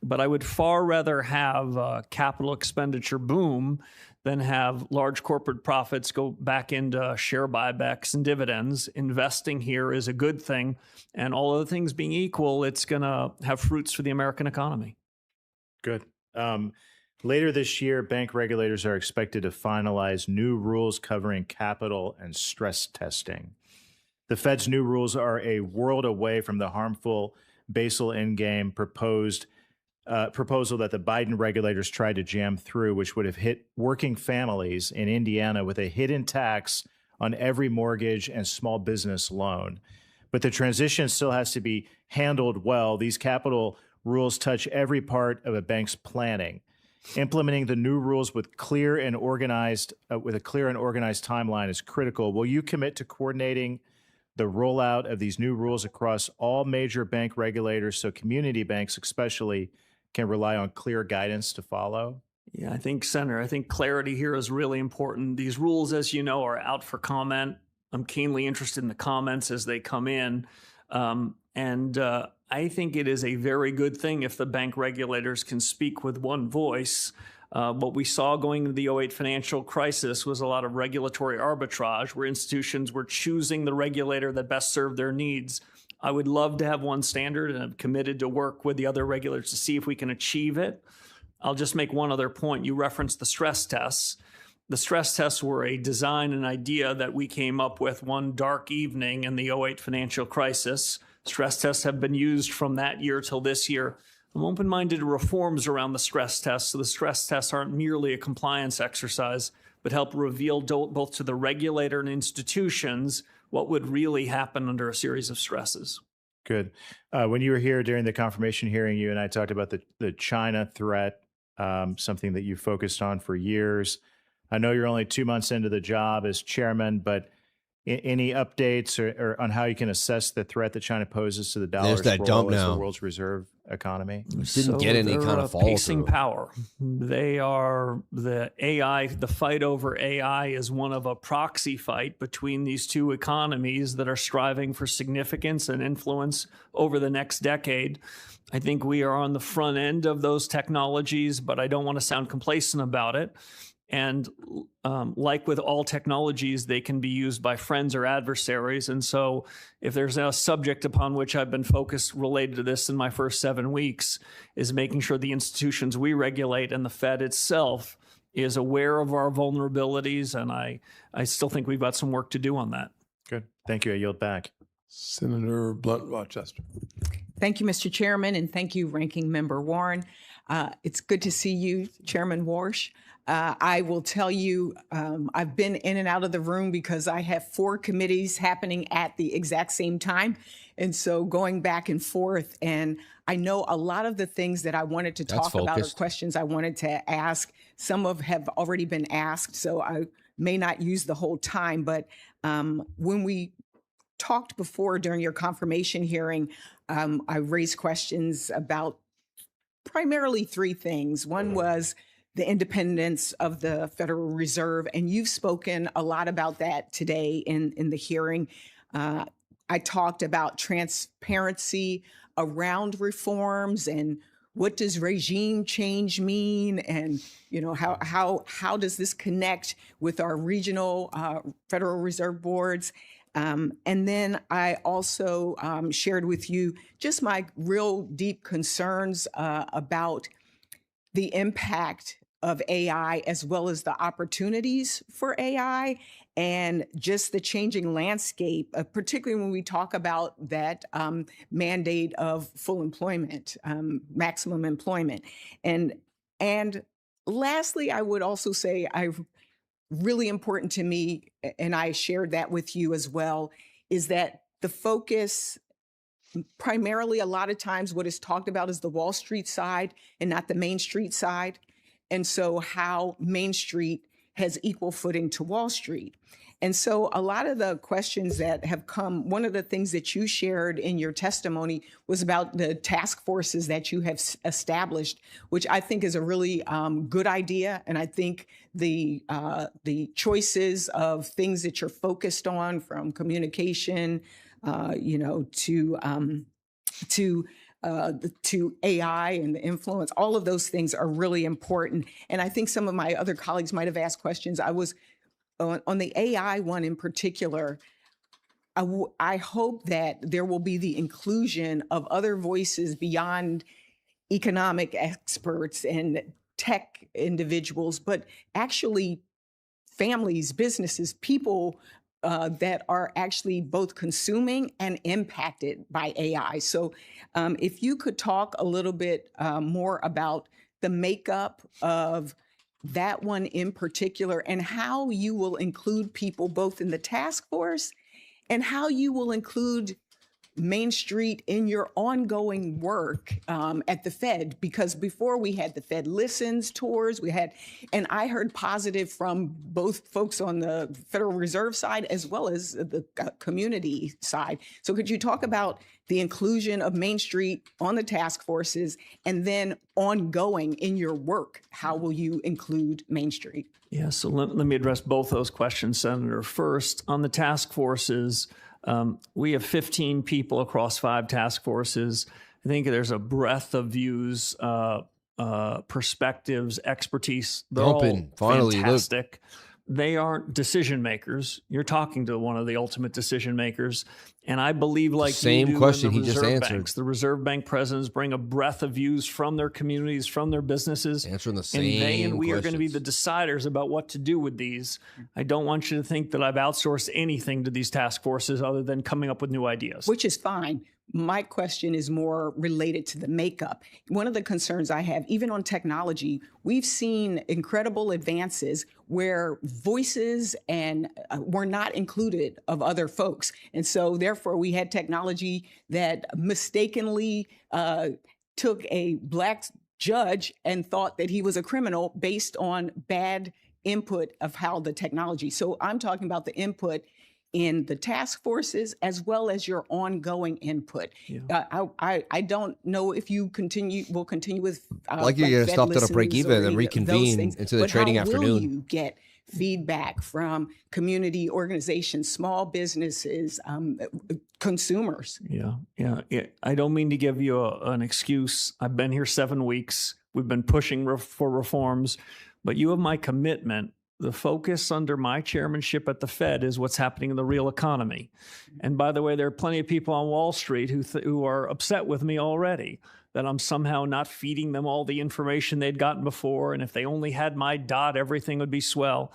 C: But I would far rather have a capital expenditure boom than have large corporate profits go back into share buybacks and dividends. Investing here is a good thing, and all other things being equal, it's going to have fruits for the American economy.
O: Good. Later this year, bank regulators are expected to finalize new rules covering capital and stress testing. The Fed's new rules are a world away from the harmful Basel Endgame proposal that the Biden regulators tried to jam through, which would have hit working families in Indiana with a hidden tax on every mortgage and small business loan. But the transition still has to be handled well. These capital rules touch every part of a bank's planning. Implementing the new rules with a clear and organized timeline is critical. Will you commit to coordinating the rollout of these new rules across all major bank regulators so community banks especially can rely on clear guidance to follow?
C: Yeah, I think clarity here is really important. These rules, as you know, are out for comment. I'm keenly interested in the comments as they come in. I think it is a very good thing if the bank regulators can speak with one voice. What we saw going into the 2008 financial crisis was a lot of regulatory arbitrage where institutions were choosing the regulator that best served their needs. I would love to have one standard, and I'm committed to work with the other regulators to see if we can achieve it. I'll just make one other point. You referenced the stress tests. The stress tests were a design and idea that we came up with one dark evening in the 2008 financial crisis. Stress tests have been used from that year till this year. I'm open-minded to reforms around the stress tests, so the stress tests aren't merely a compliance exercise, but help reveal both to the regulator and institutions what would really happen under a series of stresses.
O: Good. When you were here during the confirmation hearing, you and I talked about the China threat, something that you focused on for years. I know you're only 2 months into the job as chairman, but any updates or on how you can assess the threat that China poses to the dollar's role as the world's reserve economy?
A: Didn't get any kind of
C: pacing power. They are the fight over AI is one of a proxy fight between these two economies that are striving for significance and influence over the next decade. I think we are on the front end of those technologies, but I don't want to sound complacent about it. And like with all technologies, they can be used by friends or adversaries. And so if there's a subject upon which I've been focused related to this in my first 7 weeks is making sure the institutions we regulate and the Fed itself is aware of our vulnerabilities. And I still think we've got some work to do on that.
O: Good. Thank you. I yield back.
K: Senator Blunt Rochester.
P: Thank you, Mr. Chairman, and thank you, Ranking Member Warren. It's good to see you, Chairman Walsh. I will tell you, I've been in and out of the room because I have 4 committees happening at the exact same time. And so going back and forth, and I know a lot of the things that I wanted to talk about or questions I wanted to ask, some have already been asked, so I may not use the whole time. But when we talked before during your confirmation hearing, I raised questions about primarily 3 things. One was the independence of the Federal Reserve, and you've spoken a lot about that today in the hearing. I talked about transparency around reforms and what does regime change mean, and how does this connect with our regional Federal Reserve boards. And then I also shared with you just my real deep concerns about the impact of AI as well as the opportunities for AI and just the changing landscape, particularly when we talk about that mandate of full employment, maximum employment. And lastly, I would also say really important to me, and I shared that with you as well, is that the focus primarily a lot of times what is talked about is the Wall Street side and not the Main Street side. And so how Main Street has equal footing to Wall Street. And so a lot of the questions that have come, one of the things that you shared in your testimony was about the task forces that you have established, which I think is a really good idea. And I think the choices of things that you're focused on, from communication, to AI and the influence, all of those things are really important. And I think some of my other colleagues might have asked questions. I was on the AI one in particular. I hope that there will be the inclusion of other voices beyond economic experts and tech individuals, but actually families, businesses, people that are actually both consuming and impacted by AI. So if you could talk a little bit more about the makeup of that one in particular, and how you will include people both in the task force and how you will include Main Street in your ongoing work at the Fed, because before we had the Fed Listens tours, and I heard positive from both folks on the Federal Reserve side as well as the community side. So could you talk about the inclusion of Main Street on the task forces, and then ongoing in your work, how will you include Main Street?
C: Yeah, so let me address both those questions, Senator. First, on the task forces, we have 15 people across 5 task forces. I think there's a breadth of views, perspectives, expertise. They're all fantastic. They aren't decision makers. You're talking to one of the ultimate decision makers. And I believe, like
A: same
C: you do
A: question
C: in the
A: he just
C: Reserve
A: answered.
C: Banks, the Reserve Bank presidents bring a breadth of views from their communities, from their businesses.
A: Answering the same
C: And they and we are going to be
A: questions.
C: the deciders about what to do with these. I don't want you to think that I've outsourced anything to these task forces other than coming up with new ideas.
P: Which is fine. My question is more related to the makeup. One of the concerns I have, even on technology, we've seen incredible advances where voices and were not included of other folks. And so therefore we had technology that mistakenly took a Black judge and thought that he was a criminal based on bad input of how the technology. So I'm talking about the input in the task forces as well as your ongoing input.
C: Yeah.
P: I don't know if you will continue with
A: Like you're gonna
P: Fed
A: stop at a break
P: Listens
A: even
P: or
A: and then
P: any of those
A: reconvene
P: things,
A: into the
P: but
A: trading
P: how
A: afternoon.
P: Will you get feedback from community organizations, small businesses, consumers?
C: Yeah. I don't mean to give you an excuse. I've been here 7 weeks. We've been pushing for reforms, but you have my commitment. The focus under my chairmanship at the Fed is what's happening in the real economy. And by the way, there are plenty of people on Wall Street who are upset with me already that I'm somehow not feeding them all the information they'd gotten before. And if they only had my dot, everything would be swell.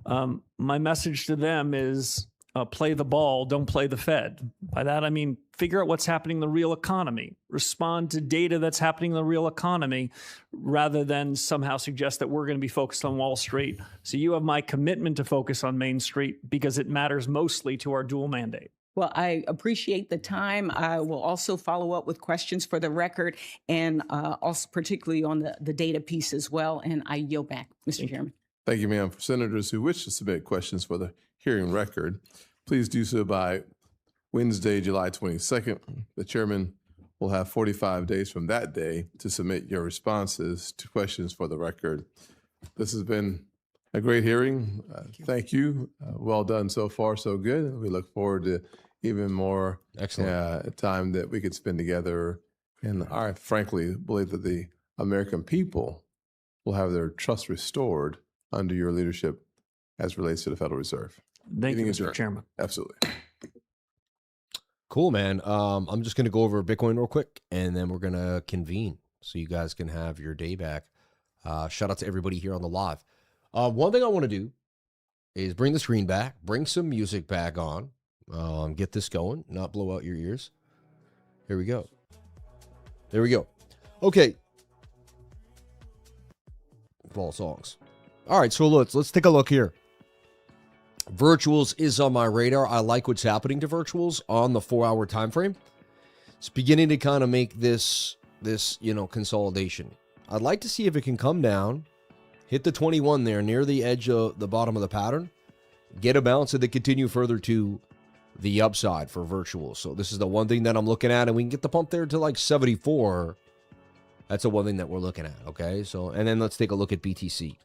C: My message to them is play the ball, don't play the Fed. By that, I mean, figure out what's happening in the real economy, respond to data that's happening in the real economy, rather than somehow suggest that we're going to be focused on Wall Street. So you have my commitment to focus on Main Street because it matters mostly to our dual mandate.
P: Well, I appreciate the time. I will also follow up with questions for the record, and also particularly on the data piece as well. And I yield back, Mr. Chairman.
K: Thank you, ma'am. For senators who wish to submit questions for the hearing record, please do so by Wednesday, July 22nd. The chairman will have 45 days from that day to submit your responses to questions for the record. This has been a great hearing. Thank you. Well done so far, so good. We look forward to even more time that we could spend together. And I frankly believe that the American people will have their trust restored under your leadership as relates to the Federal Reserve.
C: Thank you, Mr. Chairman.
K: Absolutely.
A: Cool, man. I'm just going to go over Bitcoin real quick, and then we're going to convene so you guys can have your day back. Shout out to everybody here on the live. One thing I want to do is bring the screen back, bring some music back on, get this going, not blow out your ears. Here we go. There we go. Okay. Fall songs. All right, so let's take a look here. Virtuals is on my radar. I like what's happening to virtuals on the 4-hour time frame. It's beginning to kind of make this consolidation. I'd like to see if it can come down hit the 21 there near the edge of the bottom of the pattern, get a bounce, and then continue further to the upside for virtual. So this is the one thing that I'm looking at, and we can get the pump there to like 74. That's the one thing that we're looking at, okay? So, and then let's take a look at BTC.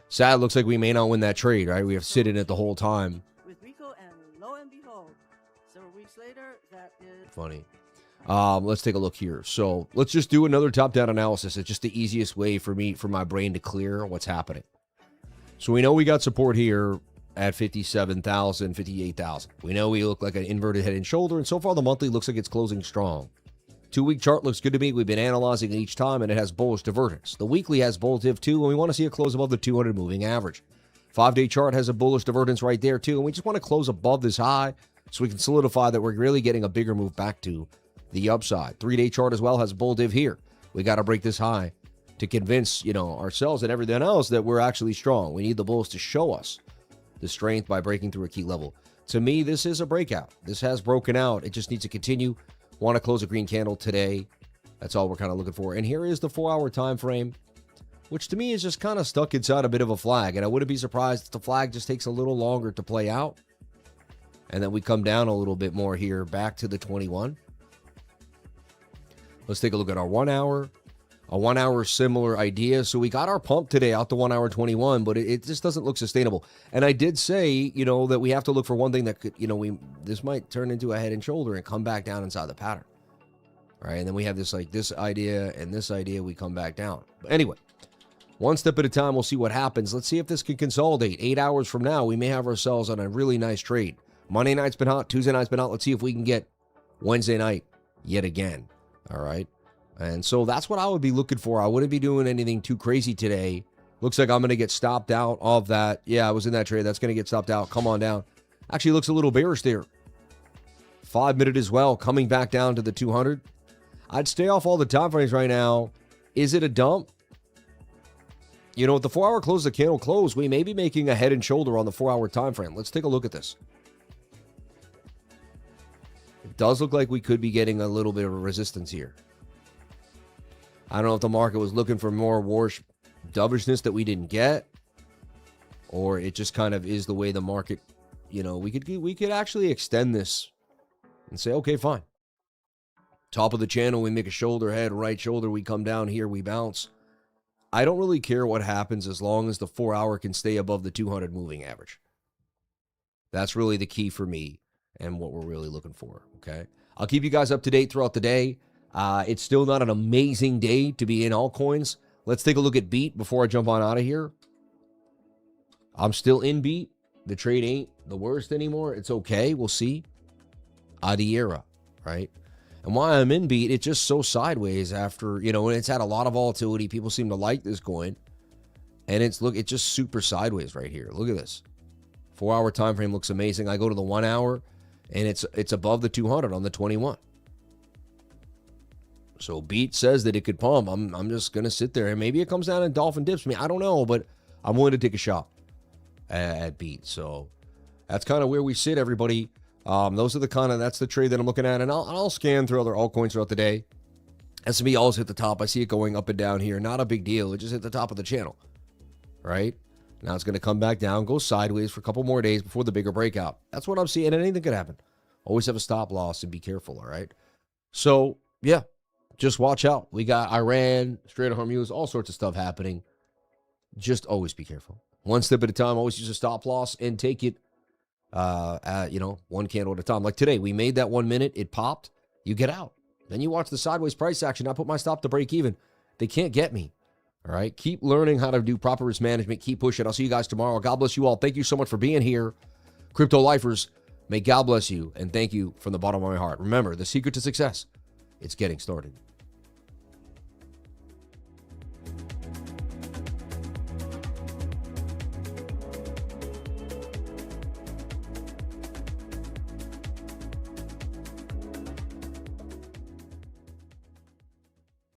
A: Sad, looks like we may not win that trade, right? We have sit in it the whole time.
Q: With Rico, and lo and behold, several weeks later, that is
A: Funny. Let's take a look here. So let's just do another top-down analysis. It's just the easiest way for my brain to clear what's happening. So we know we got support here at 57,000, 58,000. We know we look like an inverted head and shoulder, and so far the monthly looks like it's closing strong. 2-week chart looks good to me. We've been analyzing it each time, and it has bullish divergence. The weekly has bullish div too, and we want to see a close above the 200 moving average. 5-day chart has a bullish divergence right there too, and we just want to close above this high so we can solidify that we're really getting a bigger move back to the upside. 3-day chart as well has bull div here. We got to break this high to convince, ourselves and everything else that we're actually strong. We need the bulls to show us the strength by breaking through a key level. To me, this is a breakout. This has broken out. It just needs to continue. Want to close a green candle today. That's all we're kind of looking for. And here is the 4-hour time frame, which to me is just kind of stuck inside a bit of a flag. And I wouldn't be surprised if the flag just takes a little longer to play out. And then we come down a little bit more here back to the 21. Let's take a look at our 1 hour. A 1 hour similar idea. So we got our pump today out to 1 hour 21, but it just doesn't look sustainable. And I did say, that we have to look for one thing that could, this might turn into a head and shoulder and come back down inside the pattern. All right. And then we have this idea and this idea, we come back down. But anyway, one step at a time, we'll see what happens. Let's see if this can consolidate. 8 hours from now, we may have ourselves on a really nice trade. Monday night's been hot. Tuesday night's been hot. Let's see if we can get Wednesday night yet again. All right. And so that's what I would be looking for. I wouldn't be doing anything too crazy today. Looks like I'm going to get stopped out of that. Yeah, I was in that trade. That's going to get stopped out. Come on down. Actually looks a little bearish there. 5-minute as well, coming back down to the 200. I'd stay off all the time frames right now. Is it a dump? With the 4-hour close, the candle close, we may be making a head and shoulder on the 4-hour time frame. Let's take a look at this. It does look like we could be getting a little bit of a resistance here. I don't know if the market was looking for more WALSH dovishness that we didn't get, or it just kind of is the way the market, we could actually extend this and say, okay, fine. Top of the channel, we make a shoulder, head, right shoulder, we come down here, we bounce. I don't really care what happens as long as the 4-hour can stay above the 200 moving average. That's really the key for me and what we're really looking for, okay? I'll keep you guys up to date throughout the day. It's still not an amazing day to be in altcoins. Let's take a look at Beat before I jump on out of here. I'm still in Beat. The trade ain't the worst anymore. It's okay. We'll see. Adiera, right? And why I'm in Beat, it's just so sideways after, when it's had a lot of volatility. People seem to like this coin. And it's just super sideways right here. Look at this. 4-hour time frame looks amazing. I go to the 1 hour, and it's above the 200 on the 21. So Beat says that it could pump. I'm just going to sit there, and maybe it comes down and dolphin dips me. I don't know, but I'm willing to take a shot at Beat. So that's kind of where we sit, everybody. That's the trade that I'm looking at, and I'll scan through other altcoins throughout the day. S&P always hit the top. I see it going up and down here. Not a big deal. It just hit the top of the channel, right? Now it's going to come back down, go sideways for a couple more days before the bigger breakout. That's what I'm seeing, and anything could happen. Always have a stop loss and be careful, all right? So, yeah. Just watch out. We got Iran, Strait of Hormuz, all sorts of stuff happening. Just always be careful. One step at a time. Always use a stop loss and take it, one candle at a time. Like today, we made that 1 minute. It popped. You get out. Then you watch the sideways price action. I put my stop to break even. They can't get me. All right. Keep learning how to do proper risk management. Keep pushing. I'll see you guys tomorrow. God bless you all. Thank you so much for being here. Crypto lifers, may God bless you. And thank you from the bottom of my heart. Remember, the secret to success, it's getting started.